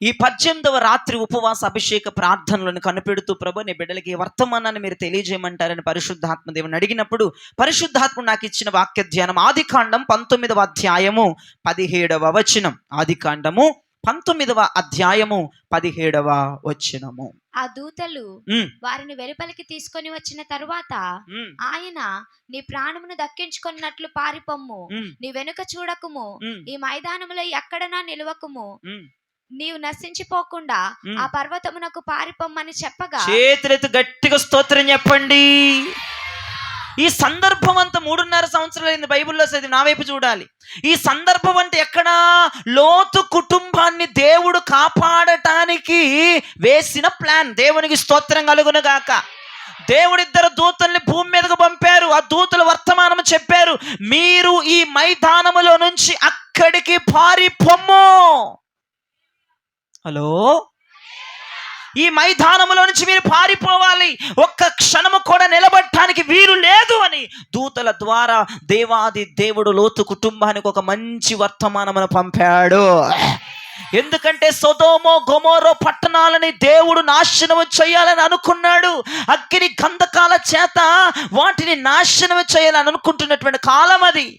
ఈ 18వ రాత్రి ఉపవాస అభిషేక ప్రార్థనలను కనిపెడుతూ ప్రభు నీ బిడ్డలకి వర్తమానాన్ని మీరు తెలియజేయమంటారని పరిశుద్ధాత్మ దేవుని అడిగినప్పుడు పరిశుద్ధాత్మ నాకు ఇచ్చిన వాక్య ధ్యానం ఆదికాండం 19వ అధ్యాయము 17వ వచనం. ఆదికాండము 19వ అధ్యాయము 17వ వచనము. ఆ దూతలు వారిని వెలుపలికి తీసుకొని వచ్చిన తరువాత ఆయన నీ ప్రాణమును దక్కించుకున్నట్లు పారిపొమ్ము, నీ వెనుక చూడకుము, ఈ మైదానములో ఎక్కడనా నిలవకుము, నీవు నశించిపోకుండా ఆ పర్వతమునకు పారిపోమ్మని చెప్పగా. చేతులెత్తి గట్టిగా స్తోత్రం చెప్పండి. ఈ సందర్భం అంతా 3.5 సంవత్సరాలైంది బైబిల్లో చదివి, నా వైపు చూడాలి. ఈ సందర్భం అంటే ఎక్కడా లోతు కుటుంబాన్ని దేవుడు కాపాడటానికి వేసిన ప్లాన్. దేవునికి స్తోత్రం కలుగును గాక. దేవుడిద్దరు దూతల్ని భూమి మీదకు పంపారు. ఆ దూతలు వర్తమానం చెప్పారు, మీరు ఈ మైదానములో నుంచి అక్కడికి పారిపొమ్ము. హలో, ఈ మైదానములో నుంచి మీరు పారిపోవాలి, ఒక్క క్షణము కూడా నిలబడటానికి వీలు లేదు అని దూతల ద్వారా దేవాది దేవుడు లోతు కుటుంబానికి ఒక మంచి వర్తమానమును పంపాడు. ఎందుకంటే సొదొమ గొమొర్రా పట్టణాలని దేవుడు నాశనం చేయాలని అనుకున్నాడు. అగ్ని గంధకాల చేత వాటిని నాశనం చేయాలని అనుకుంటున్నటువంటి కాలం అది.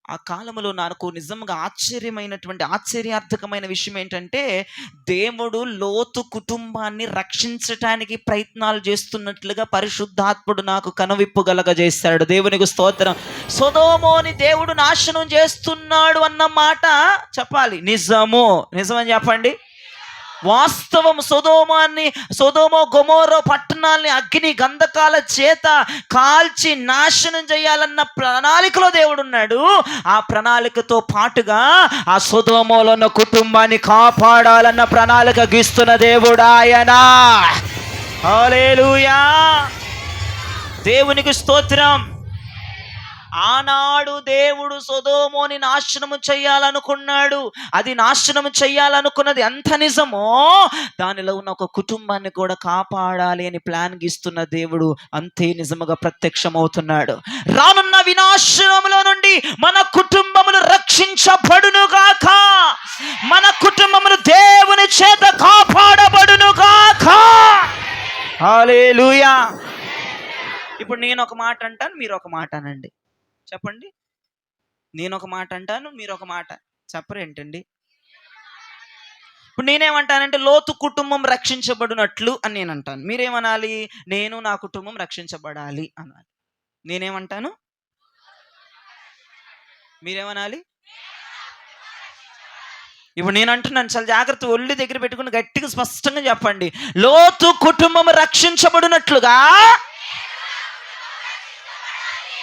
ఆ కాలంలో నాకు నిజంగా ఆశ్చర్యార్థకమైన విషయం ఏంటంటే, దేవుడు లోతు కుటుంబాన్ని రక్షించటానికి ప్రయత్నాలు చేస్తున్నట్లుగా పరిశుద్ధాత్ముడు నాకు కనువిప్పు కలగజేశాడు. దేవునికి స్తోత్రం. సొదొమోని దేవుడు నాశనం చేస్తున్నాడు అన్న మాట చెప్పాలి, నిజమని చెప్పండి. వాస్తవం. సొదొమ గొమొర్రా పట్టణాలని అగ్ని గంధకాల చేత కాల్చి నాశనం చేయాలన్న ప్రణాళికలో దేవుడు ఉన్నాడు. ఆ ప్రణాళికతో పాటుగా ఆ సొదొమలో ఉన్న కుటుంబాన్ని కాపాడాలన్న ప్రణాళిక గీస్తున్న దేవుడు ఆయన. హల్లెలూయా, దేవునికి స్తోత్రం. ఆనాడు దేవుడు సొదొమోని నాశనము చేయాలనుకున్నాడు. అది నాశనము చేయాలనుకున్నది ఎంత నిజమో, దానిలో ఉన్న ఒక కుటుంబాన్ని కూడా కాపాడాలి అని ప్లాన్ గీస్తున్న దేవుడు అంతే నిజముగా ప్రత్యక్షమవుతున్నాడు. రానున్న వినాశనములో నుండి మన కుటుంబములు రక్షించబడునుగాక, మన కుటుంబములు దేవుని చేత కాపాడబడునుగాక. హల్లెలూయా. ఇప్పుడు నేను ఒక మాట అంటాను, మీరు ఒక మాట అనండి. చెప్పండి. నేను ఒక మాట అంటాను, మీరు ఒక మాట చెప్పరేంటండి? ఇప్పుడు నేనేమంటానంటే లోతు కుటుంబం రక్షించబడినట్లు అని నేను అంటాను. మీరేమనాలి? నేను నా కుటుంబం రక్షించబడాలి అనాలి. నేనేమంటాను, మీరేమనాలి? ఇప్పుడు నేను అంటున్నాను, చాలా జాగ్రత్త, ఒళ్ళు దగ్గర పెట్టుకుని గట్టిగా స్పష్టంగా చెప్పండి. లోతు కుటుంబం రక్షించబడినట్లుగా,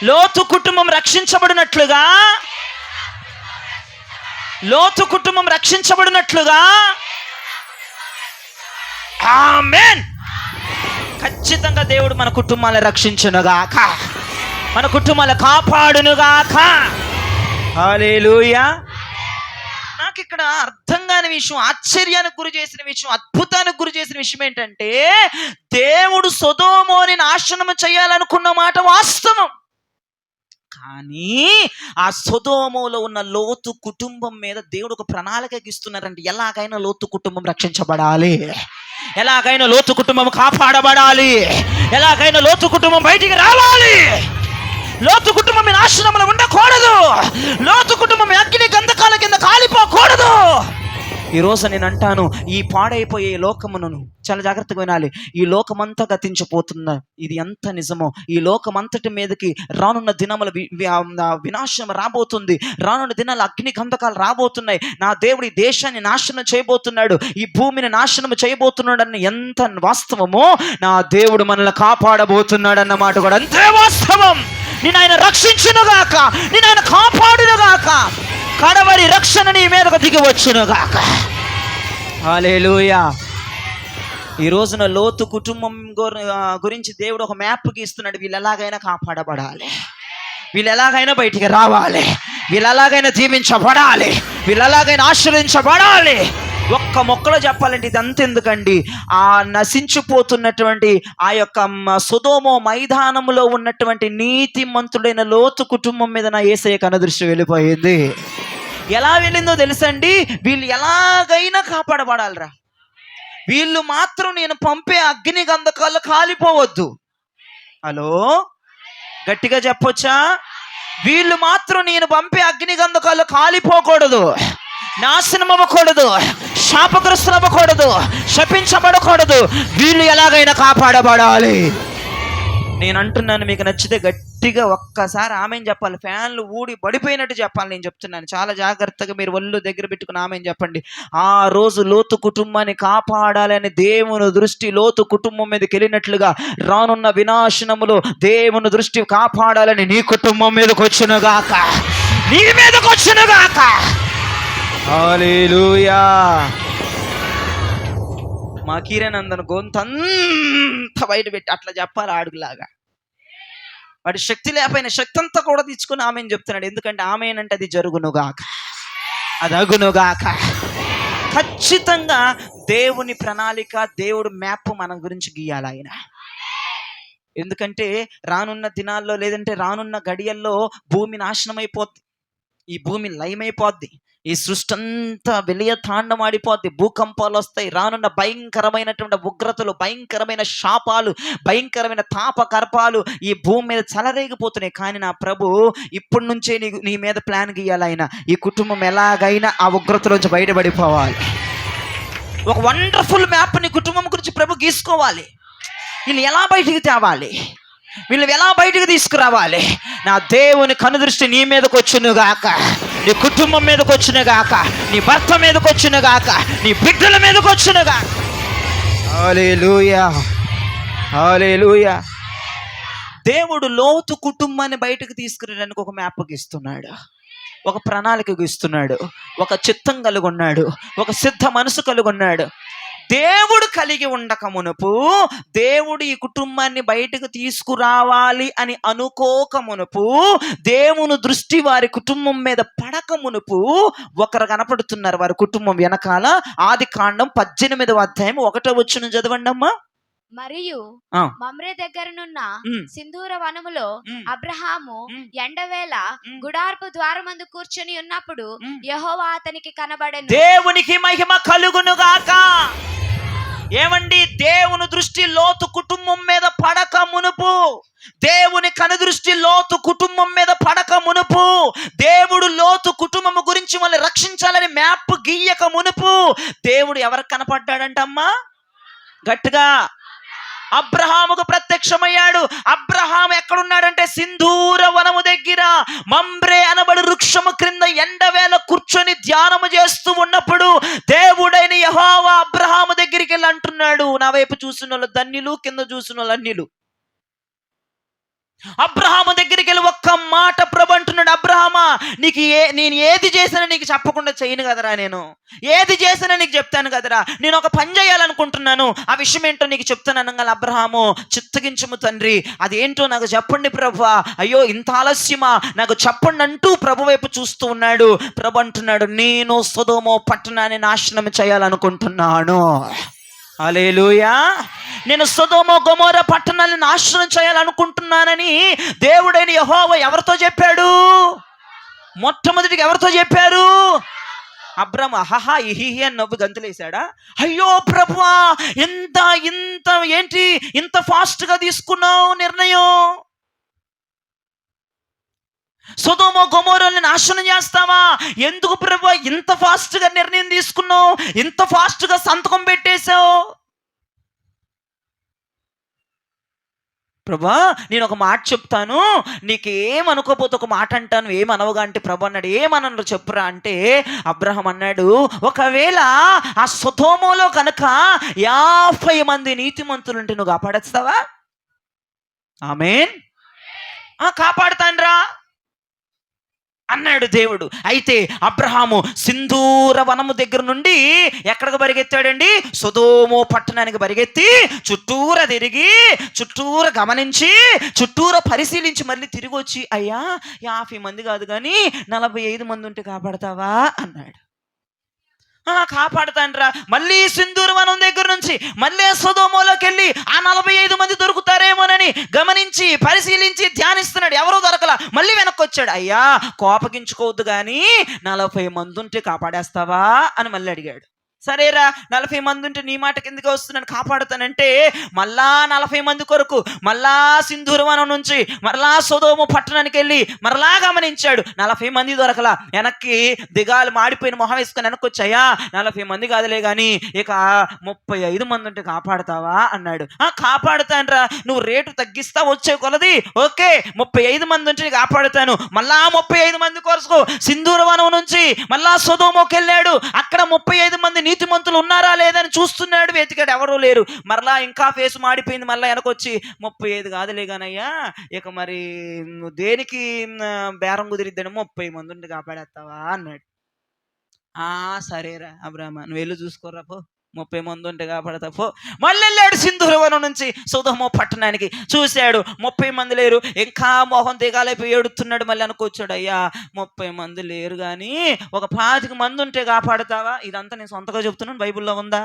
లోతు కుటుంబం రక్షించబడినట్లుగా, లోతు కుటుంబం రక్షించబడినట్లుగా. ఆమేన్. ఖచ్చితంగా దేవుడు మన కుటుంబాలను రక్షించునుగాక, మన కుటుంబాలను కాపాడునుగాక. హల్లెలూయా. నాకు ఇక్కడ అర్థం కాని విషయం, ఆశ్చర్యానికి గురి చేసిన విషయం, అద్భుతానికి గురి చేసిన విషయం ఏంటంటే, దేవుడు సొదొమోని నాశనం చేయాలనుకున్న మాట వాస్తవం. కానీ ఆ సొదొమలో ఉన్న లోతు కుటుంబం మీద దేవుడు ఒక ప్రణాళిక గీస్తున్నారంటే, ఎలాగైనా లోతు కుటుంబం రక్షించబడాలి, ఎలాగైనా లోతు కుటుంబం కాపాడబడాలి, ఎలాగైనా లోతు కుటుంబం బయటికి రావాలి. లోతు కుటుంబం నాశనంలో ఉండకూడదు, లోతు కుటుంబం అగ్ని గంధకాల కింద కాలిపోకూడదు. ఈరోజు నేను అంటాను, ఈ పాడైపోయే లోకమును చాలా జాగ్రత్తగా వినాలి. ఈ లోకమంతా గతించిపోతున్నా, ఇది ఎంత నిజమో. ఈ లోకమంతటి మీదకి రానున్న దినముల వినాశనం రాబోతుంది. రానున్న దినాలు అగ్ని గంధకాలు రాబోతున్నాయి. నా దేవుడు ఈ దేశాన్ని నాశనం చేయబోతున్నాడు, ఈ భూమిని నాశనం చేయబోతున్నాడు అన్న ఎంత వాస్తవమో, నా దేవుడు మనల్ని కాపాడబోతున్నాడు అన్న మాట కూడా అంతే వాస్తవం. నేను ఆయన రక్షించునుగాక, నేను ఆయన కాపాడునుగాక, కడవరి రక్షణ నీ మీదకు దిగి వచ్చునుగాక. హల్లెలూయా. ఈ రోజున లోతు కుటుంబం గురించి దేవుడు ఒక మ్యాప్ గీస్తున్నాడు. వీళ్ళు ఎలాగైనా కాపాడబడాలి, వీళ్ళు ఎలాగైనా బయటికి రావాలి, వీళ్ళు ఎలాగైనా దీవించబడాలి, వీళ్ళు ఎలాగైనా ఆశ్రయించబడాలి. ఒక్క మొక్కలో చెప్పాలంటే ఇది అంతెందుకండి, ఆ నశించిపోతున్నటువంటి ఆ యొక్క సొదొమ మైదానములో ఉన్నటువంటి నీతిమంతుడైన లోతు కుటుంబం మీద నా యేసయ్య కనుదృష్టి వెళ్ళిపోయింది. ఎలా వెళ్ళిందో తెలుసండి, వీళ్ళు ఎలాగైనా కాపాడబడాలరా. వీళ్ళు మాత్రం నేను పంపే అగ్ని గంధకాలు కాలిపోవద్దు. హలో, గట్టిగా చెప్పొచ్చా? వీళ్ళు మాత్రం నేను పంపే అగ్ని గంధకాలు కాలిపోకూడదు, నాశనం అవ్వకూడదు, శాపగ్రస్తులు అవ్వకూడదు, శపించబడకూడదు. వీళ్ళు ఎలాగైనా కాపాడబడాలి. నేను అంటున్నాను, మీకు నచ్చితే గట్టిగా ఒక్కసారి ఆమెను చెప్పాలి. ఫ్యాన్లు ఊడి పడిపోయినట్టు చెప్పాలి. నేను చెప్తున్నాను, చాలా జాగ్రత్తగా మీరు ఒళ్ళు దగ్గర పెట్టుకుని ఆమెను చెప్పండి. ఆ రోజు లోతు కుటుంబాన్ని కాపాడాలని దేవుని దృష్టి లోతు కుటుంబం మీదకి వెళ్ళినట్లుగా రానున్న వినాశనములో దేవుని దృష్టి కాపాడాలని నీ కుటుంబం మీదకి వచ్చునుగాక, నీ మీదకి వచ్చునుగాక. హల్లెలూయా. మా కీరనందన్ గొంతంతా బయట పెట్టి అట్లా చెప్పాలి ఆడుగులాగా. వాడి శక్తి లేకపోయినా శక్తి అంతా కూడా తెచ్చుకుని ఆమెను చెప్తున్నాడు. ఎందుకంటే ఆమెనంటే అది జరుగునుగాక, అది అగునుగాక. ఖచ్చితంగా దేవుని ప్రణాళిక, దేవుడు మ్యాప్ మన గురించి గీయాలి ఆయన. ఎందుకంటే రానున్న దినాల్లో, లేదంటే రానున్న గడియల్లో భూమి నాశనం అయిపోద్ది, ఈ భూమి లయమైపోద్ది, ఈ సృష్టి అంతా వెలియ తాండమాడిపోద్ది, భూకంపాలు వస్తాయి, రానున్న భయంకరమైనటువంటి ఉగ్రతలు, భయంకరమైన శాపాలు, భయంకరమైన తాపకర్పాలు ఈ భూమి మీద చెలరేగిపోతున్నాయి. కానీ నా ప్రభు ఇప్పటి నుంచే నీ మీద ప్లాన్ గీయాలి ఆయన. ఈ కుటుంబం ఎలాగైనా ఆ ఉగ్రతలోంచి బయటపడిపోవాలి. ఒక వండర్ఫుల్ మ్యాప్ నీ కుటుంబం గురించి ప్రభు గీసుకోవాలి. వీళ్ళు ఎలా బయటికి తేవాలి, వీళ్ళు ఎలా బయటకు తీసుకురావాలి. నా దేవుని కనుదృష్టి నీ మీదకి వచ్చునుగాక, నీ కుటుంబం మీదకి వచ్చునుగాక, నీ భర్త మీదకి వచ్చునుగాక, నీ బిడ్డల మీదకి వచ్చునుగాక. హల్లెలూయా, హల్లెలూయా. దేవుడు లోతు కుటుంబాన్ని బయటకు తీసుకురావడానికి ఒక మ్యాప్ గీస్తున్నాడు, ఒక ప్రణాళిక గీస్తున్నాడు, ఒక చిత్తం కలిగి ఉన్నాడు, ఒక సిద్ధ మనసు కలిగి ఉన్నాడు. దేవుడు కలిగి ఉండక మునుపు, దేవుడు ఈ కుటుంబాన్ని బయటకు తీసుకురావాలి అని అనుకోక మునుపు, దేవుని దృష్టి వారి కుటుంబం మీద పడక మునుపు ఒకరు కనపడుతున్నారు వారి కుటుంబం వెనకాల. ఆదికాండం 18వ అధ్యాయం 1వ వచనం చదవండి అమ్మా. మరియు మమ్రే దగ్గరనున్న సింధూర వనములో అబ్రహాము ఎండవేళ గుడార్పు ద్వారమందు కూర్చొని ఉన్నప్పుడు యెహోవా అతనికి కనబడెను. దేవునికి మహిమ కలుగునుగాక. ఏమండి, దేవుని దృష్టి లోతు కుటుంబం మీద పడక మునుపు, దేవుని కనుదృష్టి లోతు కుటుంబం మీద పడక మునుపు, దేవుడు లోతు కుటుంబం గురించి వాళ్ళని రక్షించాలని మ్యాప్ గీయక మునుపు దేవుడు ఎవరికి కనపడ్డాడంటమ్మా? గట్టిగా, అబ్రహాముకు ప్రత్యక్షమయ్యాడు. అబ్రహాం ఎక్కడున్నాడంటే సింధూర వనము దగ్గర మమ్రే అనబడు వృక్షము క్రింద ఎండవేళ కూర్చొని ధ్యానము చేస్తూ ఉన్నప్పుడు దేవుడైన యెహోవా అబ్రహాము దగ్గరికి వెళ్ళి అంటున్నాడు, నా వైపు చూసిన వాళ్ళు ధన్యులు, కింద చూసిన వాళ్ళు అన్యులు. అబ్రహాము దగ్గరికి వెళ్ళి ఒక్క మాట ప్రభు అంటున్నాడు, అబ్రహామా, నేను ఏది చేసినా నీకు చెప్పకుండా చేయను కదరా, నేను ఏది చేసినా నీకు చెప్తాను కదరా, నేను ఒక పని చేయాలనుకుంటున్నాను, ఆ విషయం ఏంటో నీకు చెప్తాను అనగా అబ్రహాము, చిత్తగించుము తండ్రి, అదేంటో నాకు చెప్పండి ప్రభువా. అయ్యో ఇంత ఆలస్యమా, నాకు చెప్పండి అంటూ ప్రభు వైపు చూస్తూ ఉన్నాడు. ప్రభు అంటున్నాడు, నేను సొదొమ పట్టణాన్ని నాశనం చేయాలనుకుంటున్నాను. హల్లెలూయా. నేను సొదొమ గొమొర్రా పట్టణాన్ని నాశనం చేయాలనుకుంటున్నానని దేవుడైన యెహోవా ఎవరితో చెప్పాడు? మొట్టమొదటిగా ఎవరితో చెప్పారు? అబ్రహాము అహహా ఇహిహి అని నవ్వు గంతులేశాడా? అయ్యో ప్రభువా, ఇంత ఏంటి ఇంత ఫాస్ట్గా తీసుకున్నావు నిర్ణయం? సొదొమ గొమొర్రాని నాశనం చేస్తావా? ఎందుకు ప్రభువా ఇంత ఫాస్ట్గా నిర్ణయం తీసుకున్నావు, ఇంత ఫాస్ట్గా సంతకం పెట్టేశావు? ప్రభా, నేను ఒక మాట చెప్తాను, నీకేమనుకోపోతే ఒక మాట అంటాను, ఏమనవుగా అంటే ప్రభు అన్నాడు, ఏమన్నారు చెప్పురా అంటే అబ్రహాం అన్నాడు, ఒకవేళ ఆ సొదొమలో కనుక 50 మంది నీతిమంతులు ఉంటే నువ్వు కాపాడేస్తావా? ఆమేన్. కాపాడుతానురా అన్నాడు దేవుడు. అయితే అబ్రహాము సింధూర వనము దగ్గర నుండి ఎక్కడికి పరిగెత్తాడండి? సొదొమ పట్టణానికి పరిగెత్తి చుట్టూరా తిరిగి, చుట్టూరా గమనించి, చుట్టూరా పరిశీలించి మళ్ళీ తిరిగి వచ్చి, అయ్యా 50 మంది కాదు కానీ 45 మంది ఉంటే కాపాడతావా అన్నాడు. కాపాడుతానరా. మళ్ళీ సింధూర వనం దగ్గర నుంచి మళ్ళీ సొదొమలోకి వెళ్ళి ఆ 45 మంది దొరుకుతారేమోనని గమనించి పరిశీలించి ధ్యానిస్తున్నాడు. ఎవరూ దొరకలా. మళ్ళీ వెనక్కి వచ్చాడు. అయ్యా కోపగించుకోవద్దు కానీ 40 మంది ఉంటే కాపాడేస్తావా అని మళ్ళీ అడిగాడు. సరేరా 40 మంది ఉంటే నీ మాట కిందకి వస్తున్నాను కాపాడుతానంటే మళ్ళా 40 మంది కొరకు మళ్ళా సింధూరవనం నుంచి మరలా సొదొమ పట్టణానికి వెళ్ళి మరలా గమనించాడు. 40 మంది దొరకలా. వెనక్కి దిగాలు మాడిపోయిన మొహం వేసుకొని వెనక్కి వచ్చాయా 40 మంది కాదులే కానీ ఇక 35 మంది ఉంటే కాపాడుతావా అన్నాడు. కాపాడుతానురా, నువ్వు రేటు తగ్గిస్తా వచ్చే కొలది ఓకే 35 మంది ఉంటే కాపాడుతాను. మళ్ళా 35 మంది కొరకు సింధూరవనం నుంచి మళ్ళా సొదొమకి వెళ్ళాడు. అక్కడ 35 మంది నీతిమంతులు ఉన్నారా లేదని చూస్తున్నాడు. వెతికాడు, ఎవరూ లేరు. మరలా ఇంకా ఫేస్ మాడిపోయింది. మళ్ళీ వెనకొచ్చి 35 కాదులే కానయ్యా ఇక మరి నువ్వు దేనికి బేరం కుదిరిద్దాను 30 మంది ఉండి కాపాడేస్తావా అన్నాడు. సరేరా అబ్రాహ్మ నువ్వు వెళ్ళి చూసుకోరా పో 30 మంది ఉంటే కాపాడతా పో. మళ్ళీ వెళ్ళాడు సింధూరవనం నుంచి సొదొమ పట్టణానికి. చూశాడు 30 మంది లేరు. ఇంకా మొహం దిగాలైపోయి ఏడుతున్నాడు. మళ్ళీ అనుకొచ్చాడు, అయ్యా 30 మంది లేరు కానీ ఒక 25 మంది ఉంటే కాపాడుతావా. ఇదంతా నేను సొంతగా చెప్తున్నాను, బైబిల్లో ఉందా?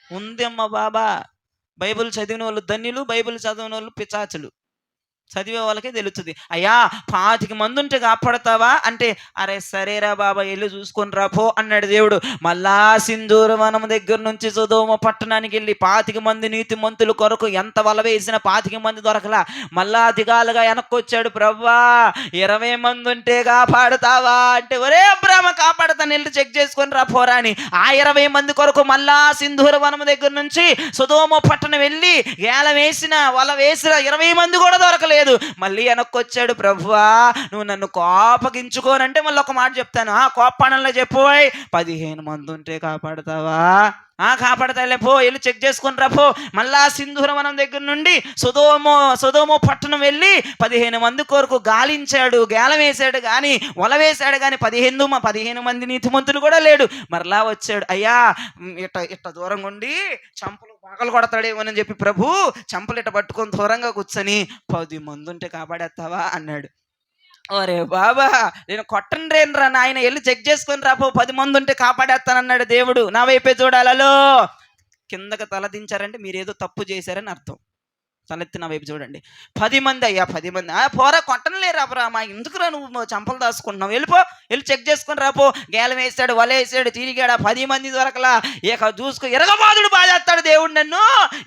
ఉంది అమ్మ బాబా. బైబిల్ చదివిన వాళ్ళు ధన్యులు, బైబిల్ చదివిన వాళ్ళు పిచాచులు. చదివే వాళ్ళకే తెలుస్తుంది. అయ్యా 25 మంది ఉంటే కాపాడతావా అంటే అరే సరేరా బాబా వెళ్ళి చూసుకొని రాపో అన్నాడు దేవుడు. మళ్ళా సింధూరవనం దగ్గర నుంచి సొదొమ పట్టణానికి వెళ్ళి 25 మంది నీతిమంతుల కొరకు ఎంత వల వేసిన 25 మంది దొరకలా. మళ్ళా దిగాలుగా వెనక్కి వచ్చాడు. ప్రవ్వా 20 మంది ఉంటే కాపాడుతావా అంటే ఒరే అబ్రాహ్మ కాపాడుతాను వెళ్ళి చెక్ చేసుకొని రా పోరా అని ఆ 20 మంది కొరకు మళ్ళా సింధూరవనం దగ్గర నుంచి సొదొమ పట్టణం వెళ్ళి గేల వేసిన వల వేసిన 20 మంది కూడా దొరకలేదు. మళ్ళీ వెనక్కి వచ్చాడు. ప్రభువా నువ్వు నన్ను కోపగించుకోనంటే మళ్ళీ ఒక మాట చెప్తాను. కోపానంలో చెప్పోయ్ 15 మంది ఉంటే కాపాడుతావా. కాపాడతాలే పో వెళ్ళి చెక్ చేసుకొని రా పో. మళ్ళా సింధూరవనం దగ్గర నుండి సొదొమ పట్టణం వెళ్ళి 15 మంది కొరకు గాలించాడు, గేలం వేశాడు కానీ వల వేశాడు కానీ 15 మంది నీతిమంతులు కూడా లేడు. మరలా వచ్చాడు. అయ్యా ఇట్ట దూరంగా ఉండి చంపలు పగలు కొడతాడేమోనని చెప్పి ప్రభు చంపలు ఇట్ట పట్టుకొని దూరంగా కూర్చొని 10 మంది ఉంటే కాపాడేస్తావా అన్నాడు. ఒరే బాబా నేను కొట్టండ్రేనరా నాయన వెళ్ళి చెక్ చేసుకొని రాపో 10 మంది ఉంటే కాపాడేస్తానన్నాడు దేవుడు. నా వైపే చూడాలలో కిందకి తలదించారంటే మీరు ఏదో తప్పు చేశారని అర్థం. తలెత్తి నా వైపు చూడండి. 10 మంది అయ్యా 10 మంది పోరా కొట్టనలేరా అబ్రాహ్మ ఎందుకురా నువ్వు చంపలు దాచుకుంటున్నావు వెళ్ళిపో వెళ్ళి చెక్ చేసుకొని రాపో. గేలం వేసాడు, వల వేసాడు, తిరిగాడు 10 మంది దొరకలా. ఇక చూసుకో ఎరగబాదుడు బాధేస్తాడు దేవుడు నన్ను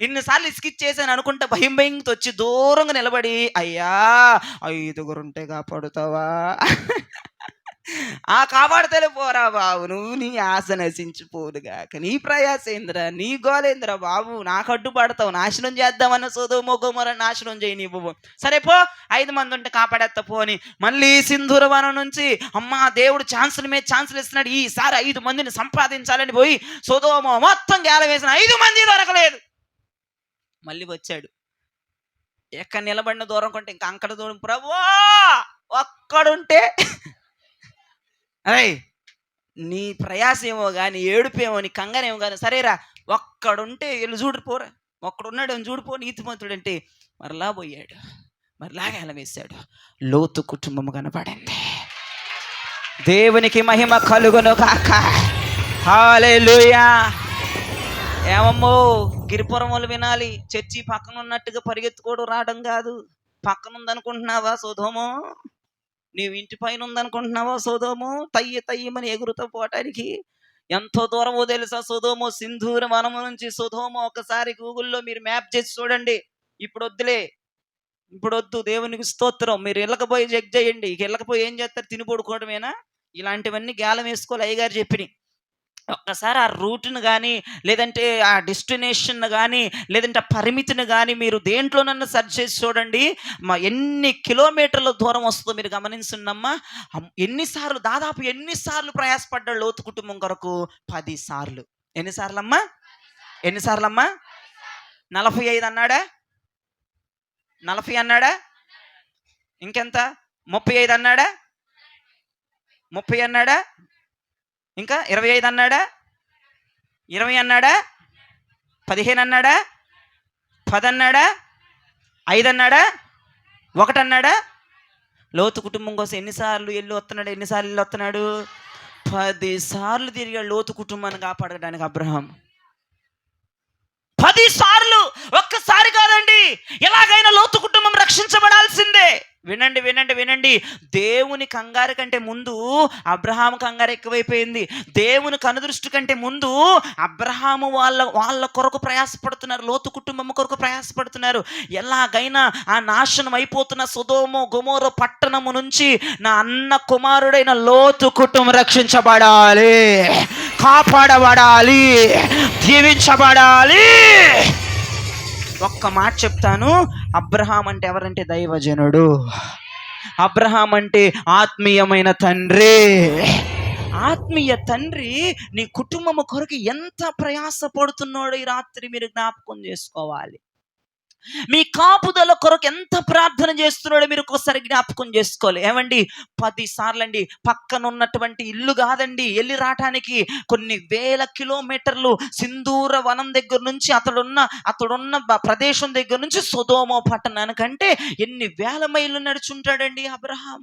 ఇన్నిసార్లు ఇసుకిచ్ చేశాను అనుకుంటే భయంతో వచ్చి దూరంగా నిలబడి అయ్యా 5 ఉంటే కాపాడుతావా కాపాడతలే పోరా బాబు నువ్వు నీ ఆశ నశించిపోదుగాక. నీ ప్రయాసేంద్రా నీ గోలేంద్రా బాబు నాకు అడ్డుపడతావు. నాశనం చేద్దామన్న సొదొమ గొమొర్రా నాశనం చేయనివ్వు. సరే పో 5 మంది ఉంటే కాపాడేస్తా పోని. మళ్ళీ సింధూరవనం నుంచి అమ్మా దేవుడు ఛాన్సుల మీద ఛాన్సులు ఇస్తున్నాడు. ఈసారి 5 మందిని సంపాదించాలని పోయి సొదొమ మొత్తం గేల వేసిన 5 మంది దొరకలేదు. మళ్ళీ వచ్చాడు. ఎక్కడ నిలబడిన దూరం కొంటే ఇంకా అంకడ దూరం. ప్రభువా ఒక్కడుంటే అరే నీ ప్రయాసేమో కానీ ఏడుపేమో నీ కంగానేమో కానీ సరేరా ఒక్కడుంటే వెళ్ళి చూడిపోరా ఒక్కడున్నాడు చూడిపో నీతిమంతుడు అంటే మరలా పోయాడు. మరలా గేలం వేశాడు. లోతు కుటుంబం కనపడింది. దేవునికి మహిమ కలుగును కాక. హల్లెలూయా. ఏమమ్మో గిరిపురం వాళ్ళు వినాలి. చర్చి పక్కన ఉన్నట్టుగా పరిగెత్తుకోవడం రావడం కాదు. పక్కన ఉందనుకుంటున్నావా సొదొమ? నీవు ఇంటి పైన ఉందనుకుంటున్నావా సొదొమ? తయ్యమని ఎగురుతూ పోవటానికి ఎంతో దూరమో తెలుసా సొదొమ సింధూరవనం నుంచి సొదొమ. ఒకసారి గూగుల్లో మీరు మ్యాప్ చేసి చూడండి. ఇప్పుడు వద్దులే, ఇప్పుడు వద్దు. దేవునికి స్తోత్రం. మీరు ఇళ్ళకపోయి చెక్ చేయండి. ఇళ్ళకపోయి ఏం చేస్తారు? తిని పడుకోవడమేనా? ఇలాంటివన్నీ గేలం వేసుకోవాలి అయ్యగారు చెప్పినాయి. ఒక్కసారి ఆ రూట్ను కానీ లేదంటే ఆ డెస్టినేషన్ కానీ లేదంటే ఆ పరిమితిని కానీ మీరు దేంట్లోనన్నా సెర్చ్ చేసి చూడండి. ఎన్ని కిలోమీటర్ల దూరం వస్తుందో మీరు గమనించున్నమ్మా. ఎన్నిసార్లు దాదాపు ఎన్నిసార్లు ప్రయాసపడ్డాడు లోతు కుటుంబం కొరకు? 10 సార్లు. ఎన్నిసార్లు అమ్మా? 45 అన్నాడా? 40 అన్నాడా? ఇంకెంత? 35 అన్నాడా? 30 అన్నాడా? ఇంకా 25 అన్నాడా? 20 అన్నాడా? 15 అన్నాడా? 10 అన్నాడా? 5 అన్నాడా? 1 అన్నాడా? లోతు కుటుంబం కోసం ఎన్నిసార్లు వెళ్ళి వస్తున్నాడు? 10 సార్లు తిరిగాడు లోతు కుటుంబాన్ని కాపాడడానికి అబ్రహాం. 10 సార్లు, ఒక్కసారి కాదండి. ఎలాగైనా లోతు కుటుంబం రక్షించబడాల్సిందే. వినండి వినండి వినండి. దేవుని కంగారు కంటే ముందు అబ్రహాము కంగారు ఎక్కువైపోయింది. దేవుని కనుదృష్టి కంటే ముందు అబ్రహాము వాళ్ళ కొరకు ప్రయాసపడుతున్నారు, లోతు కుటుంబం కొరకు ప్రయాసపడుతున్నారు. ఎలాగైనా ఆ నాశనం అయిపోతున్న సొదొమ గొమొర పట్టణము నుంచి నా అన్న కుమారుడైన లోతు కుటుంబం రక్షించబడాలి, కాపాడబడాలి, దీవించబడాలి. ఒక్క మాట చెప్తాను, అబ్రహాం అంటే ఎవరంటే దైవజనుడు. అబ్రహాం అంటే ఆత్మీయమైన తండ్రి. ఆత్మీయ తండ్రి నీ కుటుంబము కొరకు ఎంత ప్రయాసపడుతున్నాడో ఈ రాత్రి మీరు జ్ఞాపకం చేసుకోవాలి. మీ కాపుదల కొరకు ఎంత ప్రార్థన చేస్తున్నాడో మీరు ఒకసారి జ్ఞాపకం చేసుకోవాలి. ఏమండి, 10 సార్లు అండి. పక్కన ఉన్నటువంటి ఇల్లు కాదండి వెళ్ళి రావటానికి, కొన్ని వేల కిలోమీటర్లు సింధూర వనం దగ్గర నుంచి అతడున్న ప్రదేశం దగ్గర నుంచి సొదొమ పట్టణానికంటే ఎన్ని వేల మైళ్ళు నడుచుంటాడండి అబ్రహాం.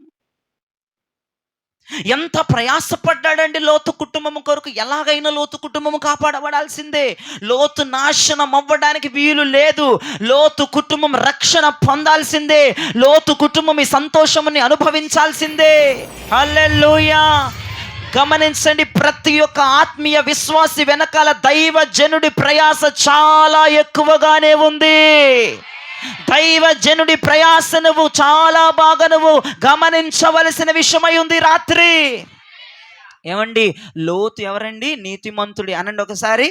ఎంత ప్రయాసపడ్డాడండి లోతు కుటుంబం కొరకు. ఎలాగైనా లోతు కుటుంబం కాపాడబడాల్సిందే. లోతు నాశనం అవ్వడానికి వీలు లేదు. లోతు కుటుంబం రక్షణ పొందాల్సిందే. లోతు కుటుంబం ఈ సంతోషముని అనుభవించాల్సిందే. హల్లెలూయా. గమనించండి, ప్రతి ఒక్క ఆత్మీయ విశ్వాసి వెనకాల దైవజనుడి ప్రయాస చాలా ఎక్కువగానే ఉంది. దైవజనుడి ప్రయాస నువ్వు చాలా బాగా నువ్వు గమనించవలసిన విషయమై ఉంది రాత్రి. ఏమండి, లోతు ఎవరండి? నీతిమంతుడి అనండి ఒకసారి.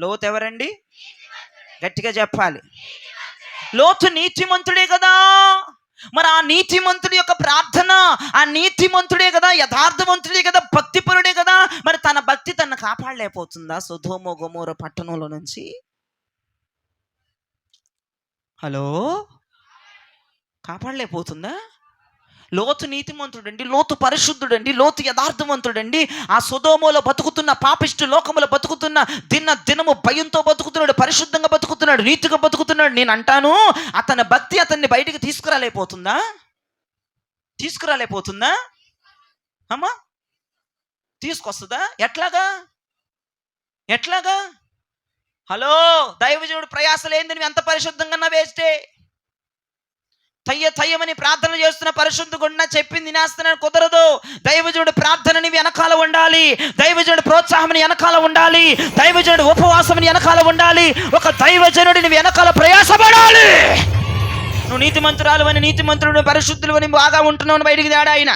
లోతు ఎవరండి? గట్టిగా చెప్పాలి. లోతు నీతిమంతుడే కదా. మరి ఆ నీతిమంతుడి యొక్క ప్రార్థన, ఆ నీతిమంతుడే కదా, యథార్థవంతుడే కదా, భక్తిపరుడే కదా. మరి తన భక్తి తను కాపాడలేకపోతుందా సొదొమ గొమొర పట్టణంలో నుంచి? హలో, కాపాడలేకపోతుందా? లోతు నీతిమంతుడండి, లోతు పరిశుద్ధుడండి, లోతు యథార్థవంతుడండి. ఆ సొదొమలో బతుకుతున్న పాపిష్టి లోకములో బతుకుతున్న దినము భయంతో బతుకుతున్నాడు, పరిశుద్ధంగా బతుకుతున్నాడు, నీతిగా బతుకుతున్నాడు. నేను అంటాను, అతని భక్తి అతన్ని బయటికి తీసుకురాలేకపోతుందా? తీసుకురాలేకపోతుందా అమ్మా? తీసుకొస్తుందా? ఎట్లాగా? హలో, దైవజనుడు ప్రయాస లేని నువ్వు ఎంత పరిశుద్ధంగా వేస్తే, తయ్యమని ప్రార్థన చేస్తున్న పరిశుద్ధంగా ఉన్నా చెప్పింది తినేస్తున్నాను కుదరదు. దైవజనుడు ప్రార్థన నీ వెనకాల ఉండాలి, దైవజనుడు ప్రోత్సాహం వెనకాల ఉండాలి, దైవజనుడు ఉపవాసం వెనకాల ఉండాలి. ఒక దైవజనుడిని వెనకాల ప్రయాసపడాలి. నువ్వు నీతిమంతురాలు అని, నీతిమంతుడు పరిశుద్ధులు అని బాగా ఉంటున్నావు బయటికి తేడా. ఆయన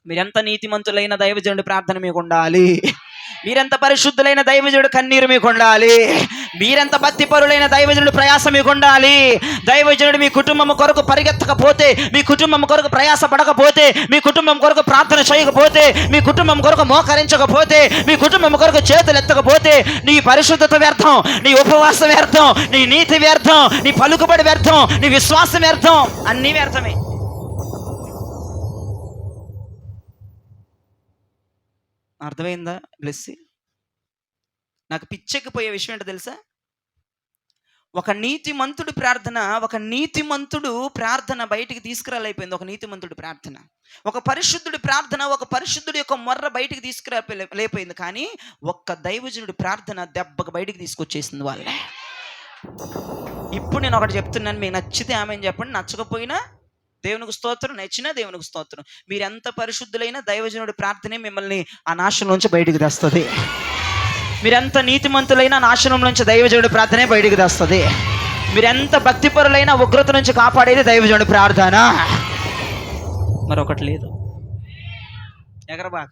మీరెంత నీతిమంతులైన దైవజనుడి ప్రార్థన మీకు ఉండాలి. మీరెంత పరిశుద్ధులైన దైవజనుడు కన్నీరు మీకు ఉండాలి. మీరెంత భక్తిపరులైన దైవజనుడు ప్రయాస మీకు ఉండాలి. దైవజనుడు మీ కుటుంబం కొరకు పరిగెత్తకపోతే, మీ కుటుంబం కొరకు ప్రయాస పడకపోతే, మీ కుటుంబం కొరకు ప్రార్థన చేయకపోతే, మీ కుటుంబం కొరకు మోకరించకపోతే, మీ కుటుంబం కొరకు చేతులు ఎత్తకపోతే, నీ పరిశుద్ధత వ్యర్థం, నీ ఉపవాసం వ్యర్థం, నీ నీతి వ్యర్థం, నీ పలుకుబడి వ్యర్థం, నీ విశ్వాసం వ్యర్థం, అన్నీ వ్యర్థమే. అర్థమైందా బ్లెస్సి? నాకు పిచ్చెక్కిపోయే విషయం ఏంటో తెలుసా? ఒక నీతిమంతుడి ప్రార్థన బయటికి తీసుకురాలేకపోయింది. ఒక నీతిమంతుడి ప్రార్థన, ఒక పరిశుద్ధుడి ప్రార్థన, ఒక పరిశుద్ధుడి యొక్క మొర్ర బయటికి తీసుకురాలేకపోయింది. కానీ ఒక్క దైవజనుడి ప్రార్థన దెబ్బకు బయటికి తీసుకొచ్చేసింది వాళ్ళే. ఇప్పుడు నేను ఒకటి చెప్తున్నాను, మీకు నచ్చితే ఆమె చెప్పండి, నచ్చకపోయినా దేవునికి స్తోత్రం, నచ్చినా దేవునికి స్తోత్రం. మీరు ఎంత పరిశుద్ధులైనా దైవజనుడి ప్రార్థనే మిమ్మల్ని ఆ నాశనం నుంచి బయటికి తెస్తుంది. మీరెంత నీతిమంతులైనా నాశనం నుంచి దైవజనుడి ప్రార్థనే బయటికి తెస్తుంది. మీరెంత భక్తిపరులైనా ఉగ్రత నుంచి కాపాడేది దైవజనుడి ప్రార్థన, మరొకటి లేదు. ఎగరబాక.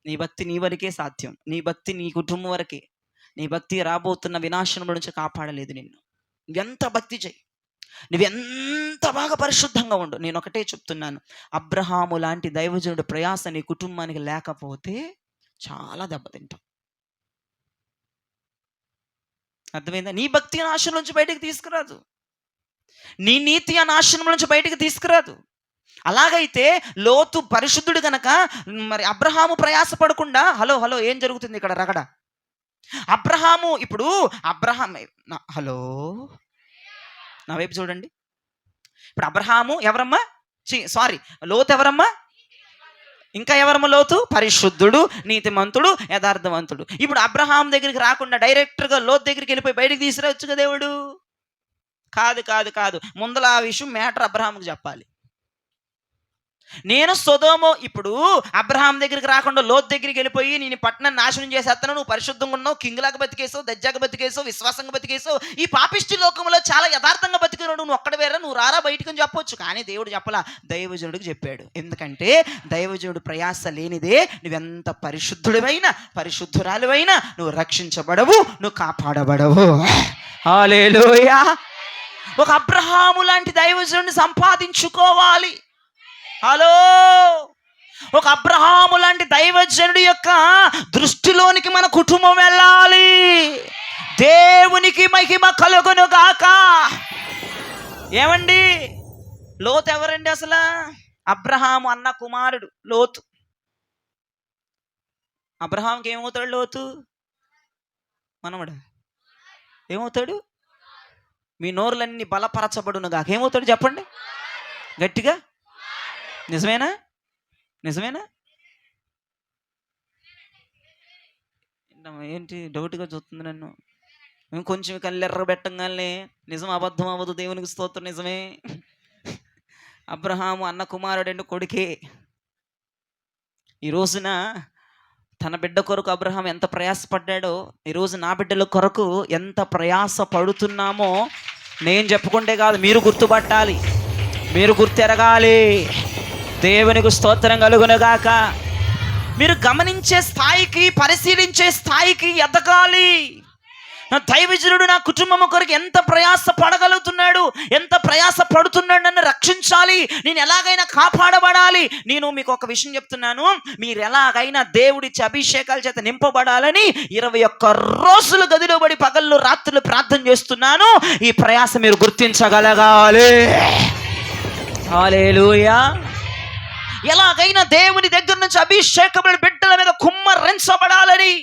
నీ భక్తి నీ వరకే సాధ్యం. నీ భక్తి నీ కుటుంబం వరకే. నీ భక్తి రాబోతున్న వినాశనం నుంచి కాపాడలేదు నిన్ను. ఎంత భక్తి చెయ్యి, నువ్వెంత బాగా పరిశుద్ధంగా ఉండు. నేను ఒకటే చెప్తున్నాను, అబ్రహాము లాంటి దైవజనుడు ప్రయాస నీ కుటుంబానికి లేకపోతే చాలా దెబ్బతింటాం. అర్థమైందా? నీ భక్తి ఆ నాశనం నుంచి బయటికి తీసుకురాదు, నీ నీతి ఆ నాశనం నుంచి బయటికి తీసుకురాదు. అలాగైతే లోతు పరిశుద్ధుడు గనక మరి అబ్రహాము ప్రయాస పడకుండా, హలో ఏం జరుగుతుంది ఇక్కడ? రగడ అబ్రహాము. ఇప్పుడు హలో నా వైపు చూడండి. ఇప్పుడు అబ్రహాము ఎవరమ్మా? లోతు ఎవరమ్మా? ఇంకా ఎవరము లోతు? పరిశుద్ధుడు, నీతిమంతుడు, యథార్థవంతుడు. ఇప్పుడు అబ్రహాం దగ్గరికి రాకుండా డైరెక్ట్గా లోతు దగ్గరికి వెళ్ళిపోయి బయటికి తీసుకురావచ్చు కదా దేవుడు? కాదు కాదు కాదు, ముందల ఆ విషయం మ్యాటర్ అబ్రహాంకి చెప్పాలి. నేను సొదోము, ఇప్పుడు అబ్రహాం దగ్గరికి రాకుండా లోతు దగ్గరికి వెళ్ళిపోయి నేను పట్టణాన్ని నాశనం చేసేస్తాను, నువ్వు పరిశుద్ధంగా ఉన్నావు, కింగ్లాగా బతికేసావు, దజ్జాగా బతికేసావు, విశ్వాసంగా బతికేసావు, ఈ పాపిష్టి లోకంలో చాలా యథార్థంగా బతికినాడు, నువ్వు అక్కడ వేరే, నువ్వు రారా బయటకు అని చెప్పొచ్చు. కానీ దేవుడు చెప్పలా, దైవజనుడికి చెప్పాడు. ఎందుకంటే దైవజనుడు ప్రయాస లేనిదే నువ్వెంత పరిశుద్ధుడివైనా పరిశుద్ధురాలివైనా నువ్వు రక్షించబడవు, నువ్వు కాపాడబడవు. హల్లెలూయా. ఒక అబ్రహాము లాంటి దైవజనుడిని సంపాదించుకోవాలి. హలో, ఒక అబ్రహాము లాంటి దైవజనుడి యొక్క దృష్టిలోనికి మన కుటుంబం వెళ్ళాలి. దేవునికి మహిమ కలుగును గాక. ఏమండి, లోతు ఎవరండి అసలు? అబ్రహాము అన్న కుమారుడు లోతు. అబ్రహాంకి ఏమవుతాడు లోతు? మనవడు. ఏమవుతాడు? మీ నోరులన్నీ బలపరచబడును గాక. ఏమవుతాడు చెప్పండి గట్టిగా. నిజమేనా? నిజమేనా? ఏంటి డౌట్గా చూస్తుంది నన్ను? మేము కొంచెం కళ్ళెర్ర పెట్టంగానే నిజం అబద్ధం అవ్వదు. దేవునికి స్తోత్రం. నిజమే. అబ్రహాము అన్న కుమారుడు అండి, కొడుకే. ఈ రోజున తన బిడ్డ కొరకు అబ్రహాం ఎంత ప్రయాసపడ్డాడో, ఈరోజు నా బిడ్డల కొరకు ఎంత ప్రయాస పడుతున్నామో నేను చెప్పుకుంటే కాదు, మీరు గుర్తుపట్టాలి, మీరు గుర్తెరగాలి. దేవునికి స్తోత్రం కలుగునుగాక. మీరు గమనించే స్థాయికి, పరిశీలించే స్థాయికి ఎదగాలి. నా దైవజనుడు నా కుటుంబం కొరకు ఎంత ప్రయాస పడగలుగుతున్నాడు, ఎంత ప్రయాస పడుతున్నాడు, నన్ను రక్షించాలి, నేను ఎలాగైనా కాపాడబడాలి. నేను మీకు ఒక విషయం చెప్తున్నాను, మీరు ఎలాగైనా దేవుడిచ్చే అభిషేకాల చేత నింపబడాలని 21 రోజులు గదిలో పడి పగళ్ళు రాత్రులు ప్రార్థన చేస్తున్నాను. ఈ ప్రయాస మీరు గుర్తించగలగాలి. హల్లెలూయా. ఎలాగైనా దేవుని దగ్గర నుంచి అభిషేకములు బిడ్డల మీద కుమ్మరించబడాలని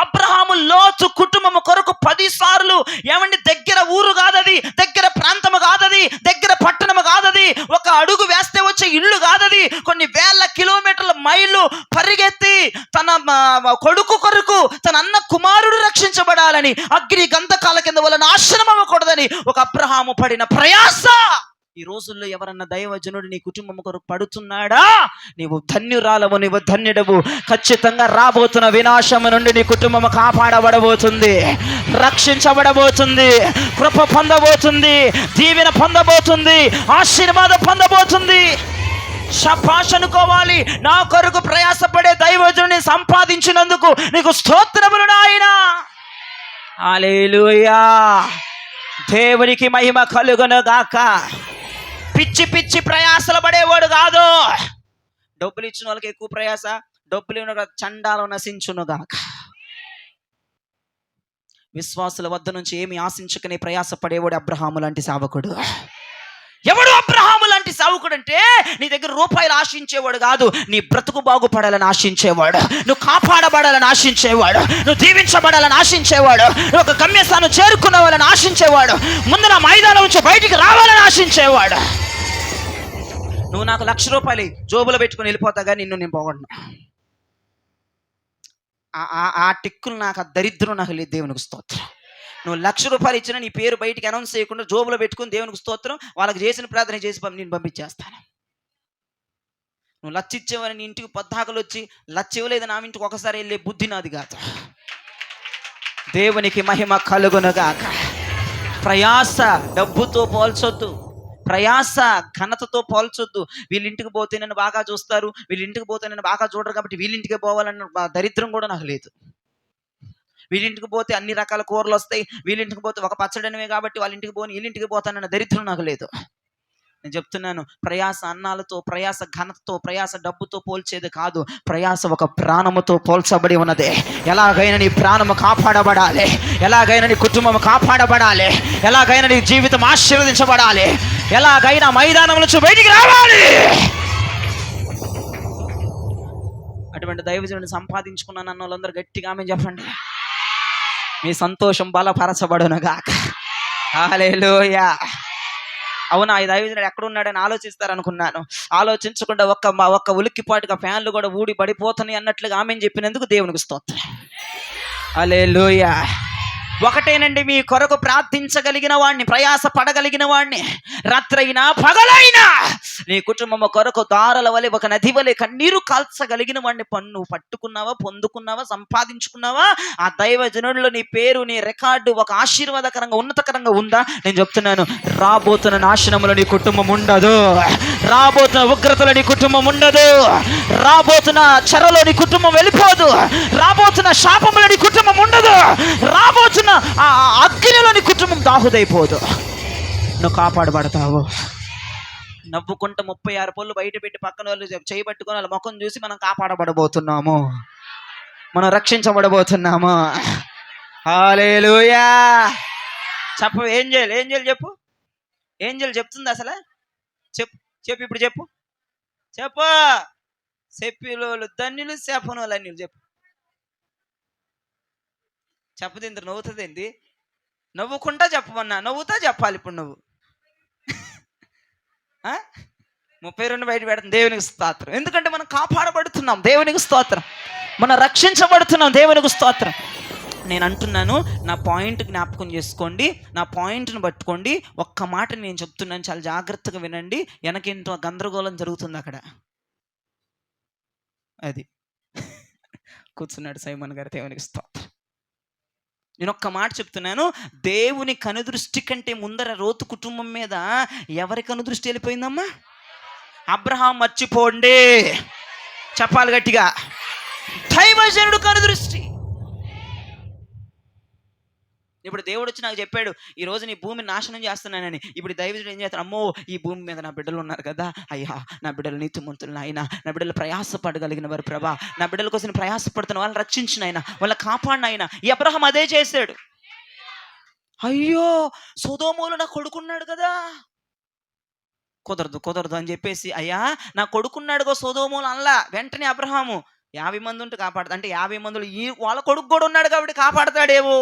అబ్రహాము లోతు కుటుంబము కొరకు 10 సార్లు, ఏమండి, దగ్గర ఊరు కాదది, దగ్గర ప్రాంతము కాదది, దగ్గర పట్టణము కాదది, ఒక అడుగు వేస్తే వచ్చే ఇల్లు కాదది, కొన్ని వేల కిలోమీటర్ల మైళ్ళు పరిగెత్తి తన కొడుకు కొరకు, తన అన్న కుమారుడు రక్షించబడాలని, అగ్ని గంధకాల కింద వల్ల నాశనం అవ్వకూడదని ఒక అబ్రహాము పడిన ప్రయాస. ఈ రోజుల్లో ఎవరన్నా దైవజనుడు నీ కుటుంబం కొరకు పడుతున్నాడా? నీవు ధన్యురాలవు, నీవు ధన్యుడవు. ఖచ్చితంగా రాబోతున్న వినాశము నుండి నీ కుటుంబం కాపాడబడబోతుంది, రక్షించబడబోతుంది, కృప పొందబోతుంది, దీవెన పొందబోతుంది, ఆశీర్వాదం పొందబోతుంది. శభాష్ అనుకోవాలి. నా కొరకు ప్రయాసపడే దైవజనుడిని సంపాదించినందుకు నీకు స్తోత్రములు నాయనా. హల్లెలూయా. దేవునికి మహిమ కలుగును గాక. పిచ్చి పిచ్చి ప్రయాసలు పడేవాడు కాదు. డబ్బులు ఇచ్చిన వాళ్ళకి ఎక్కువ ప్రయాస, డబ్బులు చండాలు నశించును గాక. విశ్వాసుల వద్ద నుంచి ఏమి ఆశించుకునే ప్రయాస పడేవాడు అబ్రహాము లాంటి సేవకుడు. ఎవడు అబ్రహాము లాంటి సేవకుడు అంటే, నీ దగ్గర రూపాయలు ఆశించేవాడు కాదు, నీ బ్రతుకు బాగుపడాలని ఆశించేవాడు, నువ్వు కాపాడబడాలని ఆశించేవాడు, నువ్వు దీవించబడాలని ఆశించేవాడు, నువ్వు ఒక గమ్యస్థానం చేరుకునేవాళ్ళని ఆశించేవాడు, ముందు నా మైదానం నుంచి బయటికి రావాలని ఆశించేవాడు. నువ్వు నాకు ₹1,00,000 జోబులో పెట్టుకుని వెళ్ళిపోతా కానీ నిన్ను నేను పోగొడను. ఆ టిక్కులు నాకు, ఆ దరిద్రం నాకు లేదు. దేవునికి స్తోత్రం. నువ్వు ₹1,00,000 ఇచ్చినా నీ పేరు బయటికి అనౌన్స్ చేయకుండా జోబులో పెట్టుకుని దేవునికి స్తోత్రం, వాళ్ళకి చేసిన ప్రార్థన చేసి నేను పంపించేస్తాను. నువ్వు 1,00,000 ఇచ్చేవని నీ ఇంటికి పొద్దాకలు వచ్చి 1,00,000 ఇవ్వలేదు నా ఇంటికి ఒకసారి వెళ్ళే బుద్ధి నాది కాదు. దేవునికి మహిమ కలుగునుగాక. ప్రయాస డబ్బుతో పోల్చొద్దు, ప్రయాస ఘనతతో పోల్చొద్దు. వీళ్ళింటికి పోతే నన్ను బాగా చూస్తారు, వీళ్ళింటికి పోతే నన్ను బాగా చూడరు కాబట్టి వీళ్ళింటికే పోవాలన్న దరిద్రం కూడా నాకు లేదు. వీళ్ళింటికి పోతే అన్ని రకాల కూరలు వస్తాయి, వీళ్ళింటికి పోతే ఒక పచ్చడనివే కాబట్టి వాళ్ళ ఇంటికి పోని వీళ్ళింటికి పోతానన్న దరిద్రం నాకు లేదు. నేను చెప్తున్నాను, ప్రయాస అన్నాలతో, ప్రయాస ఘనతతో, ప్రయాస డబ్బుతో పోల్చేది కాదు. ప్రయాస ఒక ప్రాణముతో పోల్చబడి ఉన్నది. ఎలాగైనా నీ ప్రాణము కాపాడబడాలి, ఎలాగైనా నీ కుటుంబం కాపాడబడాలి, ఎలాగైనా నీ జీవితం ఆశీర్వదించబడాలి, ఎలాగైనా మైదానం నుంచి బయటికి రావాలి. అటువంటి దైవజనుడిని సంపాదించుకున్నాను అన్న వాళ్ళందరూ గట్టిగా ఆమేన్ చెప్పండి. మీ సంతోషం బలపరచబడునుగాక. హల్లెలూయా. అవునా ఈ దైవజనుడు ఎక్కడ ఉన్నాడని ఆలోచిస్తారనుకున్నాను. ఆలోచించకుండా ఒక్క ఉలిక్కిపాటుగా ఫ్యాన్లు కూడా ఊడి పడిపోతున్నాయి అన్నట్లుగా ఆమెను చెప్పినందుకు దేవునికి స్తోత్రం. హల్లెలూయా. ఒకటేనండి, మీ కొరకు ప్రార్థించగలిగిన వాడిని, ప్రయాస పడగలిగిన వాడిని, రాత్రైనా పగలైనా నీ కుటుంబం కొరకు దారుల వలె, ఒక నది వలె కన్నీరు కాల్చగలిగిన వాడిని నువ్వు పట్టుకున్నావా, పొందుకున్నావా, సంపాదించుకున్నావా? ఆ దైవజనుడిలో నీ పేరు, నీ రికార్డు ఒక ఆశీర్వాదకరంగా, ఉన్నతకరంగా ఉందా? నేను చెప్తున్నాను, రాబోతున్న నాశనములో నీ కుటుంబం ఉండదు, రాబోతున్న ఉగ్రతలో నీ కుటుంబం ఉండదు, రాబోతున్న చెరలో నీ కుటుంబం వెళ్ళిపోదు, రాబోతున్న శాపములో నీ కుటుంబం ఉండదు, రాబోతున్న ఆ అగ్నిలో నీ కుటుంబం దాహుదైపోదు. నువ్వు కాపాడబడతావు. నవ్వుకుంటూ 36 పళ్ళు బయట పెట్టి పక్కన వాళ్ళు చేయబట్టుకొని వాళ్ళ ముఖం చూసి మనం కాపాడబడబోతున్నాము, మనం రక్షించబడబోతున్నాము. హల్లెలూయా. చెప్పు, ఏం చేయాలి చెప్పు, ఏం చేయాలి చెప్తుంది అసలు? చెప్పు ఇప్పుడు చెప్పు చెప్పిలోళ్ళు ధన్యులు, శాపనోళ్ళు అన్యులు. చెప్పదు ఇంత నవ్వుతుంది ఏంటి? నవ్వుకుంటా చెప్పమన్నా, నవ్వుతా చెప్పాలి ఇప్పుడు నువ్వు. 32 బయట పెడతాం. దేవునికి స్తోత్రం. ఎందుకంటే మనం కాపాడబడుతున్నాం, దేవునికి స్తోత్రం. మనం రక్షించబడుతున్నాం, దేవునికి స్తోత్రం. నేను అంటున్నాను, నా పాయింట్ జ్ఞాపకం చేసుకోండి, నా పాయింట్ని పట్టుకోండి. ఒక్క మాట నేను చెప్తున్నాను, చాలా జాగ్రత్తగా వినండి. వెనకేంటో గందరగోళం జరుగుతుంది అక్కడ. అది కూర్చున్నాడు సైమన్ గారు, దేవునికి స్తోత్రం. నేను ఒక్క మాట చెప్తున్నాను, దేవుని కనుదృష్టి కంటే ముందర లోతు కుటుంబం మీద ఎవరి కనుదృష్టి వెళ్ళిపోయిందమ్మా? అబ్రహాం మర్చిపోండి, చెప్పాలి గట్టిగా, దైవజనుడు కనుదృష్టి. ఇప్పుడు దేవుడు వచ్చి నాకు చెప్పాడు, ఈరోజు నీ భూమిని నాశనం చేస్తున్నానని. ఇప్పుడు దైవజనుడు ఏం చేస్తాడు? అమ్మో, ఈ భూమి మీద నా బిడ్డలు ఉన్నారు కదా, అయ్యా నా బిడ్డలు నీతిమంతులు ఆయన, నా బిడ్డలు ప్రయాసపడగలిగిన వారు ప్రభా, నా బిడ్డల కోసం ప్రయాసపడుతున్న వాళ్ళని రక్షించిన ఆయన, వాళ్ళ కాపాడిన ఆయన. ఈ అబ్రహాం అదే చేశాడు. అయ్యో, సొదొమోలో నా కొడుకున్నాడు కదా, కుదరదు అని చెప్పేసి, అయ్యా నా కొడుకున్నాడుగో సొదొమోలో అనలా. వెంటనే అబ్రహాము 50 మంది ఉంటే కాపాడుతా అంటే 50 మందిలో వాళ్ళ కొడుకు కూడా ఉన్నాడు కాబట్టి కాపాడతాడేమో.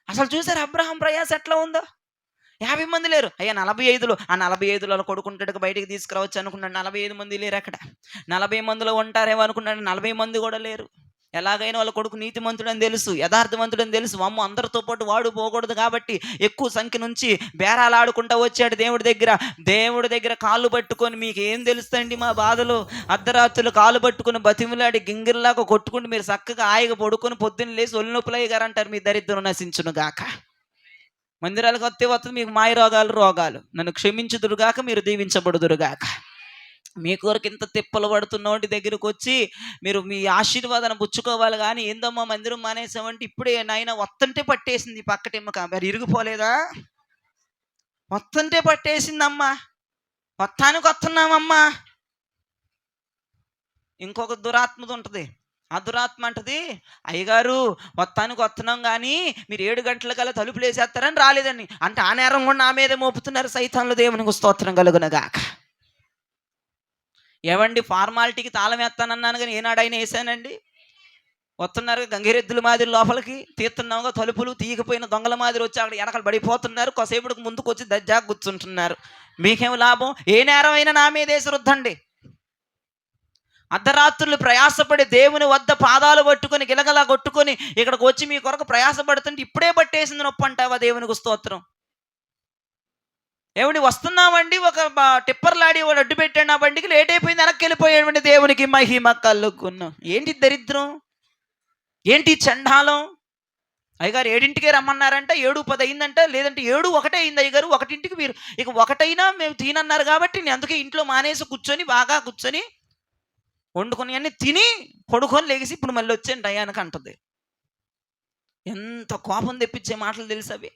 అసలు చూసారు అబ్రహాం ప్రయాస ఎట్లా ఉందో? 50 మంది లేరు, అయ్యా 45లో, ఆ 45లో కొడుకుంటాడు బయటికి తీసుకురావచ్చు అనుకున్నాడు. 45 మంది లేరు అక్కడ. 40 మందిలో ఉంటారేమో అనుకున్నాడు, 40 మంది కూడా లేరు. ఎలాగైనా వాళ్ళ కొడుకు నీతిమంతుడని తెలుసు, యథార్థవంతుడని తెలుసు. అమ్మ అందరితో పాటు వాడు పోకూడదు కాబట్టి ఎక్కువ సంఖ్య నుంచి బేరాలు ఆడుకుంటూ వచ్చాడు దేవుడి దగ్గర కాళ్ళు పట్టుకొని, మీకు ఏం తెలుస్తండి మా బాధలు, అర్ధరాత్రులు కాళ్ళు పట్టుకుని బతిమిలాడి గింగిర్లాగా కొట్టుకుంటూ మీరు చక్కగా హాయిగా పడుకొని పొద్దున్న లేసి ఒళ్ళు నొప్పులయ్య గారు అంటారు. మీ దరిద్రం నశించును గాక. మందిరాలకు వస్తే మీకు మాయ రోగాలు నన్ను క్షమించుదురుగాక, మీరు దీవించబడుదురుగాక. మీ కొరకు ఇంత తిప్పలు పడుతున్నోటి దగ్గరకు వచ్చి మీరు మీ ఆశీర్వాదాన్ని పుచ్చుకోవాలి. కానీ ఏందమ్మా మందిరం మానేసామంటే, ఇప్పుడే నాయన వత్తంటే పట్టేసింది పక్కటెమ్మక, మరి ఇరిగిపోలేదా? వత్తంటే పట్టేసిందమ్మా, వత్తానికి వస్తున్నామమ్మా. ఇంకొక దురాత్మది ఉంటుంది. ఆ దురాత్మ అంటది, అయ్యగారు వత్తానికి వస్తున్నాం కానీ మీరు 7 గంటలకల్లా తలుపులు వేసేస్తారని రాలేదని. అంటే ఆ నేరం కూడా నా మీదే మోపుతున్నారు సైతాన్లు. దేవునికి స్తోత్రం కలుగునగాక. ఏవండి, ఫార్మాలిటీకి తాళం వేస్తానన్నాను కానీ ఏనాడైనా వేసానండి? వస్తున్నారు గంగిరెద్దుల మాదిరి లోపలికి, తీస్తున్నాగా తలుపులు తీయకపోయిన దొంగల మాదిరి వచ్చి అక్కడ వెనకలు పడిపోతున్నారు. కొసేపుడికి ముందుకు వచ్చి దజ్జాగా కూర్చుంటున్నారు. మీకేం లాభం? ఏ నేరం అయినా నా మీదేసి రుద్దండి. అర్ధరాత్రులు ప్రయాసపడి దేవుని వద్ద పాదాలు పట్టుకొని గిలగలా కొట్టుకొని ఇక్కడికి వచ్చి మీ కొరకు ప్రయాసపడుతుంటే ఇప్పుడే పట్టేసింది నొప్పి అంటావా? దేవునికి స్తోత్రం. ఏమండి, వస్తున్నామండి, ఒక టిప్పర్లాడి వాడు అడ్డు పెట్టాడు, ఆ బండికి లేట్ అయిపోయింది, వెనక్కి వెళ్ళిపోయాడు. దేవునికి మహిమ కలుగున్నాం. ఏంటి దరిద్రం, ఏంటి చండాలం? అయ్యగారు 7ంటికే రమ్మన్నారంట, 7:10 అయిందంట, లేదంటే 7:01 అయింది అయ్యగారు. 1ంటికి మీరు ఇక 1 అయినా మేము తినన్నారు కాబట్టి నేను అందుకే ఇంట్లో మానేసి కూర్చొని బాగా కూర్చొని వండుకొని అన్నీ తిని పడుకొని లేచి ఇప్పుడు మళ్ళీ వచ్చాను టయానికి అంటుంది. ఎంత కోపం తెప్పించే మాటలు తెలుసు అవి.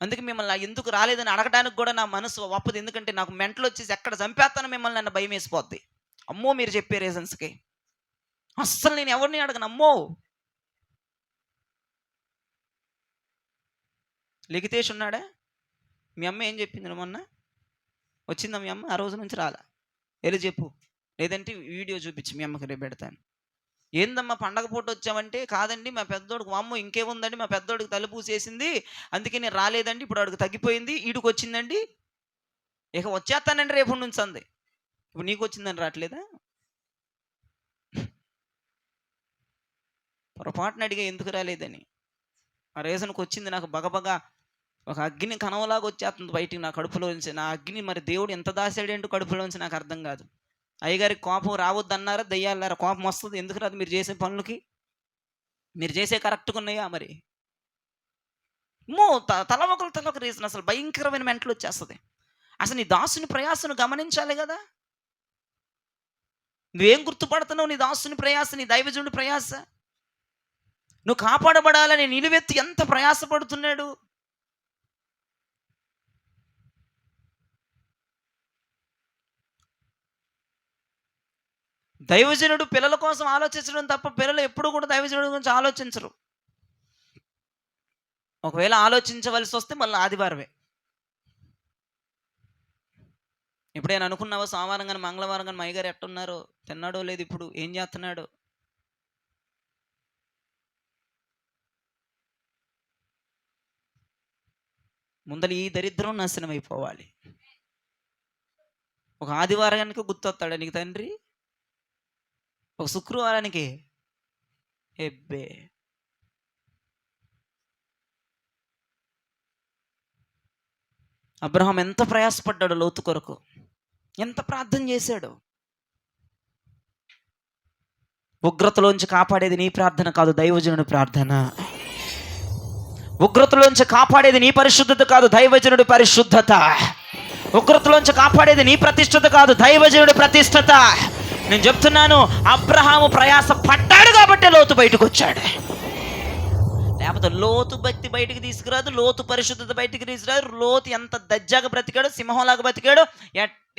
అందుకే మిమ్మల్ని ఎందుకు రాలేదని అడగడానికి కూడా నా మనసు ఒప్పదు. ఎందుకంటే నాకు మెంటలు వచ్చేసి ఎక్కడ చంపేస్తాను మిమ్మల్ని నన్ను భయం వేసిపోద్ది. అమ్మో, మీరు చెప్పే రీజన్స్కి అస్సలు నేను ఎవరిని అడగను. అమ్మో, లిఖితేష్ ఉన్నాడా? మీ అమ్మ ఏం చెప్పింది మొన్న? వచ్చిందా మీ అమ్మ? ఆ రోజు నుంచి రాలా? వెళ్ళి చెప్పు, లేదంటే వీడియో చూపించి మీ అమ్మకి రేపు పెడతాను. ఏందమ్మా పండగ పూట వచ్చామంటే, కాదండి మా పెద్దోడికి, మా అమ్మ ఇంకేముందండి మా పెద్దోడికి తలుపు పూసేసింది, అందుకే నేను రాలేదండి, ఇప్పుడు వాడికి తగ్గిపోయింది, ఈడికి వచ్చిందండి. ఇక వచ్చేస్తానండి రేపు నుంచి అంది. ఇప్పుడు నీకు వచ్చిందని రావట్లేదా? పొరపాటున అడిగా ఎందుకు రాలేదని. ఆ రీజన్కి వచ్చింది. నాకు బగబగా ఒక అగ్ని కనవలాగా వచ్చేస్తుంది బయటికి నా కడుపులోంచి. నా అగ్ని మరి దేవుడు ఎంత దాసాడేంటో కడుపులోంచి నాకు అర్థం కాదు. అయ్యగారికి కోపం రావద్దన్నారా? దయ్యాలారా కోపం వస్తుంది. ఎందుకు రాదు? మీరు చేసే పనులకి, మీరు చేసే కరెక్ట్గా ఉన్నాయా? మరి తలొక రీజన్. అసలు భయంకరమైన మెంటలు వచ్చేస్తుంది. అసలు నీ దాసుని ప్రయాసను గమనించాలి కదా. నువ్వేం గుర్తుపడుతున్నావు? నీ దాసుని ప్రయాస, నీ దైవజనుడి ప్రయాస. నువ్వు కాపాడబడాలని నిలువెత్తి ఎంత ప్రయాసపడుతున్నాడు. దైవజనుడు పిల్లల కోసం ఆలోచించడం తప్ప పిల్లలు ఎప్పుడు కూడా దైవజనుడి గురించి ఆలోచించరు. ఒకవేళ ఆలోచించవలసి వస్తే మళ్ళీ ఆదివారమే. ఎప్పుడైనా అనుకున్నావా సోమవారం కానీ మంగళవారం కానీ మయ్యగారు ఎట్టున్నారో, తిన్నాడో లేదు, ఇప్పుడు ఏం చేస్తున్నాడు? ముందర ఈ దరిద్రం నాశనం అయిపోవాలి. ఒక ఆదివారానికి గుర్తొస్తాడా నీకు తండ్రి? ఒక శుక్రవారానికి ఎబ్బే. అబ్రహాం ఎంత ప్రయాసపడ్డాడు లోతు కొరకు, ఎంత ప్రార్థన చేశాడు. ఉగ్రతలోంచి కాపాడేది నీ ప్రార్థన కాదు, దైవజనుడి ప్రార్థన. ఉగ్రతలోంచి కాపాడేది నీ పరిశుద్ధత కాదు, దైవజనుడి పరిశుద్ధత. ఉగ్రతలోంచి కాపాడేది నీ ప్రతిష్టత కాదు, దైవజనుడి ప్రతిష్టత. నేను చెప్తున్నాను, అబ్రహాము ప్రయాస పడ్డాడు కాబట్టి లోతు బయటకు వచ్చాడు. లేకపోతే లోతు భక్తి బయటికి తీసుకురాదు, లోతు పరిశుద్ధత బయటికి తీసుకురాదు. లోతు ఎంత దజ్జాగా బ్రతికాడు, సింహంలాగా బ్రతికాడు,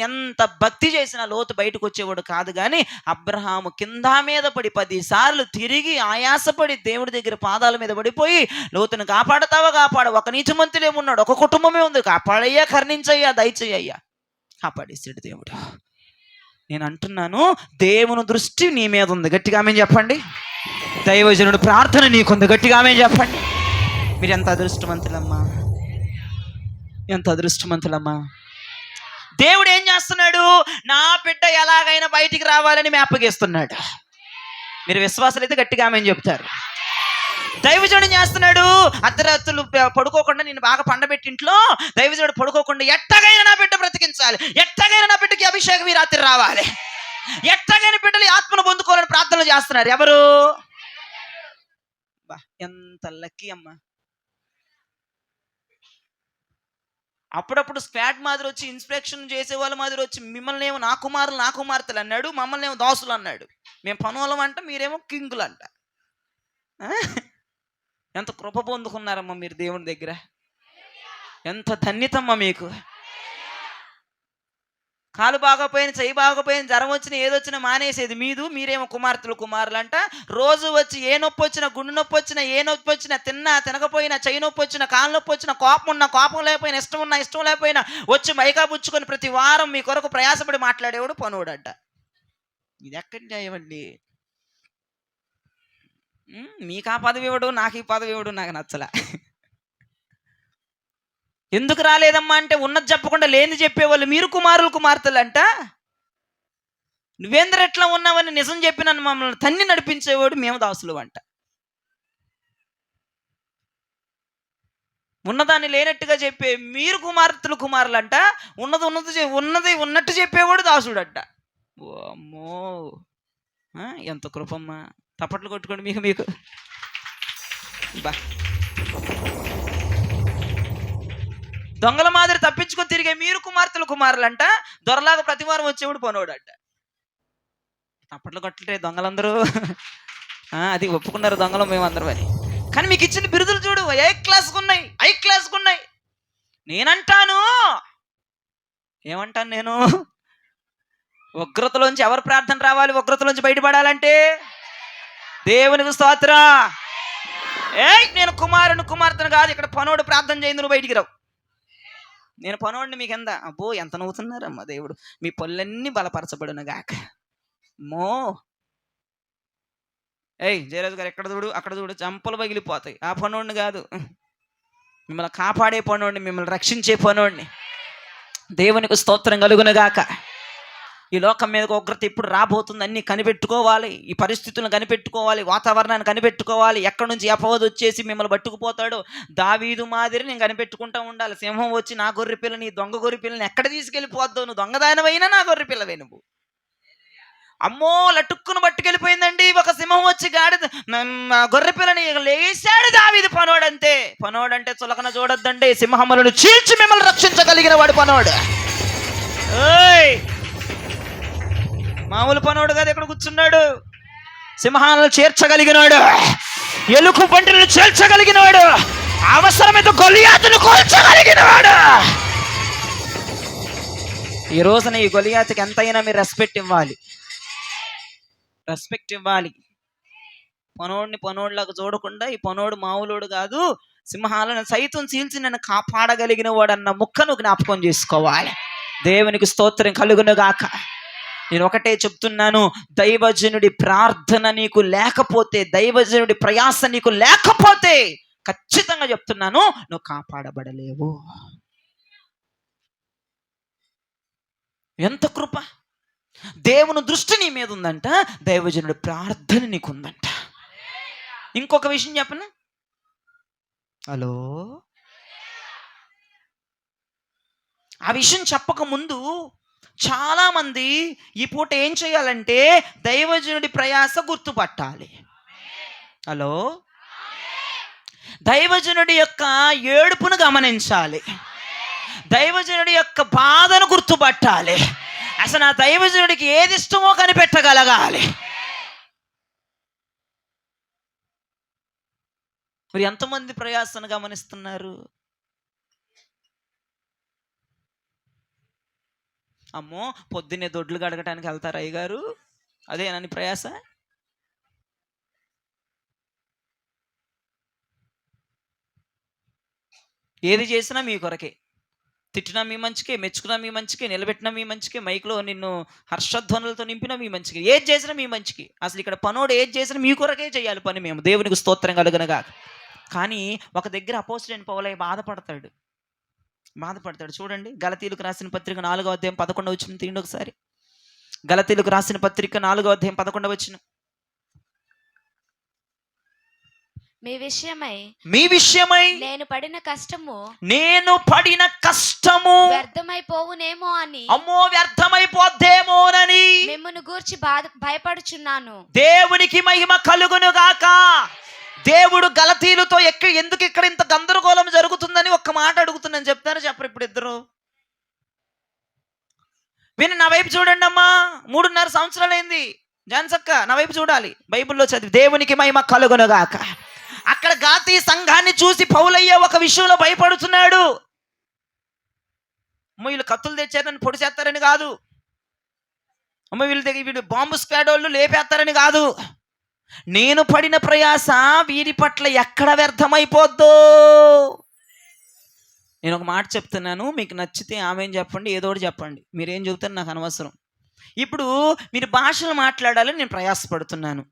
ఎంత భక్తి చేసినా లోతు బయటకు వచ్చేవాడు కాదు. కానీ అబ్రహాము కింద మీద పడి 10 సార్లు తిరిగి ఆయాసపడి దేవుడి దగ్గర పాదాల మీద పడిపోయి, లోతును కాపాడతావా? కాపాడు. ఒక నీతిమంతులేమున్నాడు, ఒక కుటుంబమే ఉంది, కాపాడయ్యా, కరుణించయ్యా, దయచేయ్యా. కాపాడేసాడు దేవుడు. నేను అంటున్నాను, దేవుని దృష్టి నీ మీద ఉంది. గట్టిగా ఆమేన్ చెప్పండి. దైవజనుడు ప్రార్థన నీకుంది. గట్టిగా ఆమేన్ చెప్పండి. మీరు ఎంత అదృష్టవంతులమ్మా, ఎంత అదృష్టవంతులమ్మా. దేవుడు ఏం చేస్తున్నాడు? నా బిడ్డ ఎలాగైనా బయటికి రావాలని మేపగిస్తున్నాడు. మీరు విశ్వాసాలు అయితే గట్టిగా ఆమేన్ చెప్తారు. దైవజనుడు చేస్తున్నాడు, అర్ధరాత్రులు పడుకోకుండా నేను బాగా పండబెట్టి ఇంట్లో దైవజనుడు పడుకోకుండా ఎట్టగైనా నా బిడ్డ బ్రతికించాలి, ఎట్టగైనా నా బిడ్డకి అభిషేకం ఈ రాత్రి రావాలి, ఎట్టగైనా బిడ్డలు ఆత్మను పొందుకోవాలని ప్రార్థనలు చేస్తున్నారు. ఎవరు? ఎంత లక్కీ అమ్మా. అప్పుడప్పుడు స్క్వాడ్ మాదిరి వచ్చి ఇన్స్పెక్షన్ చేసే వాళ్ళ మాదిరి వచ్చి మిమ్మల్ని ఏమో నా కుమారులు నా కుమార్తెలు అన్నాడు, మమ్మల్ని ఏమో దాసులు అన్నాడు. మేము పనులం అంట, మీరేమో కింగులు అంట. ఎంత కృప పొందుకున్నారమ్మా మీరు దేవుని దగ్గర. ఎంత ధన్యతమ్మా మీకు. కాలు బాగోపోయిన, చెయ్యి బాగోపోయిన, జ్వరం వచ్చిన, ఏదొచ్చినా మానేసేది మీరేమో కుమార్తెలు కుమారులు అంట. రోజు వచ్చి ఏ నొప్పి వచ్చినా, గుండె నొప్పి వచ్చినా, ఏ నొప్పి వచ్చినా, తిన్నా తినకపోయినా, చెయ్యి నొప్పి వచ్చినా, కాలు నొప్పి వచ్చినా, కోపం ఉన్నా కోపం లేకపోయినా, ఇష్టం ఉన్నా ఇష్టం లేకపోయినా వచ్చి మైకా పుచ్చుకొని ప్రతి వారం మీ కొరకు ప్రయాసపడి మాట్లాడేవాడు పనువాడంట. ఇది ఎక్కడి న్యాయమండి? మీకు ఆ పదవి ఇవ్వడు, నాకు ఈ పదవి ఇవ్వడు, నాకు నచ్చలే. ఎందుకు రాలేదమ్మా అంటే ఉన్నది చెప్పకుండా లేని చెప్పేవాళ్ళు మీరు కుమారులు కుమార్తెలు అంట. నువ్వేంద్ర ఎట్లా ఉన్నావని నిజం చెప్పి నన్ను మమ్మల్ని తన్ని నడిపించేవాడు మేము దాసులు అంట. ఉన్నదాన్ని లేనట్టుగా చెప్పే మీరు కుమార్తెలు కుమారులు అంట. ఉన్నది ఉన్నట్టు చెప్పేవాడు దాసుడు అంట. ఓ అమ్మో, ఎంత కృపమ్మా. తప్పట్లు కొట్టుకోండి మీకు. బా, దొంగల మాదిరి తప్పించుకొని తిరిగే మీరు కుమార్తెలు కుమారులంట. దొరలాగా ప్రతివారం వచ్చేవాడు పనోడంట. తప్పట్లు కొట్టలే దొంగలందరూ. అది ఒప్పుకున్నారు దొంగలు మేమందరం అని. కానీ మీకు ఇచ్చిన బిరుదులు చూడు, ఐ క్లాస్కు ఉన్నాయి. నేనంటాను, ఏమంటాను నేను? ఉగ్రతలోంచి ఎవరు ప్రార్థన రావాలి? ఉగ్రతలోంచి బయటపడాలంటే దేవునికి స్తోత్రం. నేను కుమార్తెను కాదు, ఇక్కడ పనోడు ప్రార్థన చేయింది, నువ్వు బయటికి రావు. నేను పనోడిని మీకు ఎంత? అబ్బో ఎంత నవ్వుతున్నారమ్మా. దేవుడు మీ పళ్ళన్నీ బలపరచబడును గాక. మో జయరాజు గారు ఎక్కడ చూడు అక్కడ చూడు, చంపలు పగిలిపోతాయి. ఆ పనోడిని కాదు, మిమ్మల్ని కాపాడే పనోడిని, మిమ్మల్ని రక్షించే పనోడిని. దేవునికి స్తోత్రం కలుగునుగాక. ఈ లోకం మీదకి ఉగ్రత ఇప్పుడు రాబోతుంది, అన్ని కనిపెట్టుకోవాలి, ఈ పరిస్థితులను కనిపెట్టుకోవాలి, వాతావరణాన్ని కనిపెట్టుకోవాలి, ఎక్కడి నుంచి అపవాది వచ్చేసి మిమ్మల్ని పట్టుకుపోతాడో దావీదు మాదిరి నేను కనిపెట్టుకుంటూ ఉండాలి. సింహం వచ్చి నా గొర్రె పిల్లని, దొంగ గొర్రె పిల్లని ఎక్కడ తీసుకెళ్ళిపోద్దావు, నువ్వు దొంగదానమైనా నా గొర్రె పిల్లవే నువ్వు. అమ్మో లటుక్కును పట్టుకెళ్ళిపోయిందండి ఒక సింహం వచ్చి గొర్రె పిల్లని లేసాడు దావీదు. పనోడంతే, పనోడంటే చులకన చూడొద్దండి, సింహములను చీల్చి మిమ్మల్ని రక్షించగలిగిన వాడు పనోడు. ఓయ్ మామూలు పనోడు కాదు, ఇక్కడ కూర్చున్నాడు. సింహాలను చేర్చగలిగినాడు, ఎలుక బండిలను చేర్చగలిగినవాడు, అవసరమైతే గొలియాతును కోల్చగలిగినవాడు. ఈ రోజున ఈ గొలియాతుకి ఎంతైనా మీరు రెస్పెక్ట్ ఇవ్వాలి, రెస్పెక్ట్ ఇవ్వాలి. పనోడిని పనోడిలాగా చూడకుండా ఈ పనోడు మామూలుడు కాదు, సింహాలను సైతం చీల్చి నన్ను కాపాడగలిగిన వాడు అన్న ముక్కను జ్ఞాపకం చేసుకోవాలి. దేవునికి స్తోత్రం కలుగునుగాక. నేను ఒకటే చెప్తున్నాను, దైవజనుడి ప్రార్థన నీకు లేకపోతే, దైవజనుడి ప్రయాస నీకు లేకపోతే ఖచ్చితంగా చెప్తున్నాను నువ్వు కాపాడబడలేవు. ఎంత కృప! దేవుని దృష్టి నీ మీద ఉందంట, దైవజనుడి ప్రార్థన నీకు ఉందంట. ఇంకొక విషయం చెప్పను, హలో, ఆ విషయం చెప్పక ముందు చాలా మంది ఈ పూట ఏం చేయాలంటే దైవజనుడి ప్రయాస గుర్తుపట్టాలి. హలో, దైవజనుడి యొక్క ఏడుపును గమనించాలి, దైవజనుడి యొక్క బాధను గుర్తుపట్టాలి, అసలు ఆ దైవజనుడికి ఏది ఇష్టమో కనిపెట్టగలగాలి. మరి ఎంతమంది ప్రయాసను గమనిస్తున్నారు? అమ్మో పొద్దున్నే దొడ్లు గడగటానికి వెళ్తారు అయ్యగారు, అదేనని ప్రయాస? ఏది చేసినా మీ కొరకే, తిట్టినా మీ మంచికే, మెచ్చుకున్నా మీ మంచికే, నిలబెట్టినా మీ మంచికే, మైక్లో నిన్ను హర్షధ్వనులతో నింపినా మీ మంచికే, ఏది చేసినా మీ మంచికి. అసలు ఇక్కడ పనోడు ఏది చేసినా మీ కొరకే చేయాలి పని. మేము దేవునికి స్తోత్రం కలుగునగా. కానీ ఒక దగ్గర అపోస్తలుడైన పౌలు బాధపడతాడు. చూడండి, గలతీయులకు రాసిన పత్రిక 4వ అధ్యాయం 11వ వచనం తీయండి ఒకసారి. గలతీయులకు రాసిన పత్రిక 4వ అధ్యాయం 11వ వచనం. మీ విషయమై నేను పడిన కష్టము వ్యర్థమైపోవునేమో అని, అమ్మో వ్యర్థమైపోద్దేమోనని మిమ్మును గూర్చి భయపడుచున్నాను. దేవునికి మహిమ కలుగును గాక. దేవుడు గలతీయులతో ఎందుకు ఇక్కడ ఇంత గందరగోళం జరుగుతుందని ఒక్క మాట అడుగుతున్నాను, చెప్తారు చెప్పరు ఇప్పుడు ఇద్దరు? విని నా వైపు చూడండి అమ్మా, 3.5 సంవత్సరాలైంది జాన్సక్క, నా వైపు చూడాలి. బైబిల్లో చదివి దేవునికి మహిమ కలుగునుగాక. అక్కడ గాతీ సంఘాన్ని చూసి పౌలయ్య ఒక విషయంలో భయపడుతున్నాడు. అమ్మ వీళ్ళు కత్తులు తెచ్చారని పొడి చేస్తారని కాదు, అమ్మ వీళ్ళు బాంబు స్క్వాడ్ వాళ్ళు లేపేస్తారని కాదు, నేను పడిన ప్రయాస వీరి పట్ల ఎక్కడ వ్యర్థమైపోద్దో. నేను ఒక మాట చెప్తున్నాను, మీకు నచ్చితే ఆమెను చెప్పండి, ఏదో ఒకటి చెప్పండి, మీరేం చెబుతారు నాకు అనవసరం. ఇప్పుడు మీరు భాషలు మాట్లాడాలని నేను ప్రయాసపడుతున్నాను.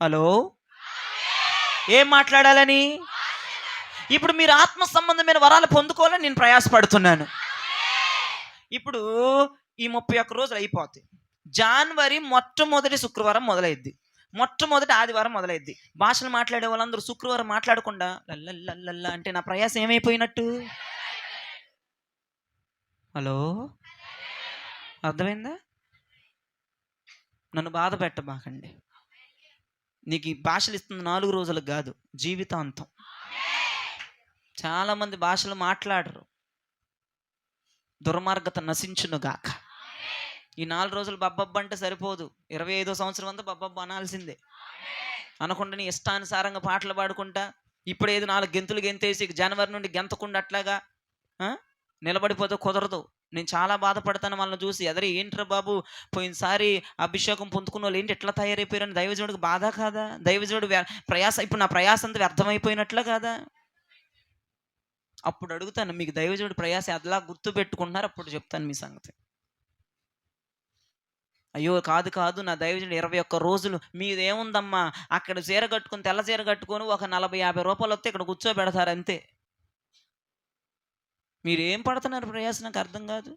హలో, ఏం మాట్లాడాలని? ఇప్పుడు మీరు ఆత్మ సంబంధమైన వరాలు పొందుకోవాలని నేను ప్రయాసపడుతున్నాను. ఇప్పుడు ఈ 31 రోజులు అయిపోతాయి. జనవరి మొట్టమొదటి శుక్రవారం మొదలైద్ది, మొట్టమొదటి ఆదివారం మొదలైద్ది. భాషలు మాట్లాడే వాళ్ళందరూ శుక్రవారం మాట్లాడకుండా లల్లల్లా అంటే నా ప్రయాసం ఏమైపోయినట్టు? హలో, అర్థమైందా? నన్ను బాధ పెట్టబాకండి. నీకు ఈ భాషలు ఇస్తుంది 4 రోజులకు కాదు, జీవితాంతం. చాలామంది భాషలు మాట్లాడరు, దుర్మార్గత నశించునుగాక. ఈ 4 రోజులు బబ్బబ్బ అంటే సరిపోదు, 25వ సంవత్సరం అంతా బబ్బబ్బ అనాల్సిందే. అనకుండా నీ ఇష్టానుసారంగా పాటలు పాడుకుంటా ఇప్పుడు ఏదో 4 గెంతులు గెంతేసి జనవరి నుండి గెంతకుండా అట్లాగా నిలబడిపోతే కుదరదు. నేను చాలా బాధపడతాను వాళ్ళని చూసి. ఎదరి ఏంట్రా బాబు, పోయినసారి అభిషేకం పొందుకున్న వాళ్ళు ఏంటి ఎట్లా తయారైపోయారని దైవజనుడికి బాధ కాదా? దైవజనుడు ప్రయాస, ఇప్పుడు నా ప్రయాస అంతా వ్యర్థమైపోయినట్లే కాదా? అప్పుడు అడుగుతాను, మీకు దైవజనుడి ప్రయాస అదిలా గుర్తు పెట్టుకుంటున్నారు, అప్పుడు చెప్తాను మీ సంగతి. అయ్యో కాదు, నా దైవజనుడు 21 రోజులు మీదేముందమ్మా, అక్కడ చీర కట్టుకుని తెల్ల చీర కట్టుకొని ఒక 40-50 రూపాయలు వస్తే ఇక్కడ కూర్చోబెడతారు అంతే. మీరు ఏం పడుతున్నారు ప్రయాస? నాకు అర్థం కాదు.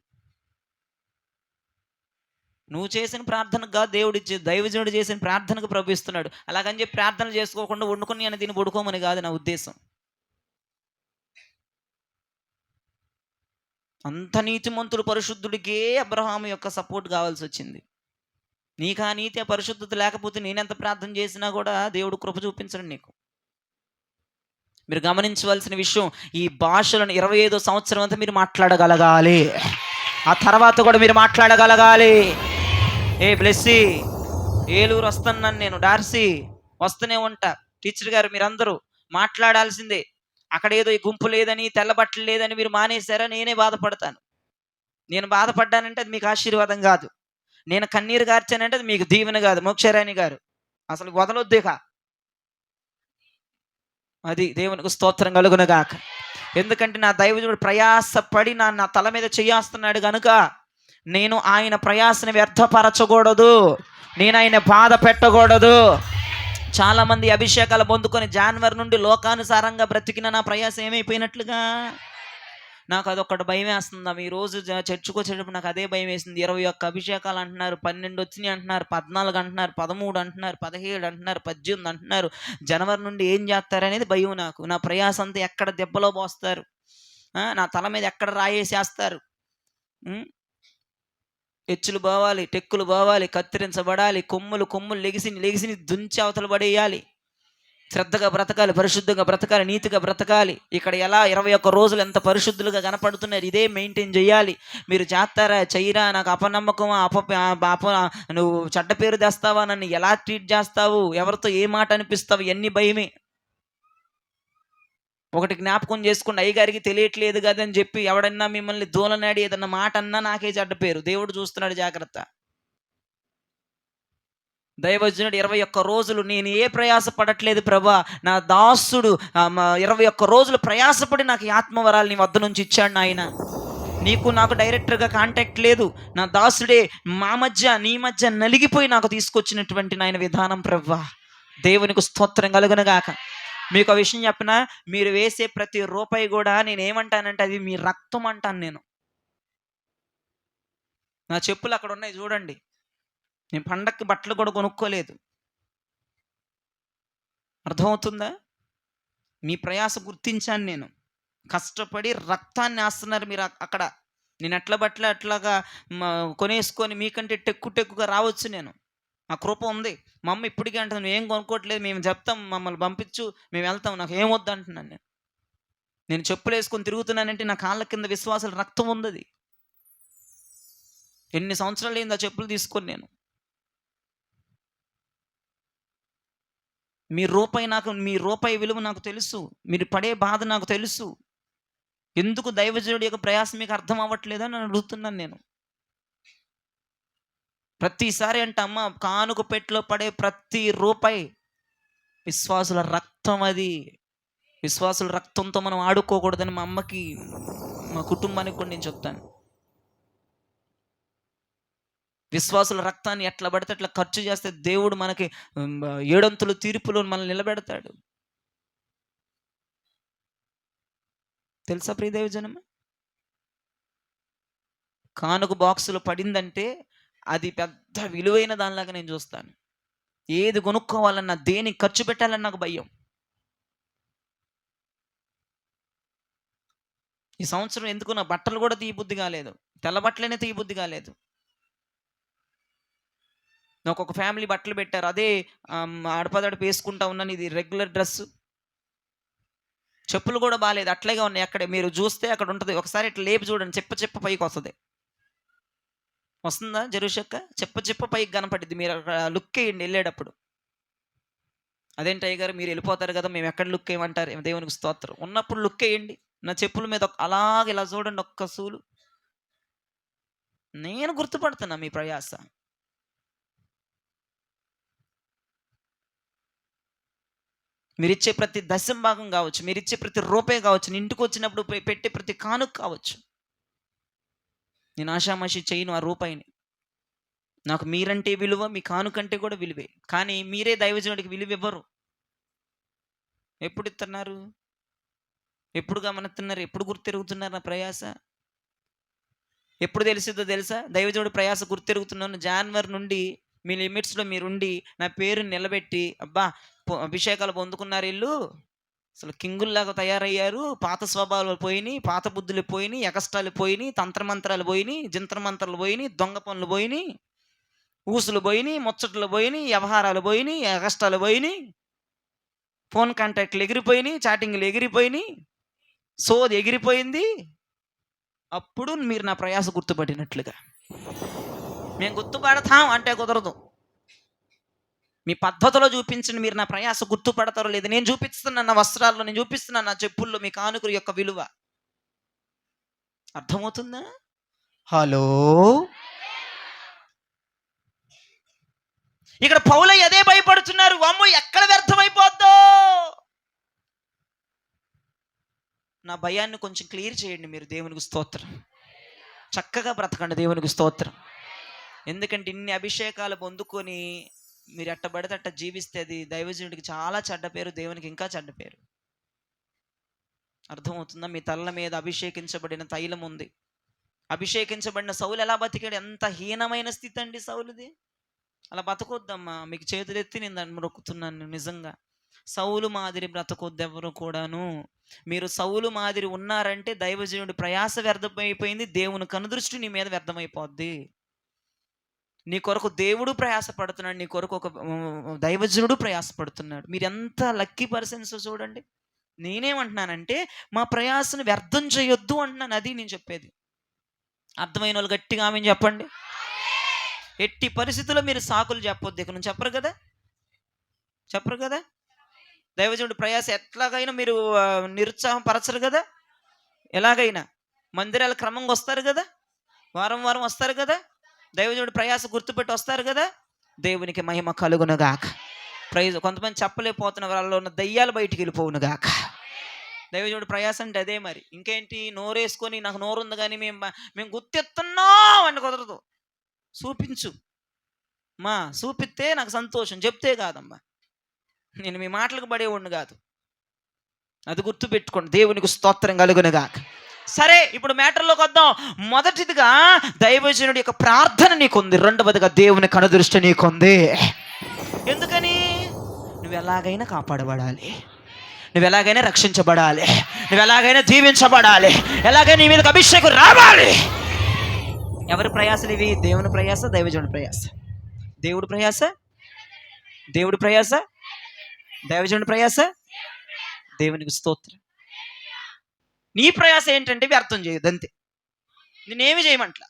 నువ్వు చేసిన ప్రార్థనకు కాదు దేవుడు ఇచ్చే, దైవజనుడు చేసిన ప్రార్థనకు ప్రభు ఇస్తున్నాడు. అలాగని చెప్పి ప్రార్థన చేసుకోకుండా వండుకొని అని దీన్ని పడుకోమని కాదు నా ఉద్దేశం. అంత నీతిమంతుడు పరిశుద్ధుడికే అబ్రహాము యొక్క సపోర్ట్ కావాల్సి వచ్చింది. నీకు ఆ నీతి, ఆ పరిశుద్ధత లేకపోతే నేనెంత ప్రార్థన చేసినా కూడా దేవుడు కృప చూపించడు నీకు. మీరు గమనించవలసిన విషయం, ఈ భాషలను 25వ సంవత్సరం అంతా మీరు మాట్లాడగలగాలి. ఆ తర్వాత కూడా మీరు మాట్లాడగలగాలి. ఏ బ్లెస్సీ, ఏలూరు వస్తున్నాను నేను, డార్సీ వస్తూనే ఉంటా. టీచర్ గారు మీరందరూ మాట్లాడాల్సిందే. అక్కడ ఏదో ఈ గుంపు లేదని, తెల్ల బట్టలు లేదని మీరు మానేశారా, నేనే బాధపడతాను. నేను బాధపడ్డానంటే అది మీకు ఆశీర్వాదం కాదు. నేను కన్నీరు గార్చానంటే అది మీకు దీవెన కాదు. మోక్షరాణి గారు అసలు వదలొద్దేక. అది దేవునికి స్తోత్రం కలుగునగాక. ఎందుకంటే నా దైవజనుడు ప్రయాసపడి నా తల మీద చేస్తున్నాడు కనుక నేను ఆయన ప్రయాసను వ్యర్థపరచకూడదు, నేను ఆయన బాధ పెట్టకూడదు. చాలామంది అభిషేకాలు పొందుకొని జనవరి నుండి లోకానుసారంగా బ్రతికిన నా ప్రయాస ఏమైపోయినట్లుగా. నాకు అదొక్కటి భయం వేస్తుందా. ఈ రోజు చర్చకు వచ్చేటప్పుడు నాకు అదే భయం వేసింది. 21 అభిషేకాలు అంటున్నారు, 12 వచ్చినాయి అంటున్నారు, 14 అంటున్నారు, 13 అంటున్నారు, 17 అంటున్నారు, 18 అంటున్నారు. జనవరి నుండి ఏం చేస్తారనేది భయం నాకు. నా ప్రయాస అంతా ఎక్కడ దెబ్బలో పోస్తారు, నా తల మీద ఎక్కడ రాయేసేస్తారు. ఎచ్చులు పోవాలి, టెక్కులు పోవాలి, కత్తిరించబడాలి, కొమ్ములు లెగిసి దుంచి అవతలు పడేయాలి. శ్రద్ధగా బ్రతకాలి, పరిశుద్ధంగా బ్రతకాలి, నీతిగా బ్రతకాలి. ఇక్కడ ఎలా 21 రోజులు ఎంత పరిశుద్ధులుగా కనపడుతున్నారు, ఇదే మెయింటైన్ చేయాలి. మీరు చేస్తారా చెయ్యరా, నాకు అపనమ్మకం, నువ్వు చెడ్డ పేరు తెస్తావా, నన్ను ఎలా ట్రీట్ చేస్తావు, ఎవరితో ఏ మాట అనిపిస్తావు, ఇవన్నీ భయమే. ఒకటి జ్ఞాపకం చేసుకోండి, అయ్యగారికి తెలియట్లేదు కదని చెప్పి ఎవడన్నా మిమ్మల్ని దూలనాడి ఏదన్నా మాట అన్నా నాకే చెడ్డ పేరు. దేవుడు చూస్తున్నాడు, జాగ్రత్త. దైవజనుడు 21 రోజులు నేను ఏ ప్రయాస పడట్లేదు ప్రభా, నా దాసుడు 21 రోజులు ప్రయాసపడి నాకు ఈ ఆత్మవరాలు నీ వద్ద నుంచి ఇచ్చాడు నాయన. నీకు నాకు డైరెక్టర్గా కాంటాక్ట్ లేదు, నా దాసుడే మా మధ్య నీ మధ్య నలిగిపోయి నాకు తీసుకొచ్చినటువంటి నాయన విధానం ప్రభా. దేవునికి స్తోత్రం కలుగునగాక. మీకు ఆ విషయం చెప్పిన, మీరు వేసే ప్రతి రూపాయి కూడా నేనేమంటానంటే అది మీ రక్తం అంటాను నేను. నా చెప్పులు అక్కడ ఉన్నాయి చూడండి, నేను పండక్కి బట్టలు కూడా కొనుక్కోలేదు. అర్థమవుతుందా? మీ ప్రయాస గుర్తించాను నేను. కష్టపడి రక్తాన్ని వేస్తున్నారు మీరు అక్కడ. నేను ఎట్ల బట్టలు అట్లాగా కొనేసుకొని మీకంటే టెక్కుగా రావచ్చు. నేను ఆ కృప ఉంది. మా అమ్మ ఇప్పటికీ అంటుంది, నువ్వు ఏం కొనుక్కోవట్లేదు, మేము చెప్తాం, మమ్మల్ని పంపించు, మేము వెళ్తాం, నాకు ఏమొద్దు అంటున్నాను నేను. నేను చెప్పులు వేసుకొని తిరుగుతున్నానంటే నా కాళ్ళ కింద విశ్వాసాల రక్తం ఉంది. ఎన్ని సంవత్సరాలు అయింది ఆ చెప్పులు తీసుకొని నేను. మీ రూపాయి విలువ నాకు తెలుసు, మీరు పడే బాధ నాకు తెలుసు. ఎందుకు దైవజనుడి యొక్క ప్రయాసం మీకు అర్థం అవ్వట్లేదని నేను అడుగుతున్నాను నేను. ప్రతిసారి అంటే అమ్మ కానుక పెట్టెలో పడే ప్రతి రూపాయి విశ్వాసుల రక్తం. అది విశ్వాసుల రక్తంతో మనం ఆడుకోకూడదని మా అమ్మకి, మా కుటుంబానికి కూడా నేను చెప్తాను. విశ్వాసుల రక్తాన్ని ఎట్లా పడితే అట్లా ఖర్చు చేస్తే దేవుడు మనకి 7 అంతుల తీర్పులో మనల్ని నిలబెడతాడు. తెలుసా ప్రియదేవజనమ? కానుక బాక్సులు పడిందంటే అది పెద్ద విలువైన దానిలాగా నేను చూస్తాను. ఏది కొనుక్కోవాలన్నా, దేని ఖర్చు పెట్టాలన్నా నాకు భయం. ఈ సంవత్సరం ఎందుకు నా బట్టలు కూడా తీయబుద్ధి కాలేదు, తెల్ల బట్టలనే తీయబుద్ధి కాలేదు. నాకు ఒక ఫ్యామిలీ బట్టలు పెట్టారు, అదే అడపదడప వేసుకుంటా ఉన్నాను. ఇది రెగ్యులర్ డ్రెస్. చెప్పులు కూడా బాగాలేదు, అట్లాగే ఉన్నాయి. అక్కడే మీరు చూస్తే అక్కడ ఉంటుంది, ఒకసారి ఇట్లా లేపి చూడండి, చెప్ప పైకి వస్తుంది. వస్తుందా జరుషక్క? చెప్ప పైకి కనపడింది. మీరు అక్కడ లుక్ వేయండి వెళ్ళేటప్పుడు. అదేంటి అయ్యగారు మీరు వెళ్ళిపోతారు కదా, మేము ఎక్కడ లుక్ వేయమంటారు? దేవునికి స్తోత్రం. ఉన్నప్పుడు లుక్ వేయండి. నా చెప్పుల మీద అలాగే ఇలా చూడండి, ఒక్క సూలు. నేను గుర్తుపడుతున్నా మీ ప్రయాస. మీరిచ్చే ప్రతి దశం భాగం కావచ్చు, మీరిచ్చే ప్రతి రూపాయి కావచ్చు, ఇంటికి వచ్చినప్పుడు పెట్టే ప్రతి కానుక కావచ్చు. నేను ఆషామాషి చేయను ఆ రూపాయిని. నాకు మీరంటే విలువ, మీ కానుకంటే కూడా విలువే. కానీ మీరే దైవజనుడికి విలువ ఇవ్వరు. ఎప్పుడు ఇస్తున్నారు? ఎప్పుడు గమనిస్తున్నారు? ఎప్పుడు గుర్తెరుగుతున్నారు నా ప్రయాస? ఎప్పుడు తెలిసిద్దో తెలుసా? దైవజనుడి ప్రయాస గుర్తెరుగుతున్నాను. జనవరి నుండి మీ లిమిట్స్‌లో మీరుండి నా పేరుని నిలబెట్టి, అబ్బా! అభిషేకాలు పొందుకున్నారు ఈళ్ళు. అసలు కింగుల్లాగా తయారయ్యారు. పాత స్వభావాలు పోయినియి, పాత బుద్ధులు పోయినియి, ఎగస్ట్రాలు పోయినియి, తంత్రమంత్రాలు పోయినియి, జింత్రమంత్రాలు పోయినియి, దొంగ పనులు పోయినియి, ఊసులు పోయినియి, ముచ్చట్లు పోయినియి, వ్యవహారాలు పోయినియి, ఎగస్ట్రాలు పోయినియి, ఫోన్ కాంటాక్ట్లు ఎగిరిపోయినియి, చాటింగ్‌లు ఎగిరిపోయినియి, సోది ఎగిరిపోయింది. అప్పుడు మీరు నా ప్రయాస గుర్తుపట్టినట్లుగా. మేము గుర్తుపడతాం అంటే కుదరదు. మీ పద్ధతిలో చూపించండి, మీరు నా ప్రయాస గుర్తుపడతారో లేదు. నేను చూపిస్తున్నాను నా వస్త్రాల్లో, నేను చూపిస్తున్నాను నా చెప్పుల్లో మీ కానుకల యొక్క విలువ. అర్థమవుతుందా? హలో, ఇక్కడ పౌలయ్య అదే భయపడుతున్నారు. అమ్మో, ఎక్కడ వ్యర్థమైపోద్దో. నా భయాన్ని కొంచెం క్లియర్ చేయండి మీరు. దేవునికి స్తోత్రం. చక్కగా బ్రతకండి. దేవునికి స్తోత్రం. ఎందుకంటే ఇన్ని అభిషేకాలు పొందుకొని మీరు ఎట్టబడితే అట్ట జీవిస్తే అది దైవజనుడికి చాలా చెడ్డ పేరు, దేవునికి ఇంకా చెడ్డ పేరు. అర్థమవుతుందా? మీ తలల మీద అభిషేకించబడిన తైలం ఉంది. అభిషేకించబడిన సౌలు ఎలా బతికాడు? ఎంత హీనమైన స్థితి అండి సౌలుది. అలా బతకొద్దమ్మా. మీకు చేతులెత్తి నేను దాన్ని మొక్కుతున్నాను. నిజంగా సౌలు మాదిరి బ్రతకొద్దు ఎవరు కూడాను. మీరు సౌలు మాదిరి ఉన్నారంటే దైవజనుడి ప్రయాస వ్యర్థమైపోయింది. దేవుని కనుదృష్టి నీ మీద వ్యర్థమైపోద్ది. నీ కొరకు దేవుడు ప్రయాసపడుతున్నాడు, నీ కొరకు ఒక దైవజనుడు ప్రయాసపడుతున్నాడు. మీరు ఎంత లక్కీ పర్సన్స్ చూడండి. నేనేమంటున్నానంటే మా ప్రయాసను వ్యర్థం చేయొద్దు అంటున్నాను. అది నేను చెప్పేది. అర్థమైన వాళ్ళు గట్టిగా ఆమెను చెప్పండి. ఎట్టి పరిస్థితుల్లో మీరు సాకులు చెప్పొద్దు. ఇక్కడ నుంచి చెప్పరు కదా, చెప్పరు కదా. దైవజనుడి ప్రయాస ఎట్లాగైనా మీరు నిరుత్సాహం పరచరు కదా. ఎలాగైనా మందిరాల క్రమంగా వస్తారు కదా, వారం వారం వస్తారు కదా, దైవజనుడి ప్రయాస గుర్తుపెట్టి వస్తారు కదా. దేవునికి మహిమ కలుగునుగాక. ప్రైజ్. కొంతమంది చెప్పలేకపోతున్న వాళ్ళలో ఉన్న దయ్యాలు బయటికి వెళ్ళిపోవునుగాక. దైవజనుడి ప్రయాస అంటే అదే. మరి ఇంకేంటి? నోరేసుకొని నాకు నోరు ఉంది కానీ మేము గుర్తెత్తున్నాం అంటే కుదరదు. చూపించు మా, చూపిస్తే నాకు సంతోషం, చెప్తే కాదమ్మా. నేను మీ మాటలకు పడేవాడిని కాదు. అది గుర్తుపెట్టుకోండి. దేవునికి స్తోత్రం కలుగునుగాక. సరే, ఇప్పుడు మ్యాటర్లోకి వద్దాం. మొదటిదిగా దైవజనుడి యొక్క ప్రార్థన నీకుంది. రెండవదిగా దేవుని కనుదృష్టి నీకుంది. ఎందుకని? నువ్వు ఎలాగైనా కాపాడబడాలి, నువ్వు ఎలాగైనా రక్షించబడాలి, నువ్వు ఎలాగైనా దీవించబడాలి, ఎలాగైనా నీ మీదకి అభిషేకం రావాలి. ఎవరి ప్రయాసలు ఇవి? దేవుని ప్రయాస, దైవజనుడి ప్రయాస. దేవుడి ప్రయాస, దేవుడి ప్రయాస, దైవజనుడి ప్రయాస. దేవునికి స్తోత్రం. నీ ప్రయాస ఏంటంటే వ్యర్థం చేయొద్దు అంతే. నేనేమి చేయమంట్లా.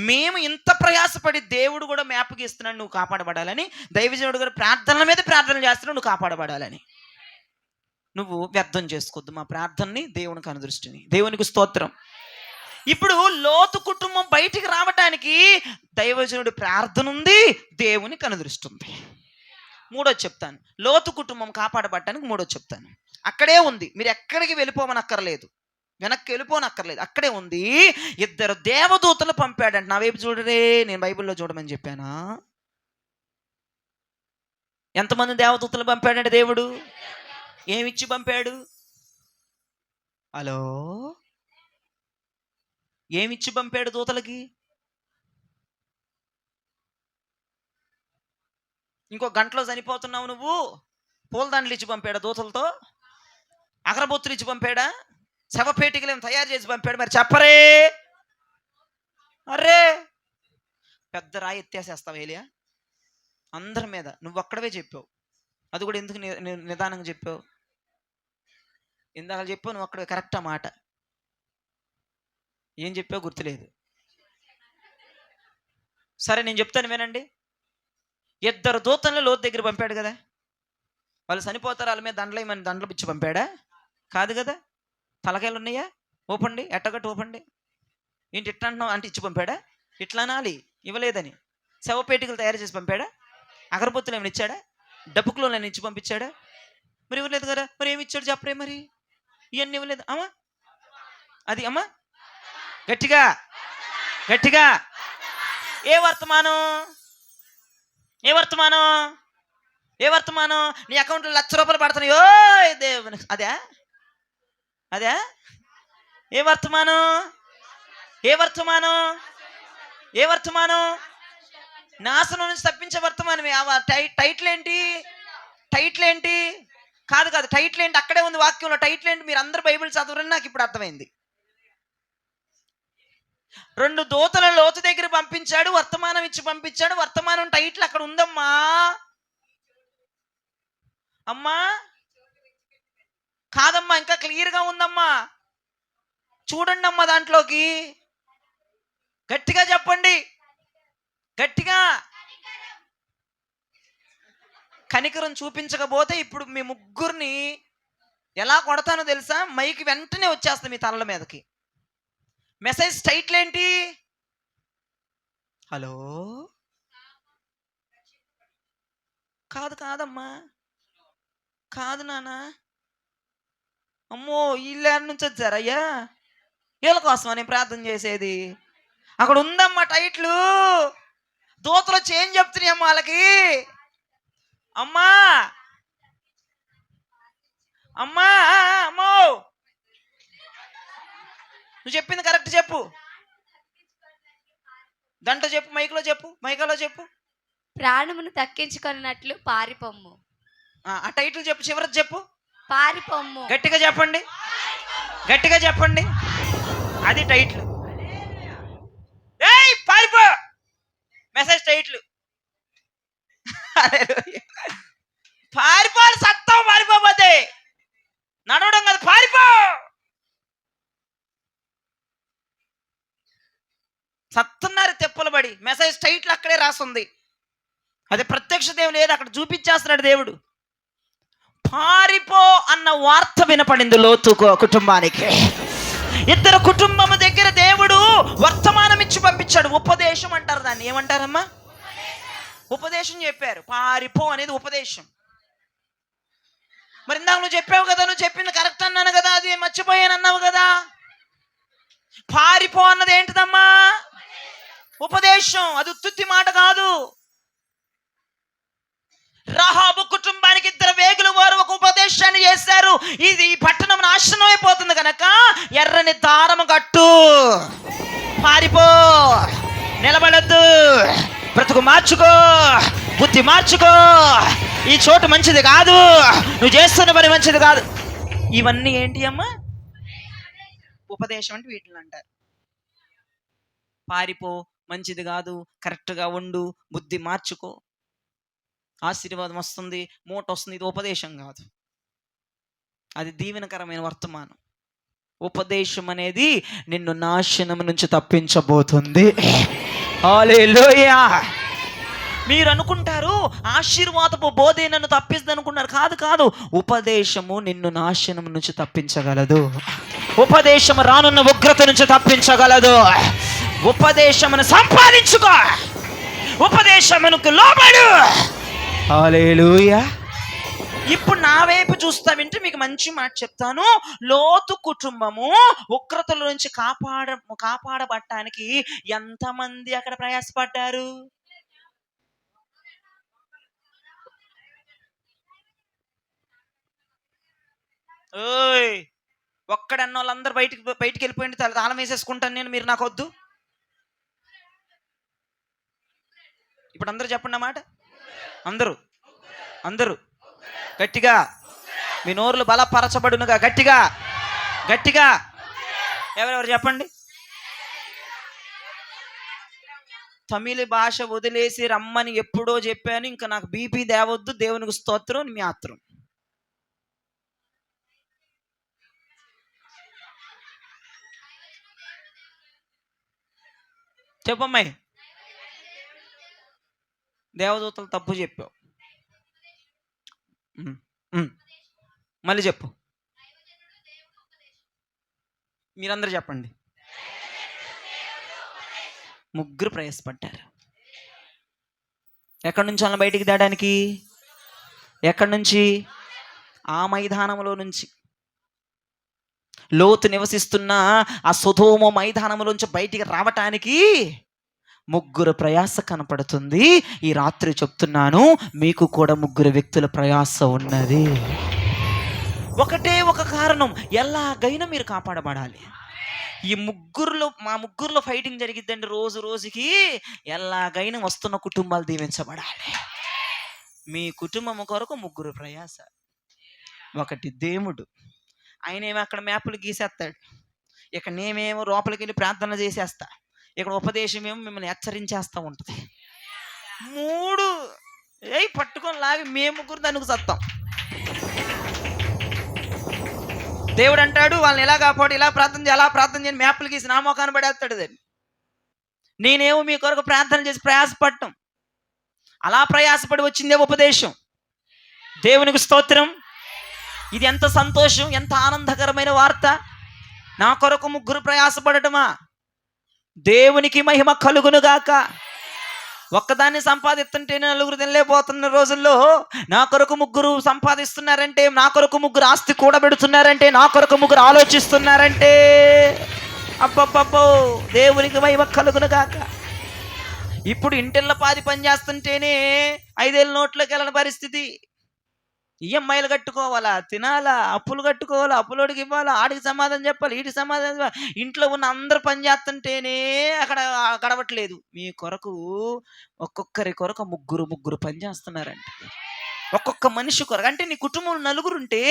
మేము ఇంత ప్రయాసపడి దేవుడు కూడా మ్యాప్కి ఇస్తున్నాడు నువ్వు కాపాడబడాలని, దైవజనుడు కూడా ప్రార్థనల మీద ప్రార్థన చేస్తున్నాడు నువ్వు కాపాడబడాలని. నువ్వు వ్యర్థం చేసుకోవద్దు మా ప్రార్థనని, దేవుని కనుదృష్టిని. దేవునికి స్తోత్రం. ఇప్పుడు లోతు కుటుంబం బయటికి రావటానికి దైవజనుడి ప్రార్థన ఉంది, దేవుని కనుదృష్టి ఉంది. మూడోది చెప్తాను. లోతు కుటుంబం కాపాడబడటానికి మూడోది చెప్తాను. అక్కడే ఉంది. మీరు ఎక్కడికి వెళ్ళిపోమనక్కర్లేదు, వెనక్కి వెళ్ళిపోనక్కర్లేదు. అక్కడే ఉంది. 2 దేవదూతలు పంపాడంట. నా వైపు చూడరే, నేను బైబిల్లో చూడమని చెప్పానా? ఎంతమంది దేవదూతలు పంపాడంటే దేవుడు? ఏమిచ్చి పంపాడు? హలో, ఏమిచ్చి పంపాడు దూతలకి? ఇంకో గంటలో చనిపోతున్నావు నువ్వు, పూలదండలు ఇచ్చి పంపాడా దూతలతో? అగరబొత్తులు ఇచ్చి పంపాడా? శవపేటికలేం తయారు చేసి పంపాడు? మరి చెప్పరే. అరే, పెద్ద రాయి ఎత్తేసేస్తావు ఏలియా అందరి మీద. నువ్వు అక్కడవే చెప్పావు. అది కూడా ఎందుకు నిదానంగా చెప్పావు? ఇందాక చెప్పావు నువ్వు అక్కడే. కరెక్టా మాట? ఏం చెప్పావు గుర్తులేదు. సరే, నేను చెప్తాను వినండి. 2 దూతలను లోతు దగ్గర పంపాడు కదా. వాళ్ళు చనిపోతారు, వాళ్ళ మీద దండలు పిచ్చి పంపాడా? కాదు కదా. తలకాయలు ఉన్నాయా? ఓపండి, ఎట్టగట్టు ఓపండి. ఏంటి ఇట్లా అంటున్నావు అంటే ఇచ్చి పంపాడా? ఇట్లా అనాలి, ఇవ్వలేదని. శవపేటికలు తయారు చేసి పంపాడా? అగరబొత్తులు ఏమైనా ఇచ్చాడా? డబ్బుకులో నేను ఇచ్చి పంపించాడా? మరి ఇవ్వలేదు కదా. మరి ఏమి ఇచ్చాడు చెప్పరే? మరి ఇవన్నీ ఇవ్వలేదు. అమ్మా, అది అమ్మా గట్టిగా గట్టిగా. ఏ వర్తమానం? ఏ వర్తమానం? ఏ వర్తమానం? నీ అకౌంట్లో 1,00,000 రూపాయలు పడుతున్నాయో దేవుని, అదే అదే ఏ వర్తమానం? ఏ వర్తమానం? ఏ వర్తమానం? నాశనం నుంచి తప్పించే వర్తమానమే. టైటిల్ ఏంటి? టైటిల్ ఏంటి? కాదు కాదు, టైటిల్ ఏంటి? అక్కడే ఉంది వాక్యంలో. టైటిల్ ఏంటి? మీరు అందరు బైబిల్ చదవరని నాకు ఇప్పుడు అర్థమైంది. 2 దూతలను లోతు దగ్గర పంపించాడు, వర్తమానం ఇచ్చి పంపించాడు. వర్తమానం టైటిల్ అక్కడ ఉందమ్మా. అమ్మా కాదమ్మా, ఇంకా క్లియర్గా ఉందమ్మా. చూడండి అమ్మా దాంట్లోకి. గట్టిగా చెప్పండి, గట్టిగా. కనికరం చూపించకపోతే ఇప్పుడు మీ ముగ్గురిని ఎలా కొడతానో తెలుసా? మైకి వెంటనే వచ్చేస్తా మీ తలల మీదకి. మెసేజ్ టైటిల్ ఏంటి? హలో, కాదు కాదమ్మా, కాదు నాన్న. అమ్మో, వీళ్ళ నుంచి వచ్చారయ్యా, వీళ్ళ కోసం నేను ప్రార్థన చేసేది. అక్కడ ఉందమ్మా టైటిల్. దూతలు వచ్చి ఏం చెప్తున్నాయమ్మా వాళ్ళకి? అమ్మా అమ్మా అమ్మో, నువ్వు చెప్పింది కరెక్ట్ చెప్పు. గంట చెప్పు, మైక్లో చెప్పు, మైకలో చెప్పు. ప్రాణమును దక్కించుకున్నట్లు పారిపొమ్ము. ఆ టైటిల్ చెప్పు, చివరికి చెప్పు. పారిపొమ్ము. గట్టిగా చెప్పండి, గట్టిగా చెప్పండి. అది టైటిల్. ఏయ్ పారిపో, మెసేజ్ టైటిల్. పారిపోవాలి, సత్తం. పారిపోతే నడవడం కాదు, పారిపో. సత్తున్నారు తెప్పలు పడి. మెసేజ్ టైటిల్ అక్కడే రాస్తుంది. అది ప్రత్యక్ష దేవుడు లేదు, అక్కడ చూపించేస్తున్నాడు దేవుడు. పారిపో అన్న వార్త వినపడింది లోతు కుటుంబానికి. 2 కుటుంబం దగ్గర దేవుడు వర్తమానం ఇచ్చి పంపించాడు. ఉపదేశం అంటారు దాన్ని. ఏమంటారమ్మా? ఉపదేశం చెప్పారు. పారిపో అనేది ఉపదేశం. మరి ఇందాక నువ్వు చెప్పావు కదా, నువ్వు చెప్పింది కరెక్ట్ అన్నాను కదా, అది మర్చిపోయాను అన్నావు కదా. పారిపో అన్నది ఏంటిదమ్మా? ఉపదేశం. అది ఉత్తుత్తి మాట కాదు. రహాబు కుటుంబానికి 2 వేగులు వారు ఒక ఉపదేశాన్ని చేశారు. ఇది ఈ పట్టణం నాశనం అయిపోతుంది కనుక ఎర్రని దారము కట్టు, పారిపో, నిలబడద్దు, బ్రతుకు మార్చుకో, బుద్ధి మార్చుకో, ఈ చోటు మంచిది కాదు, నువ్వు చేస్తున్న పని మంచిది కాదు. ఇవన్నీ ఏంటి అమ్మా? ఉపదేశం అంటే వీటిని అంటారు. పారిపో, మంచిది కాదు, కరెక్ట్గా ఉండు, బుద్ధి మార్చుకో, ఆశీర్వాదం వస్తుంది, మూట వస్తుంది. ఇది ఉపదేశం కాదు, అది దీవెనకరమైన వర్తమానం. ఉపదేశం అనేది నిన్ను నాశనం నుంచి తప్పించబోతుంది. హల్లెలూయా. మీరు అనుకుంటారు ఆశీర్వాదపు బోధే నన్ను తప్పిస్తుంది అనుకుంటారు. కాదు కాదు, ఉపదేశము నిన్ను నాశనం నుంచి తప్పించగలదు. ఉపదేశము రానున్న ఉగ్రత నుంచి తప్పించగలదు. ఉపదేశమును సంపాదించుకో, ఉపదేశమునకు లోబడు. హల్లెలూయా. ఇప్పుడు నా వైపు చూస్తా వింటే మీకు మంచి మాట చెప్తాను. లోతు కుటుంబము ఉగ్రతల నుంచి కాపాడబట్టానికి ఎంతమంది అక్కడ ప్రయాసపడ్డారు? ఓయ్, ఒక్కడన్న వాళ్ళందరూ బయటికి వెళ్ళిపోయింది. తాళం వేసేసుకుంటాను నేను, మీరు నాకు వద్దు. ఇప్పుడు అందరూ చెప్పండి అన్నమాట. అందరూ అందరూ గట్టిగా, మీ నోరులు బలపరచబడునుగా. గట్టిగా గట్టిగా ఎవరెవరు చెప్పండి. తమిళ భాష వదిలేసి రమ్మని ఎప్పుడో చెప్పాను. ఇంకా నాకు బీపీ దేవద్దు, దేవునికి స్తోత్రం, మీ ఆత్రం. చెప్పమ్మాయి, దేవదూతలు తప్పు చెప్పావు. మళ్ళీ చెప్పు. మీరందరూ చెప్పండి. ముగ్గురు ప్రయాసపడ్డారు. ఎక్కడి నుంచి అలా బయటికి తేడానికి? ఎక్కడి నుంచి? ఆ మైదానంలో నుంచి. లోతు నివసిస్తున్న ఆ సొదొమ మైదానంలోంచి బయటికి రావటానికి ముగ్గురు ప్రయాస కనపడుతుంది. ఈ రాత్రి చెప్తున్నాను, మీకు కూడా ముగ్గురు వ్యక్తుల ప్రయాస ఉన్నది. ఒకటే ఒక కారణం, ఎలాగైనా మీరు కాపాడబడాలి. మా ముగ్గురులో ఫైటింగ్ జరిగిద్దండి రోజు రోజుకి. ఎలాగైనా వస్తున్న కుటుంబాలు దీవించబడాలి. మీ కుటుంబం కొరకు ముగ్గురు ప్రయాస. ఒకటి దేవుడు, ఆయనేమో అక్కడ మ్యాపులు గీసేస్తాడు, ఇక నేమేమో లోపలికి వెళ్ళి ప్రార్థన చేసేస్తా, ఇక్కడ ఉపదేశం ఏమో మిమ్మల్ని హెచ్చరించేస్తూ ఉంటుంది. 3 పట్టుకొని లాగి మేము ముగ్గురు దానికి సత్తాం. దేవుడు అంటాడు వాళ్ళని ఎలా కాపాడు, ఇలా ప్రార్థన చేయాలి, అలా ప్రార్థన చేయని మ్యాప్లు గీసి నా మోకాన్ని పడేస్తాడు దాన్ని. నేనేమో మీ కొరకు ప్రార్థన చేసి ప్రయాసపడటం, అలా ప్రయాసపడి వచ్చిందే ఉపదేశం. దేవునికి స్తోత్రం. ఇది ఎంత సంతోషం, ఎంత ఆనందకరమైన వార్త. నా కొరకు ముగ్గురు ప్రయాసపడటమా, దేవునికి మహిమ కలుగును గాక. ఒక్కదాన్ని సంపాదిస్తుంటే నలుగురు తినలేకపోతున్న రోజుల్లో నా కొరకు ముగ్గురు సంపాదిస్తున్నారంటే, నా కొరకు ముగ్గురు ఆస్తి కూడబెడుతున్నారంటే, నా కొరకు ముగ్గురు ఆలోచిస్తున్నారంటే, అబ్బబ్బబ్బో, దేవునికి మహిమ కలుగును గాక. ఇప్పుడు ఇంటిళ్ళ పాది పని చేస్తుంటేనే 5 ఏళ్ళ నోట్లోకి వెళ్ళని పరిస్థితి. ఈఎంఐలు కట్టుకోవాలా, తినాలా, అప్పులు కట్టుకోవాలా, అప్పులోడికి ఇవ్వాలా, ఆడికి సమాధానం చెప్పాలి, వీడికి సమాధానం చెప్పాలి. ఇంట్లో ఉన్న అందరు పని చేస్తుంటేనే అక్కడ గడవట్లేదు. మీ కొరకు ఒక్కొక్కరి కొరకు ముగ్గురు పని చేస్తున్నారంట. ఒక్కొక్క మనిషి కొరకు. అంటే నీ కుటుంబంలో 9 ఉంటే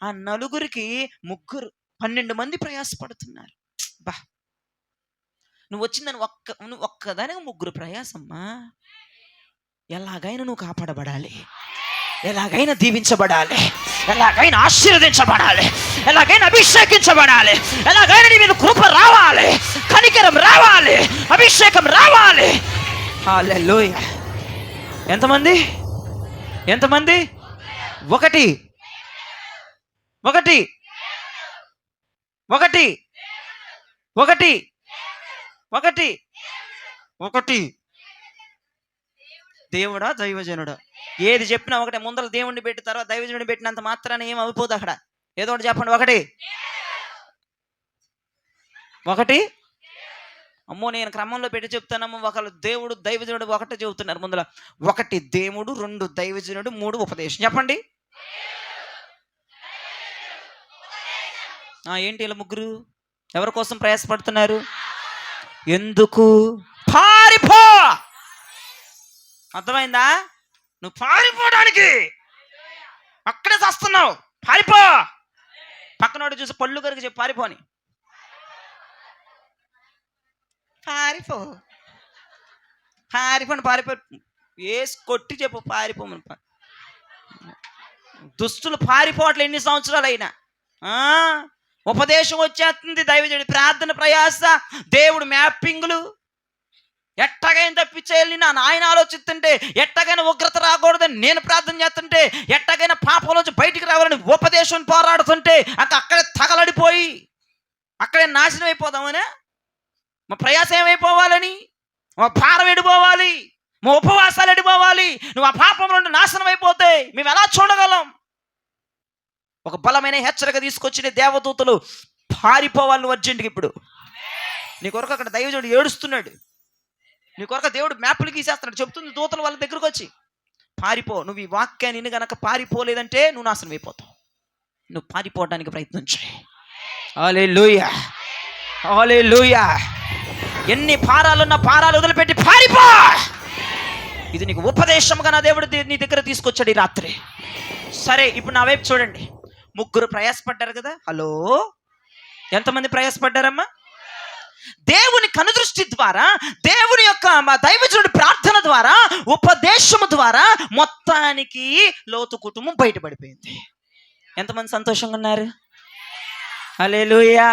ఆ 9కి 12 మంది ప్రయాసపడుతున్నారు. బా, నువ్వు వచ్చిందని నువ్వు ఒక్కదానికి 3 ప్రయాసమ్మా. ఎలాగైనా నువ్వు కాపాడబడాలి, ఎలాగైనా దీవించబడాలి, ఎలాగైనా ఆశీర్వదించబడాలి, ఎలాగైనా అభిషేకించబడాలి, ఎలాగైనా నీ మీద కృప రావాలి, కనికరం రావాలి, అభిషేకం రావాలి. హల్లెలూయా. ఎంతమంది? 1 దేవుడా దైవజనుడా ఏది చెప్పినా ఒకటే. ముందర దేవుడిని పెట్టి తర్వాత దైవజనుడిని పెట్టినంత మాత్రాన ఏం అయిపోదు అక్కడ. ఏదో ఒకటి చెప్పండి. 1 అమ్మో, నేను క్రమంలో పెట్టి చెప్తానమ్మో. ఒకళ్ళు దేవుడు దైవజనుడు ఒకటే చెబుతున్నారు ముందర. 1 దేవుడు, 2 దైవజనుడు, 3 ఉపదేశం. చెప్పండి. ఏంటి ఇలా ముగ్గురు ఎవరి కోసం ప్రయాసపడుతున్నారు? ఎందుకు? పారిపో. అర్థమైందా? నువ్వు పారిపోవడానికి అక్కడే చస్తున్నావు. పారిపో. పక్కనోడు చూసి పళ్ళు కరికి చెప్పు పారిపోని. పారిపో వేసి కొట్టి చెప్పు పారిపోమని. దుస్తులు పారిపోవట్లే ఎన్ని సంవత్సరాలు అయినా. ఉపదేశం వచ్చేస్తుంది, దైవజనుడి ప్రార్థన ప్రయాస, దేవుడు మ్యాపింగ్లు. ఎట్టగైనా తప్పించేయాలి నా నాయన ఆలోచిస్తుంటే, ఎట్టగైనా ఉగ్రత రాకూడదని నేను ప్రార్థన చేస్తుంటే, ఎట్టగైనా పాపంలోంచి బయటికి రావాలని ఉపదేశం పోరాడుతుంటే అక్కడే తగలడిపోయి అక్కడే నాశనం అయిపోదామనే. మా ప్రయాసం ఏమైపోవాలని? మా భారం ఎడిపోవాలి, మా ఉపవాసాలు ఎడిపోవాలి. నువ్వు ఆ పాపం నుండి నాశనం అయిపోతే మేము ఎలా చూడగలం? ఒక బలమైన హెచ్చరిక తీసుకొచ్చిన దేవదూతలు పారిపోవాలి నువ్వు అర్జెంట్కి. ఇప్పుడు నీ కొరకు అక్కడ దైవజనుడు ఏడుస్తున్నాడు, నీ కొరకు దేవుడు మ్యాప్లు గీసేస్తున్నాడు. చెప్తుంది దూతలు వాళ్ళ దగ్గరకు వచ్చి, పారిపో. నువ్వు ఈ వాక్యాన్ని గనక పారిపోలేదంటే నువ్వు నాశనం అయిపోతావు. నువ్వు పారిపోవడానికి ప్రయత్నం చేయి. హల్లెలూయా, హల్లెలూయా. ఎన్ని భారాలున్న భారాలు వదిలిపెట్టి పారిపో. ఇది నీకు ఉపదేశంగా నా దేవుడు నీ దగ్గర తీసుకొచ్చాడు ఈ రాత్రి. సరే, ఇప్పుడు నా వైపు చూడండి. 3 ప్రయాసపడ్డారు కదా. హలో, ఎంతమంది ప్రయాసపడ్డారమ్మా? దేవుని కనుదృష్టి ద్వారా, దేవుని యొక్క మా దైవజనుడి ప్రార్థన ద్వారా, ఉపదేశము ద్వారా మొత్తానికి లోతు కుటుంబం బయటపడిపోయింది. ఎంతమంది సంతోషంగా ఉన్నారు? హల్లెలూయా.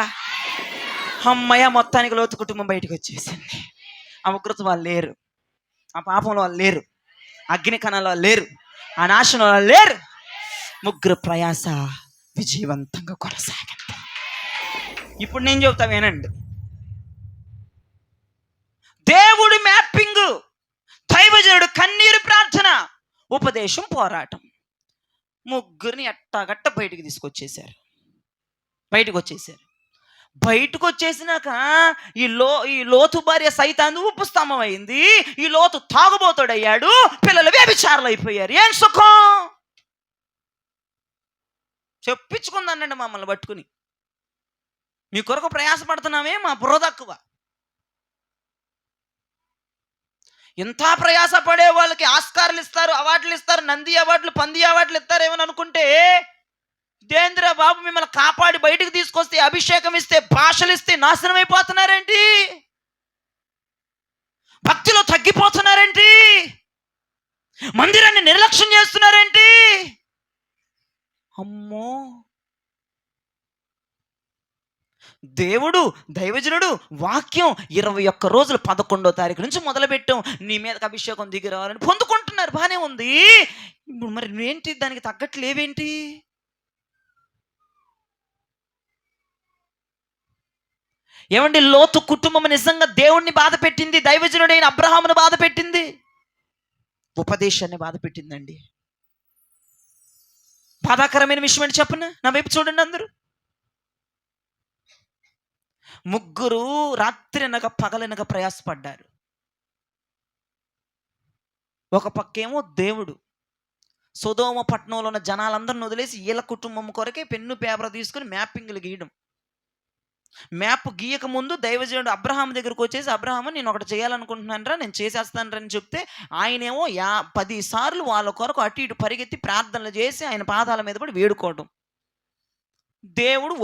అమ్మయ్య, మొత్తానికి లోతు కుటుంబం బయటకు వచ్చేసింది. ఆ ఉగ్రత వాళ్ళు లేరు, ఆ పాపంలో వాళ్ళు లేరు, అగ్ని కణాలు వాళ్ళు లేరు, ఆ నాశనం వాళ్ళు లేరు. 3 ప్రయాస విజయవంతంగా కొనసాగింది. ఇప్పుడు నేను చెబుతా వినండి. దేవుడి మ్యాపింగ్, దైవజనుడు కన్నీరు ప్రార్థన, ఉపదేశం పోరాటం. 3 ఎట్టాగట్ట బయటికి తీసుకొచ్చేసారు. బయటకు వచ్చేసినాక ఈ లోతు భార్య సైతాను ఉప్పు స్తంభం అయింది. ఈ లోతు తాగుబోతుడయ్యాడు, పిల్లలు వ్యభిచారులు అయిపోయారు. ఏం సుఖం? చెప్పించుకుందనండి మమ్మల్ని పట్టుకుని. మీ కొరకు ప్రయాసపడుతున్నామే, మా బుర్ర తక్కువ. ఇంత ప్రయాసపడే వాళ్ళకి ఆస్కార్లు ఇస్తారు, అవార్డులు ఇస్తారు, నంది అవార్డులు, పంది అవార్డులు ఇస్తారేమని అనుకుంటే, ఇదేంద్రా బాబు, మిమ్మల్ని కాపాడి బయటకు తీసుకొస్తే, అభిషేకం ఇస్తే, భాషలు ఇస్తే నాశనం అయిపోతున్నారేంటి? భక్తిలో తగ్గిపోతున్నారేంటి? మందిరాన్ని నిర్లక్ష్యం చేస్తున్నారేంటి? అమ్మో, దేవుడు, దైవజనుడు వాక్యం 21 రోజులు 11వ తారీఖు నుంచి మొదలుపెట్టాం, నీ మీదకి అభిషేకం దిగి రావాలని పొందుకుంటున్నారు, బాగానే ఉంది. ఇప్పుడు మరి నువ్వేంటి, దానికి తగ్గట్లేవేంటి? ఏమండి, లోతు కుటుంబం నిజంగా దేవుణ్ణి బాధ పెట్టింది, దైవజనుడైన అబ్రహామును బాధ పెట్టింది, ఉపదేశాన్ని బాధ పెట్టిందండి. బాధాకరమైన విషయం ఏంటి చెప్పను? నా వైపు చూడండి అందరూ. ముగ్గురు రాత్రి అనగా పగలనగా ప్రయాసపడ్డారు. ఒక పక్కేమో దేవుడు సొదొమ పట్టణంలో ఉన్న జనాలందరిని వదిలేసి వీళ్ళ కుటుంబం కొరకే పెన్ను పేపర్ తీసుకుని మ్యాపింగ్లు గీయడం. మ్యాప్ గీయక ముందు దైవజనుడు అబ్రహాం దగ్గరకు వచ్చేసి, అబ్రహాము నేను ఒకటి చేయాలనుకుంటున్నాను రా, నేను చేసేస్తాను అని చెప్తే, ఆయనేమో 10 సార్లు వాళ్ళ కొరకు అటు ఇటు పరిగెత్తి ప్రార్థనలు చేసి ఆయన పాదాల మీద పడి వేడుకోవటం. దేవుడు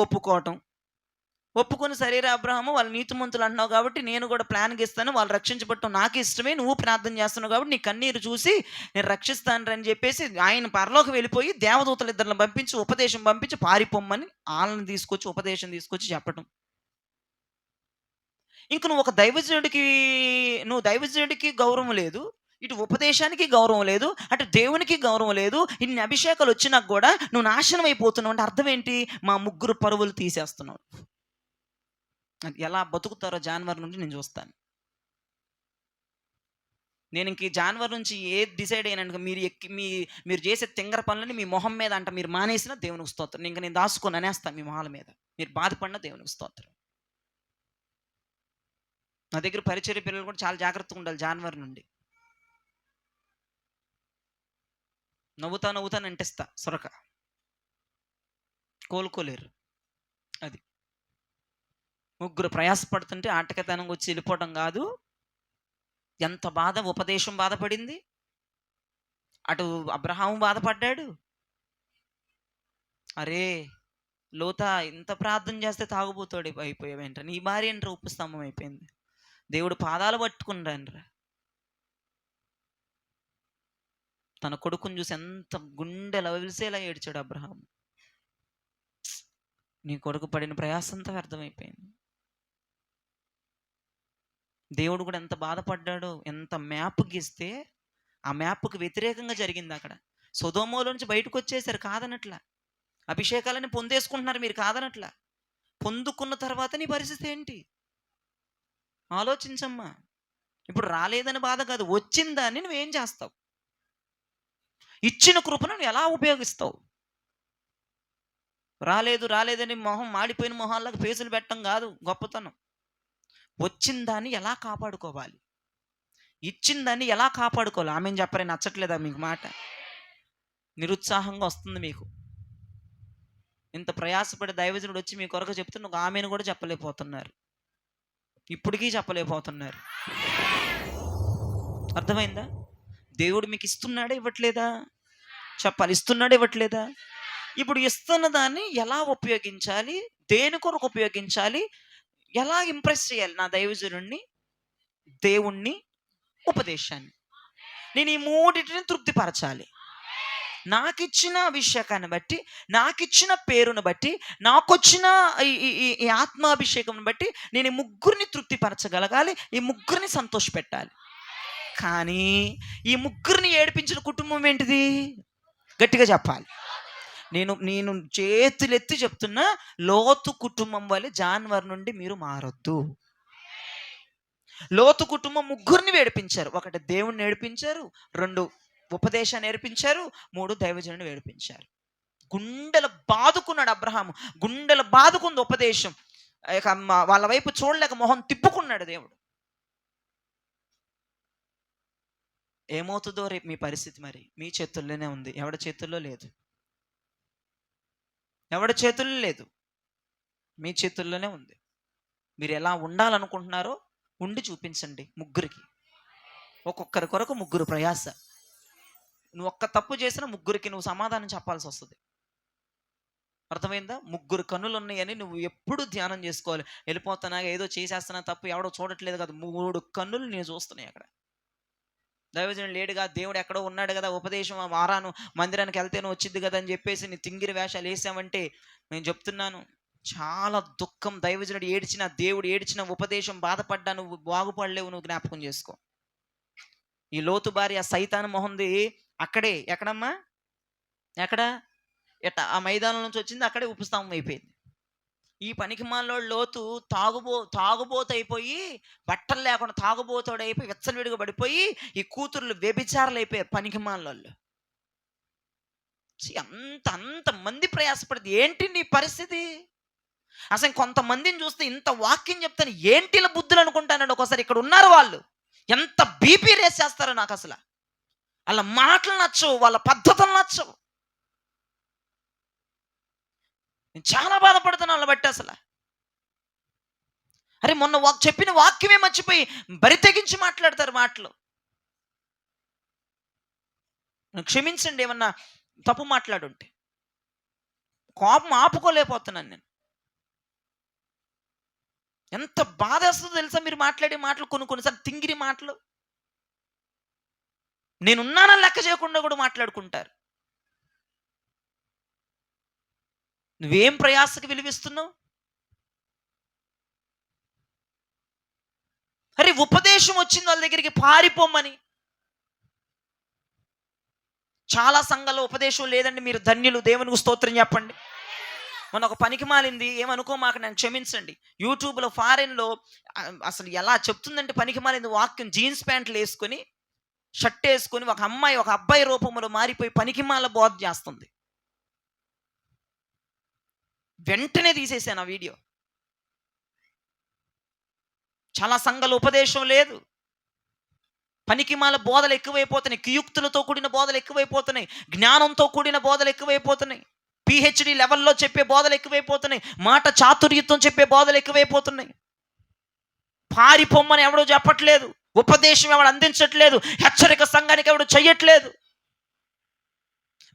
ఒప్పుకొని, సరేరా అబ్రహాము, వాళ్ళు నీతిమంతులు అంటున్నావు కాబట్టి నేను కూడా ప్లాన్కి ఇస్తాను, వాళ్ళు రక్షించబడటం నాకు ఇష్టమే, నువ్వు ప్రార్థన చేస్తున్నావు కాబట్టి నీ కన్నీరు చూసి నేను రక్షిస్తాను అని చెప్పేసి ఆయన పరలోకి వెళ్ళిపోయి దేవదూతలు ఇద్దరిని పంపించి ఉపదేశం పంపించి పారిపోమ్మని వాళ్ళని తీసుకొచ్చి ఉపదేశం తీసుకొచ్చి చెప్పటం. ఇంక నువ్వు దైవజనుడికి గౌరవం లేదు, ఇటు ఉపదేశానికి గౌరవం లేదు, అటు దేవునికి గౌరవం లేదు, ఇన్ని అభిషేకాలు వచ్చినా కూడా నువ్వు నాశనం అయిపోతున్నావు అంటే అర్థం ఏంటి? మా ముగ్గురు పరువులు తీసేస్తున్నావు. ఎలా బతుకుతారో జాన్వరి నుండి నేను చూస్తాను. నేను ఇంక జాన్వరి నుంచి ఏది డిసైడ్ అయినా, మీరు చేసే తింగర పనులని మీ మొహం మీద అంట మీరు మానేసినా దేవునికి స్తోత్రం. ఇంక నేను దాచుకొని అనేస్తాను మీ మొహాల మీద. మీరు బాధపడినా దేవునికి స్తోత్రం. నా దగ్గర పరిచర్య పిల్లలు కూడా చాలా జాగ్రత్తగా ఉండాలి. జాన్వరి నుండి నవ్వుతాను అంటిస్తా, సొరక కోలుకోలేరు. అది ముగ్గురు ప్రయాసపడుతుంటే ఆటకతనంగా వచ్చి వెళ్ళిపోవడం కాదు. ఎంత బాధ, ఉపదేశం బాధపడింది, అటు అబ్రహాము బాధపడ్డాడు. అరే లోతా, ఇంత ప్రార్థన చేస్తే తాగుబోతాడు అయిపోయావేంట, నీ భార్య ఏంట్రా ఉప్పు స్తంభం అయిపోయింది, దేవుడు పాదాలు పట్టుకున్నారా. తన కొడుకుని చూసి ఎంత గుండె లవిసేలా ఏడ్చాడు అబ్రహాం. నీ కొడుకు పడిన ప్రయాసంతా వ్యర్థమైపోయింది. దేవుడు కూడా ఎంత బాధపడ్డాడో. ఎంత మ్యాప్ గీస్తే ఆ మ్యాప్కి వ్యతిరేకంగా జరిగింది. అక్కడ సొదొమలో నుంచి బయటకు వచ్చేసారు, కాదనట్లా. అభిషేకాలని పొందేసుకుంటున్నారు మీరు, కాదనట్లా. పొందుకున్న తర్వాత నీ పరిస్థితి ఏంటి ఆలోచించమ్మా. ఇప్పుడు రాలేదని బాధ కాదు, వచ్చిందాన్ని నువ్వేం చేస్తావు? ఇచ్చిన కృపను నువ్వు ఎలా ఉపయోగిస్తావు? రాలేదని మొహం మాడిపోయిన మొహాల్లాగా ఫేసులు పెట్టడం కాదు గొప్పతనం. వచ్చిన దాన్ని ఎలా కాపాడుకోవాలి, ఇచ్చిన దాన్ని ఎలా కాపాడుకోవాలి. ఆమెను చెప్పరే, నచ్చట్లేదా మీకు మాట? నిరుత్సాహంగా వస్తుంది మీకు. ఇంత ప్రయాసపడే దైవజనుడు వచ్చి మీ కొరకు చెప్తున్న ఒక ఆమెను కూడా చెప్పలేకపోతున్నారు, ఇప్పటికీ చెప్పలేకపోతున్నారు. అర్థమైందా? దేవుడు మీకు ఇస్తున్నాడా ఇవ్వట్లేదా? చెప్పాలి, ఇస్తున్నాడా ఇవ్వట్లేదా? ఇప్పుడు ఇస్తున్న దాన్ని ఎలా ఉపయోగించాలి, దేని కొరకు ఉపయోగించాలి, ఎలా ఇంప్రెస్ చేయాలి నా దైవజనుడిని, దేవుణ్ణి, ఉపదేశాన్ని. నేను ఈ మూడింటిని తృప్తిపరచాలి. నాకిచ్చిన అభిషేకాన్ని బట్టి, నాకిచ్చిన పేరును బట్టి, నాకొచ్చిన ఈ ఆత్మాభిషేకం బట్టి నేను ఈ ముగ్గురిని తృప్తిపరచగలగాలి, ఈ ముగ్గురిని సంతోషపెట్టాలి. కానీ ఈ ముగ్గురిని ఏడిపించిన కుటుంబం ఏంటిది? గట్టిగా చెప్పాలి. నేను చేతులెత్తి చెప్తున్నా, లోతు కుటుంబం వల్ల జాన్వరి నుండి మీరు మారొద్దు. లోతు కుటుంబం ముగ్గురిని ఏడిపించారు. ఒకటి దేవుణ్ణి ఏడిపించారు, 2 ఉపదేశాన్ని నేర్పించారు, 3 దైవజనుని ఏడిపించారు. గుండెలు బాదుకున్నాడు అబ్రహాము, గుండెలు బాదుకుంది ఉపదేశం. వాళ్ళ వైపు చూడలేక మొహం తిప్పుకున్నాడు దేవుడు. ఏమవుతుందో రేపు మీ పరిస్థితి మరి మీ చేతుల్లోనే ఉంది, ఎవరి చేతుల్లో లేదు. ఎవడి చేతుల్లో లేదు, మీ చేతుల్లోనే ఉంది. మీరు ఎలా ఉండాలనుకుంటున్నారో ఉండి చూపించండి ముగ్గురికి. ఒక్కొక్కరి కొరకు ముగ్గురు ప్రయాస. నువ్వు ఒక్క తప్పు చేసినా ముగ్గురికి నువ్వు సమాధానం చెప్పాల్సి వస్తుంది. అర్థమైందా? ముగ్గురు కన్నులు ఉన్నాయని నువ్వు ఎప్పుడు ధ్యానం చేసుకోవాలి. వెళ్ళిపోతున్నా, ఏదో చేసేస్తున్నా, తప్పు ఎవడో చూడట్లేదు కదా, 3 కన్నులు నేను చూస్తున్నాయి అక్కడ. దైవజనుడు లేడుగా, దేవుడు ఎక్కడో ఉన్నాడు కదా, ఉపదేశం వారాను మందిరానికి వెళ్తేనే వచ్చింది కదా అని చెప్పేసి నీ తింగిరి వేషాలు వేసామంటే నేను చెప్తున్నాను, చాలా దుఃఖం. దైవజనుడు ఏడ్చిన, దేవుడు ఏడ్చిన, ఉపదేశం బాధపడ్డా నువ్వు బాగుపడలేవు. నువ్వు జ్ఞాపకం చేసుకో. ఈ లోతు భార్య సైతాను మొహంది అక్కడే, ఎక్కడమ్మా, ఎక్కడ, ఆ మైదానం నుంచి వచ్చింది, అక్కడే ఉపస్తంభం అయిపోయింది. ఈ పనికి మాలోడు లోతు తాగుబోతు అయిపోయి, బట్టలు లేకుండా తాగుబోతాడు అయిపోయి, విచ్చలవిడిగా పడిపోయి, ఈ కూతుర్లు వ్యభిచారులు అయిపోయారు పనికి మాలోళ్ళు. అంత మంది ప్రయాసపడింది. ఏంటి నీ పరిస్థితి? అసలు కొంతమందిని చూస్తే ఇంత వాక్యం చెప్తాను ఏంటిల బుద్ధులు అనుకుంటానండి. ఒకసారి ఇక్కడ ఉన్నారు వాళ్ళు, ఎంత బీపీ రేస్ చేస్తారో నాకు అసలు. వాళ్ళ మాటలు నచ్చవు, వాళ్ళ పద్ధతులు నచ్చవు. నేను చాలా బాధపడుతున్నాను వాళ్ళ బట్టి అసలు. అరే మొన్న చెప్పిన వాక్యమే మర్చిపోయి బరి తెగించి మాట్లాడతారు మాటలు. క్షమించండి ఏమన్నా తప్పు మాట్లాడుంటే. కోపం ఆపుకోలేకపోతున్నాను నేను. ఎంత బాధ వస్తుందో తెలుసా మీరు మాట్లాడే మాటలు, కొన్నిసార్లు తింగిరి మాటలు. నేనున్నానని లెక్క చేయకుండా కూడా మాట్లాడుకుంటారు. నువ్వేం ప్రయాసకి విలువిస్తున్నావు? అరే ఉపదేశం వచ్చింది వాళ్ళ దగ్గరికి పారిపోమ్మని. చాలా సంఘాల్లో ఉపదేశం లేదండి, మీరు ధన్యులు, దేవునికి స్తోత్రం చెప్పండి. మొన్న ఒక పనికి మాలింది, ఏమనుకో మాకు, నన్ను క్షమించండి. యూట్యూబ్లో ఫారెన్లో అసలు ఎలా చెప్తుందంటే పనికి మాలింది వాక్యం, జీన్స్ ప్యాంట్లు వేసుకొని షర్ట్ వేసుకొని ఒక అమ్మాయి ఒక అబ్బాయి రూపంలో మారిపోయి పనికిమాల బోధ చేస్తుంది. వెంటనే తీసేసాను ఆ వీడియో. చాలా సంఘాలు ఉపదేశం లేదు, పనికిమాల బోధలు ఎక్కువైపోతున్నాయి, కుయుక్తులతో కూడిన బోధలు ఎక్కువైపోతున్నాయి, జ్ఞానంతో కూడిన బోధలు ఎక్కువైపోతున్నాయి, పిహెచ్డి లెవెల్లో చెప్పే బోధలు ఎక్కువైపోతున్నాయి, మాట చాతుర్యత్వం చెప్పే బోధలు ఎక్కువైపోతున్నాయి. పారిపోమ్మని ఎవడో చెప్పట్లేదు, ఉపదేశం ఎవడు అందించట్లేదు, హెచ్చరిక సంఘానికి ఎవడు చెయ్యట్లేదు.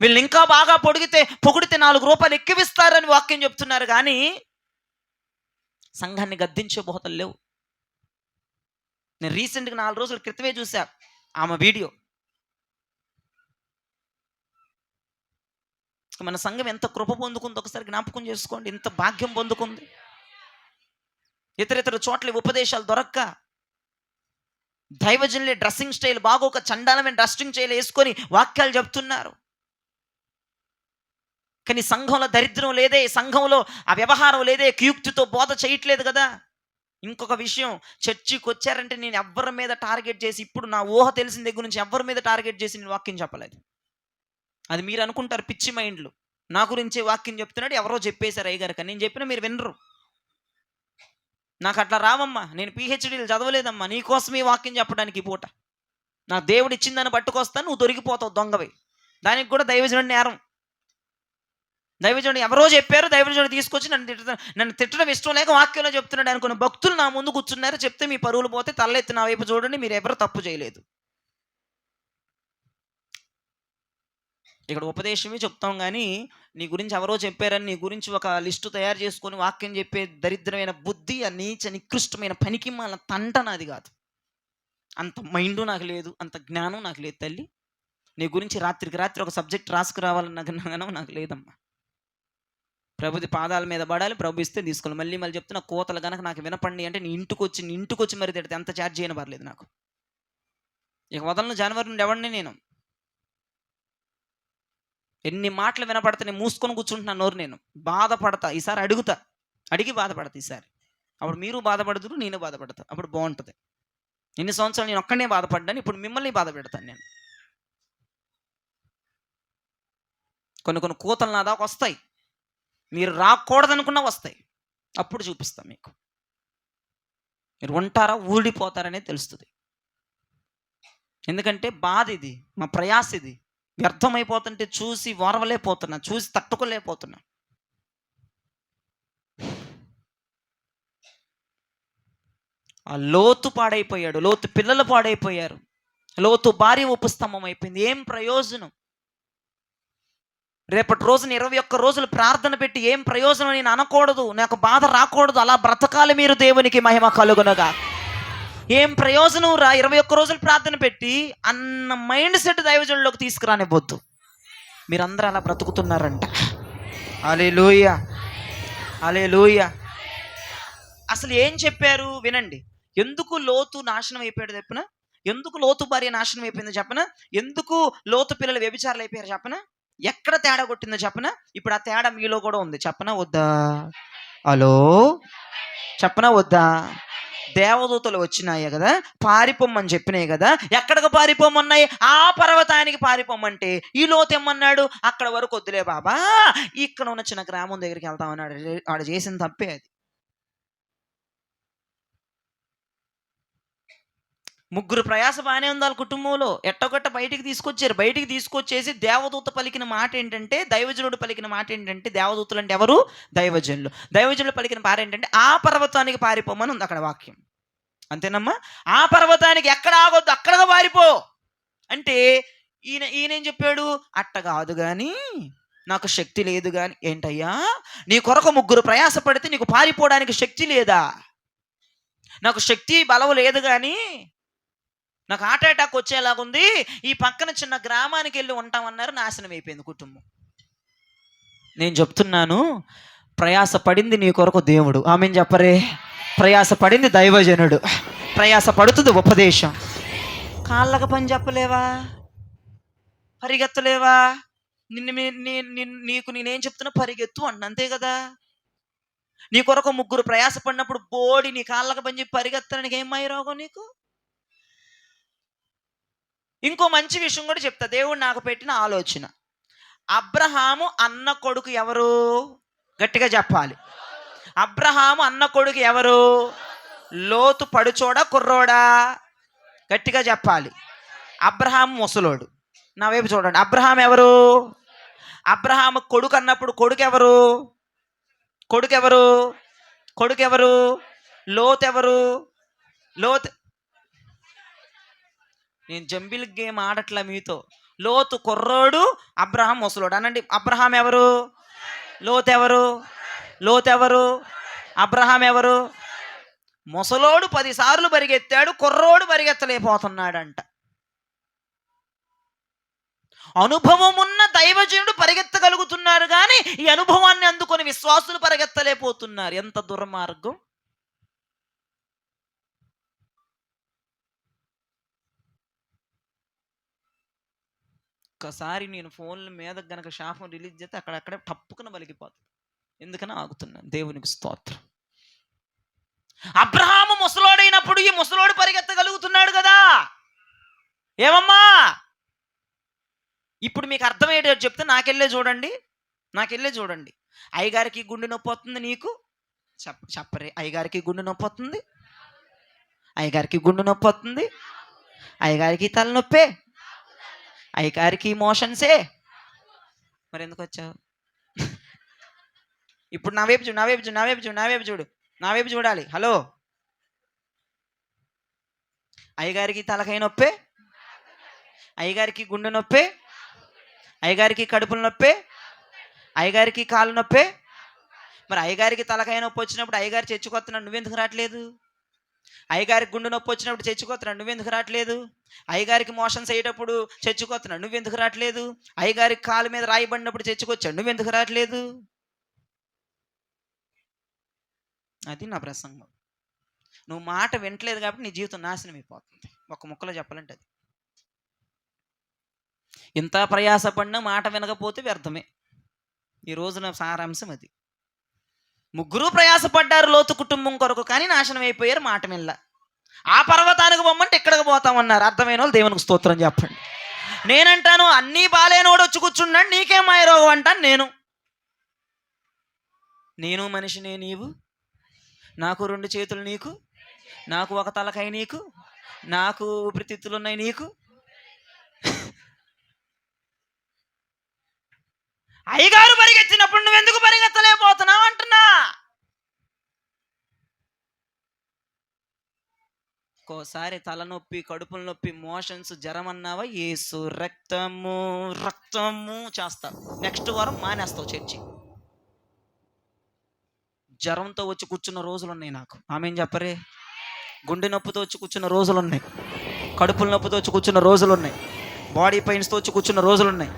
వీళ్ళు ఇంకా బాగా పొడిగితే పొగిడితే 4 రూపాయలు ఎక్కువిస్తారని వాక్యం చెప్తున్నారు, కానీ సంఘాన్ని గద్దించే బోధలు లేవు. నేను రీసెంట్గా 4 రోజుల క్రితమే చూసా ఆమె వీడియో. మన సంఘం ఎంత కృప పొందుకుందో ఒకసారి జ్ఞాపకం చేసుకోండి. ఎంత భాగ్యం పొందుకుంది. ఇతర చోట్ల ఉపదేశాలు దొరక్క దైవజనులే డ్రెస్సింగ్ స్టైల్ బాగోక చండాలమైన డ్రెస్సింగ్ స్టైల్ వేసుకొని వాక్యాలు చెప్తున్నారు. కానీ సంఘంలో దరిద్రం లేదే, సంఘంలో ఆ వ్యవహారం లేదే, కుయుక్తితో బోధ చేయట్లేదు కదా. ఇంకొక విషయం, చర్చికి వచ్చారంటే నేను ఎవరి మీద టార్గెట్ చేసి, ఇప్పుడు నా ఊహ తెలిసిన దగ్గర నుంచి ఎవరి మీద టార్గెట్ చేసి నేను వాక్యం చెప్పలేదు. అది మీరు అనుకుంటారు పిచ్చి మైండ్లు, నా గురించే వాక్యం చెప్తున్నాడు, ఎవరో చెప్పేశారు అయ్యగారు, కానీ నేను చెప్పినా మీరు వినరు. నాకు అట్లా రావమ్మా, నేను పిహెచ్డీలు చదవలేదమ్మా నీకోసం ఈ వాక్యం చెప్పడానికి. ఈ పూట నా దేవుడు ఇచ్చిందని పట్టుకొస్తాను, నువ్వు దొరికిపోతావు దొంగవి. దానికి కూడా దైవజనుడి నేరం. దైవజనుడు ఎవరో చెప్పారు, దైవజనుడు తీసుకొచ్చి నన్ను తిట్టడం ఇష్టం లేక వాక్యంలో చెప్తున్నాడు అనుకున్న భక్తులు నా ముందు కూర్చున్నారు. చెప్తే మీ పరువులు పోతే తలెత్తి నా వైపు చూడండి, మీరు ఎవరు తప్పు చేయలేదు. ఇక్కడ ఉపదేశమే చెప్తాం, కానీ నీ గురించి ఎవరో చెప్పారని నీ గురించి ఒక లిస్టు తయారు చేసుకొని వాక్యం చెప్పే దరిద్రమైన బుద్ధి, ఆ నీచ నికృష్టమైన పనికి మన తంట నాది కాదు. అంత మైండు నాకు లేదు, అంత జ్ఞానం నాకు లేదు తల్లి. నీ గురించి రాత్రికి రాత్రి ఒక సబ్జెక్ట్ రాసుకురావాలన్న జ్ఞానం నాకు లేదమ్మా. ప్రభుది పాదాల మీద పడాలి, ప్రభు ఇస్తే తీసుకోవాలి. మళ్ళీ చెప్తున్నా, కోతలు కనుక నాకు వినపండి అంటే నీ ఇంటికి వచ్చి మరి తిడితే ఎంత ఛార్జ్ చేయని పర్లేదు నాకు. ఇక వదలను, జనవరి నుండి ఎవరిని నేను ఎన్ని మాటలు వినపడతా నేను మూసుకొని కూర్చుంటున్నాను నోరు. నేను బాధపడతా, ఈసారి అడిగి బాధపడతా ఈసారి. అప్పుడు మీరు బాధపడదురు, నేను బాధపడతా, అప్పుడు బాగుంటుంది. ఎన్ని సంవత్సరాలు నేను ఒక్కనే బాధపడ్డాను, ఇప్పుడు మిమ్మల్ని బాధ పెడతాను నేను. కొన్ని కూతలు నా దాకా వస్తాయి, మీరు రాకూడదనుకున్నా వస్తాయి, అప్పుడు చూపిస్తాం మీకు. మీరు ఉంటారా ఊడిపోతారనే తెలుస్తుంది. ఎందుకంటే బాధ ఇది, మా ప్రయాస ఇది. వ్యర్థమైపోతుంటే చూసి ఓర్వలేకపోతున్నా, చూసి తట్టుకోలేకపోతున్నా. ఆ లోతు పాడైపోయాడు, లోతు పిల్లలు పాడైపోయారు, లోతు భార్య ఉపస్తంభం అయిపోయింది. ఏం ప్రయోజనం? రేపటి రోజున 21 రోజులు ప్రార్థన పెట్టి ఏం ప్రయోజనం నేను అనకూడదు, నాకు బాధ రాకూడదు. అలా బ్రతకాలి మీరు, దేవునికి మహిమ కలుగునగా. ఏం ప్రయోజనం రా 21 రోజులు ప్రార్థన పెట్టి అన్న మైండ్ సెట్ దైవజనుల్లోకి తీసుకురానివ్వద్దు. మీరందరూ అలా బ్రతుకుతున్నారంట. హల్లెలూయా, హల్లెలూయా. అసలు ఏం చెప్పారు వినండి. ఎందుకు లోతు నాశనం అయిపోయాడు చెప్పన? ఎందుకు లోతు భార్య నాశనం అయిపోయిందో చెప్పన? ఎందుకు లోతు పిల్లలు వ్యభిచారులు అయిపోయారు చెప్పన? ఎక్కడ తేడా కొట్టిందో చెప్పన? ఇప్పుడు ఆ తేడా మీలో కూడా ఉంది. చెప్పనా వద్దా? హలో, చెప్పనా వద్దా? దేవదూతలు వచ్చినాయి కదా, పారిపోమ్మని చెప్పినాయి కదా. ఎక్కడికి పారిపోమన్నాయి? ఆ పర్వతానికి పారిపోమ్మంటే ఈ లోతు ఏమన్నాడు? అక్కడ వరకు వద్దులే బాబా, ఇక్కడ ఉన్న చిన్న గ్రామం దగ్గరికి వెళ్తామన్నాడు. ఆడు చేసిన తప్పే అది. ముగ్గురు ప్రయాస బాగానే ఉంది వాళ్ళ కుటుంబంలో. ఎట్టగొట్ట బయటికి తీసుకొచ్చారు. బయటికి తీసుకొచ్చేసి దేవదూత పలికిన మాట ఏంటంటే, దైవజనుడు పలికిన మాట ఏంటంటే, దేవదూతలు అంటే ఎవరు? దైవజనులు. దైవజనులు పలికిన పార ఏంటంటే, ఆ పర్వతానికి పారిపోమని ఉంది అక్కడ వాక్యం. అంతేనమ్మా? ఆ పర్వతానికి ఎక్కడ ఆగొద్దు, అక్కడగా పారిపో అంటే ఈయనేం చెప్పాడు? అట్ట కాదు కానీ, నాకు శక్తి లేదు కానీ. ఏంటయ్యా, నీ కొరకు ముగ్గురు ప్రయాస పడితే నీకు పారిపోవడానికి శక్తి లేదా? నాకు శక్తి బలం లేదు కానీ నాకు హార్ట్ అటాక్ వచ్చేలాగుంది, ఈ పక్కన చిన్న గ్రామానికి వెళ్ళి ఉంటామన్నారు. నాశనం అయిపోయింది కుటుంబం. నేను చెప్తున్నాను, ప్రయాస పడింది నీ కొరకు దేవుడు. ఆమెన్ చెప్పరే. ప్రయాస పడింది దైవజనుడు, ప్రయాస పడుతుంది ఉపదేశం. కాళ్ళకు పని చెప్పలేవా? పరిగెత్తలేవా? నీకు నేనేం చెప్తున్నా? పరిగెత్తు అన్న, అంతే కదా. నీ కొరకు ముగ్గురు ప్రయాస పడినప్పుడు బోడి నీ కాళ్ళకు పని చెప్పి పరిగెత్తడానికి ఏం మాయ రోగం నీకు? ఇంకో మంచి విషయం కూడా చెప్తా. దేవుడు నాకు పెట్టిన ఆలోచన. అబ్రహాము అన్న కొడుకు ఎవరు? గట్టిగా చెప్పాలి. అబ్రహాము అన్న కొడుకు ఎవరు? లోతు పడుచోడా కుర్రోడా? గట్టిగా చెప్పాలి. అబ్రహాము ముసలోడు. నా వైపు చూడండి. అబ్రహాం ఎవరు? అబ్రహాము కొడుకు అన్నప్పుడు కొడుకు ఎవరు? కొడుకు ఎవరు? కొడుకు ఎవరు? లోతు ఎవరు? లోతు. నేను జంబిల్ గేమ్ ఆడట్లా మీతో. లోతు కుర్రోడు, అబ్రహాం ముసలోడు అనండి. అబ్రహాం ఎవరు? లోతు ఎవరు? లోతు ఎవరు? అబ్రహాం ఎవరు? ముసలోడు 10 సార్లు పరిగెత్తాడు, కుర్రోడు పరిగెత్తలేకపోతున్నాడంట. అనుభవం ఉన్న దైవజనుడు పరిగెత్తగలుగుతున్నారు కానీ ఈ అనుభవాన్ని అందుకొని విశ్వాసులు పరిగెత్తలేకపోతున్నారు. ఎంత దుర్మార్గం! ఒక్కసారి నేను ఫోన్ల మీద గనక శాపం రిలీజ్ చేస్తే అక్కడక్కడే టప్పుకున బలిగిపోతుంది. ఎందుకని ఆగుతున్నాను. దేవునికి స్తోత్రం. అబ్రహాము ముసలోడైనప్పుడు ఈ ముసలోడు పరిగెత్తగలుగుతున్నాడు కదా. ఏమమ్మా, ఇప్పుడు మీకు అర్థమయ్యేటట్టు చెప్తే నాకెళ్ళే చూడండి, నాకెళ్ళే చూడండి. అయ్యగారికి గుండె నొప్పి వస్తుంది, నీకు చెప్పరే. అయ్యగారికి గుండె నొప్పి వస్తుంది, అయ్యగారికి గుండె నొప్పి వస్తుంది, అయ్యగారికి తలనొప్పే, అయ్యగారికి మోషన్సే. మరి ఎందుకు వచ్చావు? ఇప్పుడు నా వైపు చూడు, నా వైపు చూడు, నా వైపు చూడు, నా వైపు చూడు, నా వైపు చూడాలి. హలో, అయ్యగారికి తలకాయ నొప్పే, అయ్యగారికి గుండె నొప్పే, అయ్యగారికి కడుపుల నొప్పే, అయ్యగారికి కాలు నొప్పే. మరి అయ్యగారికి తలకాయ నొప్పి వచ్చినప్పుడు అయ్యగారు చర్చికొస్తున్నాడు, నువ్వెందుకు రావట్లేదు? అయ్యగారికి గుండె నొప్పి వచ్చినప్పుడు చర్చికొస్తున్నాడు, నువ్వెందుకు రావట్లేదు? అయ్యగారికి మోషన్స్ అయ్యేటప్పుడు చర్చికొస్తున్నాడు, నువ్వెందుకు రావట్లేదు? అయ్యగారికి కాలు మీద రాయబడినప్పుడు చర్చికొచ్చాడు, నువ్వెందుకు రావట్లేదు? అది నా ప్రసంగం. నువ్వు మాట వింటలేదు కాబట్టి నీ జీవితం నాశనం అయిపోతుంది. ఒక ముక్కలో చెప్పాలంటే అది. ఇంత ప్రయాసపడినా మాట వినకపోతే వ్యర్థమే. ఈ రోజున సారాంశం అది. ముగ్గురు ప్రయాసపడ్డారు లోతు కుటుంబం కొరకు, కానీ నాశనం అయిపోయారు మాట వినలా. ఆ పర్వతానికి పొమ్మంటే ఎక్కడికి పోతామన్నారు. అర్థమైన వాళ్ళు దేవునికి స్తోత్రం చెప్పండి. నేనంటాను, అన్నీ బాలేనోడు వచ్చి కూర్చున్నాడు, నీకేం మాయరోగం అంటాను నేను. నేను మనిషినే, నీవు నాకు 2 చేతులు నీకు, నాకు ఒక తలకాయ నీకు, నాకు ఊపిరితిత్తులు ఉన్నాయి నీకు. అయ్యగారు పరిగెత్తినప్పుడు నువ్వెందుకు పరిగెత్తలేకపోతున్నావు అంటున్నా. ఒక్కోసారి తలనొప్పి, కడుపుల నొప్పి, మోషన్స్, జ్వరం అన్నావా, యేసు రక్తము రక్తము చేస్తావు. నెక్స్ట్ వారం మానేస్తావు చర్చి. జ్వరంతో వచ్చి కూర్చున్న రోజులు ఉన్నాయి నాకు. ఆమెం చెప్పరే. గుండె నొప్పితో వచ్చి కూర్చున్న రోజులు ఉన్నాయి. కడుపుల నొప్పితో వచ్చి కూర్చున్న రోజులు ఉన్నాయి. బాడీ పెయిన్స్తో వచ్చి కూర్చున్న రోజులు ఉన్నాయి.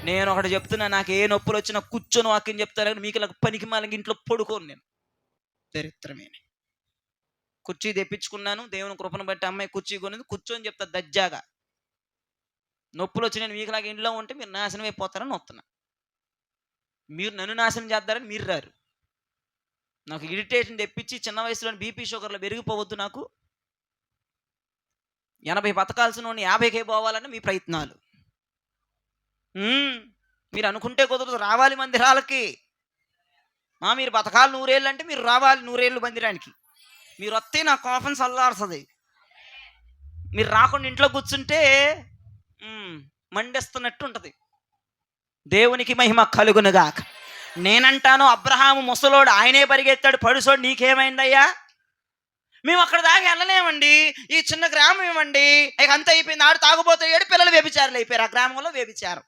నేను ఒకటి చెప్తున్నా, నాకు ఏ నొప్పులు వచ్చినా కూర్చొని వాక్యం చెప్తాను కానీ మీకు ఇలా పనికి మాలకి ఇంట్లో పడుకోను నేను. దరిద్రమే. కుర్చీ తెప్పించుకున్నాను, దేవుని కృపను బట్టి అమ్మాయి కుర్చీ కొనింది, కూర్చొని చెప్తా దజ్జాగా. నొప్పులు వచ్చి నేను మీకులాగా ఇంట్లో ఉంటే మీరు నాశనం అయిపోతారని వస్తున్నా. మీరు నన్ను నాశనం చేద్దారని మీరు రారు. నాకు ఇరిటేషన్ తెప్పించి చిన్న వయసులో బీపీ షుగర్లు పెరిగిపోవద్దు. నాకు 80 బతకాల్సిన 50కే పోవాలని మీ ప్రయత్నాలు. మీరు అనుకుంటే కుదరదు. రావాలి మందిరాలకి. మీరు బతకాలి 100 ఏళ్ళు అంటే మీరు రావాలి 100 ఏళ్ళు మందిరానికి. మీరు వస్తే నా కోపం చల్లారుతుంది. మీరు రాకుండా ఇంట్లో కూర్చుంటే మండేస్తున్నట్టు ఉంటుంది. దేవునికి మహిమ కలుగునుగాక. నేనంటాను, అబ్రహాము ముసలోడు, ఆయనే పరిగెత్తాడు, పడుసోడు, నీకేమైందయ్యా? మేము అక్కడ దాకా వెళ్ళలేమండి, ఈ చిన్న గ్రామం ఏమండి, ఇక అంత అయిపోయింది. ఆడు తాగుబోతే 7 పిల్లలు వ్యభిచారులు అయిపోయారు. ఆ గ్రామంలో వ్యభిచారం,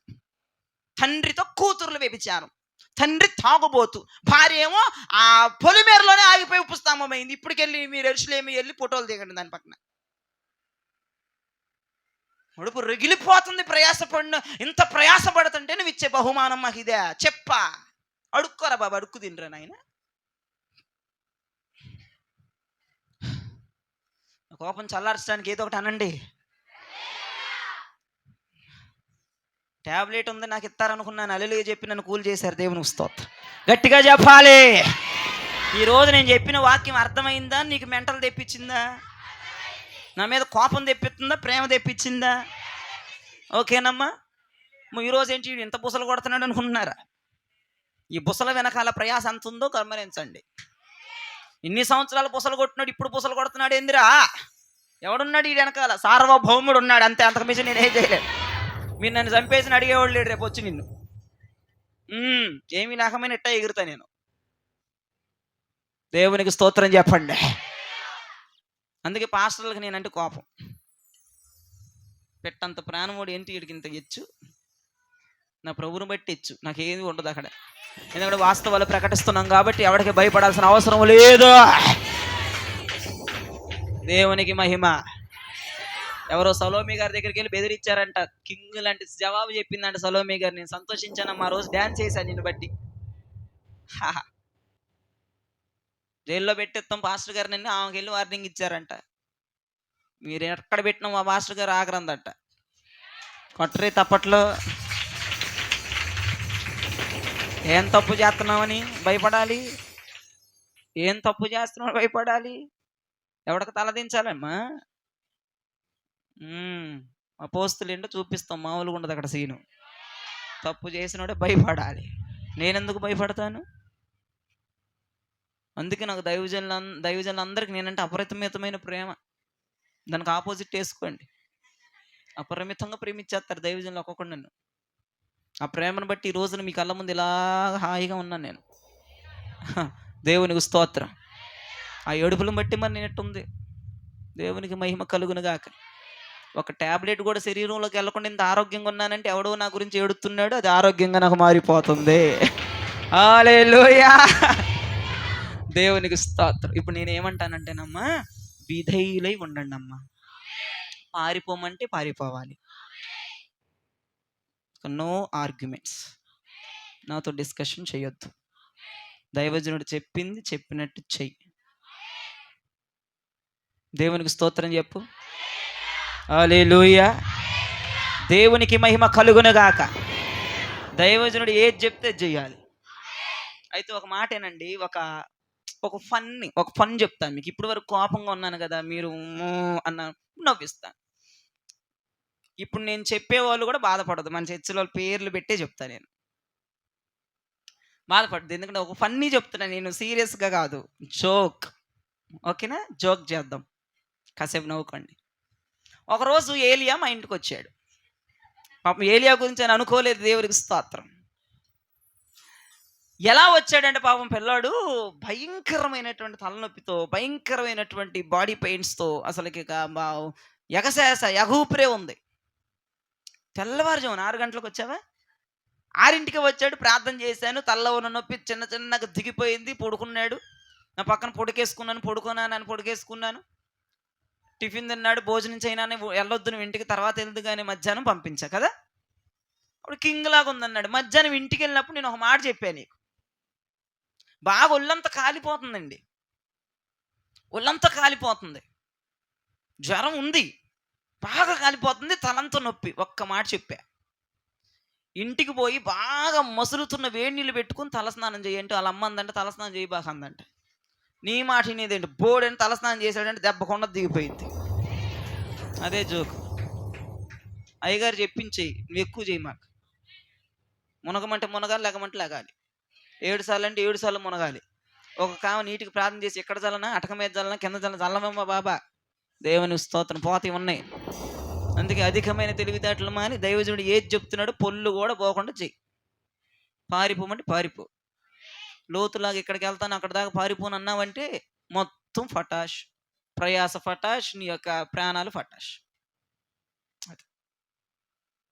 తండ్రితో కూతుర్లు వ్యభిచారం. తండ్రి తాగుబోతు, భార్య ఏమో ఆ పొలిమేరలోనే ఆగిపోయి ఉపస్తంభమైంది. ఇప్పటికెళ్ళి మీరు ఎరుసలేమి వెళ్ళి ఫోటోలు దిగండి దాని పక్కన. ఉడుపు రగిలిపోతుంది ప్రయాసపడిన. ఇంత ప్రయాసపడుతుంటే నువ్వు ఇచ్చే బహుమానం మాకు ఇదే చెప్పా? అడుక్కోరా బాబా, అడుక్కు తినరా నాయన. కోపం చల్లార్చడానికి ఏదో ఒకటి అనండి. ట్యాబ్లెట్ ఉంది నాకు ఇస్తారనుకున్నాను, హల్లెలూయా చెప్పి నన్ను కూల్ చేశారు. దేవునికి స్తోత్రం. గట్టిగా చెప్పాలి. ఈరోజు నేను చెప్పిన వాక్యం అర్థమైందా? నీకు మెంటల్ తెప్పించిందా? నా మీద కోపం తెప్పిస్తుందా? ప్రేమ తెప్పించిందా? ఓకేనమ్మా. ఈరోజు ఏంటి ఇంత బుసలు కొడుతున్నాడు అనుకుంటున్నారా? ఈ బుసల వెనకాల ప్రయాస ఎంత ఉందో గమనించండి. ఇన్ని సంవత్సరాలు బుసలు కొట్టినాడు, ఇప్పుడు బుసలు కొడుతున్నాడు ఏందిరా? ఎవడున్నాడు ఈ వెనకాల? సార్వభౌముడు ఉన్నాడు, అంతే. అంతకు మించి నేనేం చేయలేదు. మీరు నన్ను చంపేసి అడిగేవాళ్ళు లేడు రేపు వచ్చి నిన్ను. ఏమీ లేకమైన ఇట్టా ఎగురుతా నేను. దేవునికి స్తోత్రం చెప్పండి. అందుకే పాస్టర్లకు నేనంటే కోపం. పెట్టంత ప్రాణముడు ఏంటి వీడికి ఇంత ఇచ్చు? నా ప్రభువుని బట్టి ఇచ్చు, నాకేది ఉండదు అక్కడ. ఎందుకంటే వాస్తవాలు ప్రకటిస్తున్నాం కాబట్టి ఎవరికి భయపడాల్సిన అవసరం లేదు. దేవునికి మహిమ. ఎవరో సలోమి గారి దగ్గరికి వెళ్ళి బెదిరించారంట. కింగ్ లాంటి జవాబు చెప్పిందంట సలోమి గారు. నేను సంతోషించానమ్మా, ఆ రోజు డ్యాన్స్ చేశాను నిన్ను బట్టి. జైల్లో పెట్టేస్తాం పాస్టర్ గారు నన్ను. ఆమెకి వెళ్ళి వార్నింగ్ ఇచ్చారంట, మీరు ఎక్కడ పెట్టినా మా పాస్టర్ గారు ఆగరందట. కొట్టరే తప్పట్లో. ఏం తప్పు చేస్తున్నామని భయపడాలి? ఏం తప్పు చేస్తున్నావు భయపడాలి? ఎవడికి తలదించాలమ్మా? అపోస్తులు ఏంటో చూపిస్తాం, మామూలుగా ఉండదు అక్కడ సీను. తప్పు చేసినోడే భయపడాలి. నేనెందుకు భయపడతాను? అందుకే నాకు దైవజనులందరికీ నేనంటే అపరిమితమైన ప్రేమ. దానికి ఆపోజిట్ వేసుకోండి. అపరిమితంగా ప్రేమించేస్తారు దైవజనులు ఒక్కొక్కడు నన్ను. ఆ ప్రేమను బట్టి ఈ రోజున మీ కళ్ళ ముందు ఇలా హాయిగా ఉన్నాను నేను. దేవునికి స్తోత్రం. ఆ ఏడుపులను బట్టి మరి నేనెట్టుంది. దేవునికి మహిమ కలుగునుగాక. ఒక ట్యాబ్లెట్ కూడా శరీరంలోకి వెళ్ళకుండా ఇంత ఆరోగ్యంగా ఉన్నానంటే ఎవడో నా గురించి ఏడుతున్నాడు, అది ఆరోగ్యంగా నాకు మారిపోతుంది. హల్లెలూయా. దేవునికి స్తోత్రం. ఇప్పుడు నేను ఏమంటానంటేనమ్మా, విధేయులై ఉండండి అమ్మా. పారిపోమంటే పారిపోవాలి. No arguments. నాతో డిస్కషన్ చేయొద్దు. దైవజనుడు చెప్పింది చెప్పినట్టు చెయ్యి. దేవునికి స్తోత్రం చెప్పు. హల్లెలూయా. దేవునికి మహిమ కలుగునుగాక. దైవజనుడు ఏది చెప్తే చెయ్యాలి. అయితే ఒక మాటేనండి, ఒక ఫన్ చెప్తాను మీకు. ఇప్పటి వరకు కోపంగా ఉన్నాను కదా, మీరు అన్న నవ్విస్తాను. ఇప్పుడు నేను చెప్పేవాళ్ళు కూడా బాధపడదు. మన చర్చిలో పేర్లు పెట్టే చెప్తాను. నేను బాధపడదు, ఎందుకంటే ఒక ఫన్నీ చెప్తున్నాను నేను, సీరియస్గా కాదు. జోక్. ఓకేనా? జోక్ చేద్దాం, కాసేపు నవ్వుకోండి. ఒకరోజు ఏలియా మా ఇంటికి వచ్చాడు. పాపం ఏలియా గురించి అని అనుకోలేదు. దేవుడికి స్తోత్రం. ఎలా వచ్చాడంటే పాపం పిల్లాడు భయంకరమైనటువంటి తలనొప్పితో, భయంకరమైనటువంటి బాడీ పెయిన్స్తో, అసలుకి ఎగూపిరే ఉంది. తెల్లవారుజామున 6 గంటలకు వచ్చావా? 6ంటికి వచ్చాడు, ప్రార్థన చేశాను, తలలో ఉన్న నొప్పి చిన్నగా దిగిపోయింది, పడుకున్నాడు. నా పక్కన పొడికేసుకున్నాను. టిఫిన్ తిన్నాడు, భోజనం చేయనానే వెళ్ళొద్దు నువ్వు ఇంటికి, తర్వాత వెళ్దు కానీ మధ్యాహ్నం పంపించా కదా. అప్పుడు కింగ్ లాగా ఉందన్నాడు. మధ్యాహ్నం ఇంటికి వెళ్ళినప్పుడు నేను ఒక మాట చెప్పాను నీకు, బాగా ఒళ్ళంతా కాలిపోతుందండి, ఒళ్ళంతా కాలిపోతుంది, జ్వరం ఉంది, బాగా కాలిపోతుంది, తలంతా నొప్పి. ఒక్క మాట చెప్పా, ఇంటికి పోయి బాగా మసులుతున్న వేడి నీళ్ళు పెట్టుకుని తలస్నానం చేయంటే వాళ్ళ అమ్మ అందంటే తలస్నానం చేయి బాగా అందంట. నీ మాట వినేదేంటి, బోడని తలస్నానం చేశాడంటే దెబ్బకుండా దిగిపోయింది. అదే జోకు. అయ్యగారు చెప్పించేయి, నువ్వు ఎక్కువ చేయి, మాకు మునగమంటే మునగాలి, లెగమంటే లెగాలి, 7 సార్లు అంటే 7 సార్లు మునగాలి. ఒక కామ నీటికి ప్రార్థన చేసి ఎక్కడ చల్లనా, అటక మీద చల్లనా, కింద చల్లమమ్మ బాబా, దేవుని స్తోత్రం, పోతే ఉన్నాయి. అందుకే అధికమైన తెలివితేటలు మాని దైవజనుడు ఏది చెప్తున్నాడో పొల్లు కూడా పోకుండా చెయ్యి. పారిపోమంటే పారిపో. లోతులాగా ఇక్కడికి వెళ్తాను అక్కడ దాకా పారిపోను అన్నావంటే మొత్తం ఫటాష్, ప్రయాస ఫటాష్, నీ యొక్క ప్రాణాలు ఫటాష్.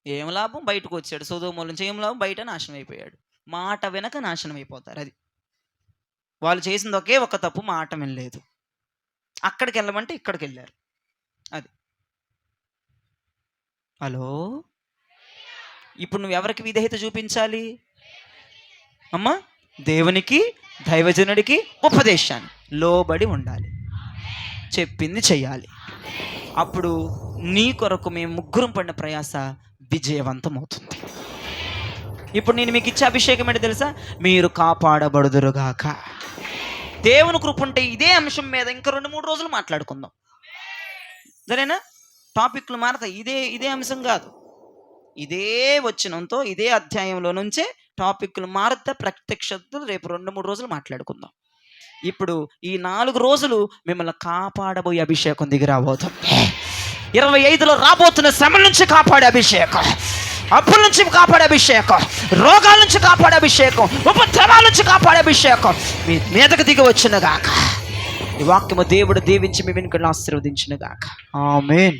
ఏం లాభం, బయటకు వచ్చాడు సొదొమ నుంచి, ఏం లాభం, బయట నాశనం అయిపోయాడు. మాట వెనక నాశనం అయిపోతారు. అది వాళ్ళు చేసింది ఒకే ఒక తప్పు, మాట వినలేదు. అక్కడికి వెళ్ళమంటే ఇక్కడికి వెళ్ళారు. అది హలో, ఇప్పుడు నువ్వు ఎవరికి విధేయత చూపించాలి అమ్మా? దేవునికి, దైవజనుడికి, ఉపదేశాన్ని లోబడి ఉండాలి, చెప్పింది చెయ్యాలి. అప్పుడు నీ కొరకు మేము ముగ్గురం పడిన ప్రయాస విజయవంతం అవుతుంది. ఇప్పుడు నేను మీకు ఇచ్చే అభిషేకం ఏంటి తెలుసా? మీరు కాపాడబడుదురుగాక. దేవుని కృప ఉంటే ఇదే అంశం మీద ఇంకా 2-3 రోజులు మాట్లాడుకుందాం, సరేనా? టాపిక్లు మారతాయి, ఇదే అంశం కాదు, ఇదే వచనంతో ఇదే అధ్యాయంలో నుంచే టాపిక్లు మారుతా, ప్రత్యక్షతలు రేపు 2-3 రోజులు మాట్లాడుకుందాం. ఇప్పుడు ఈ 4 రోజులు మిమ్మల్ని కాపాడబోయే అభిషేకం దిగి రాబోతుంది. 25లో రాబోతున్న శ్రమల నుంచి కాపాడే అభిషేకం, అప్పుల నుంచి కాపాడే అభిషేకం, రోగాల నుంచి కాపాడే అభిషేకం, ఉపద్రవాల నుంచి కాపాడే అభిషేకం మీ మీదకు దిగి వచ్చిన గాక. ఈ వాక్యము దేవుడు దీవించి మీ వెనుకలు ఆశీర్వదించిన గాక. ఆమేన్.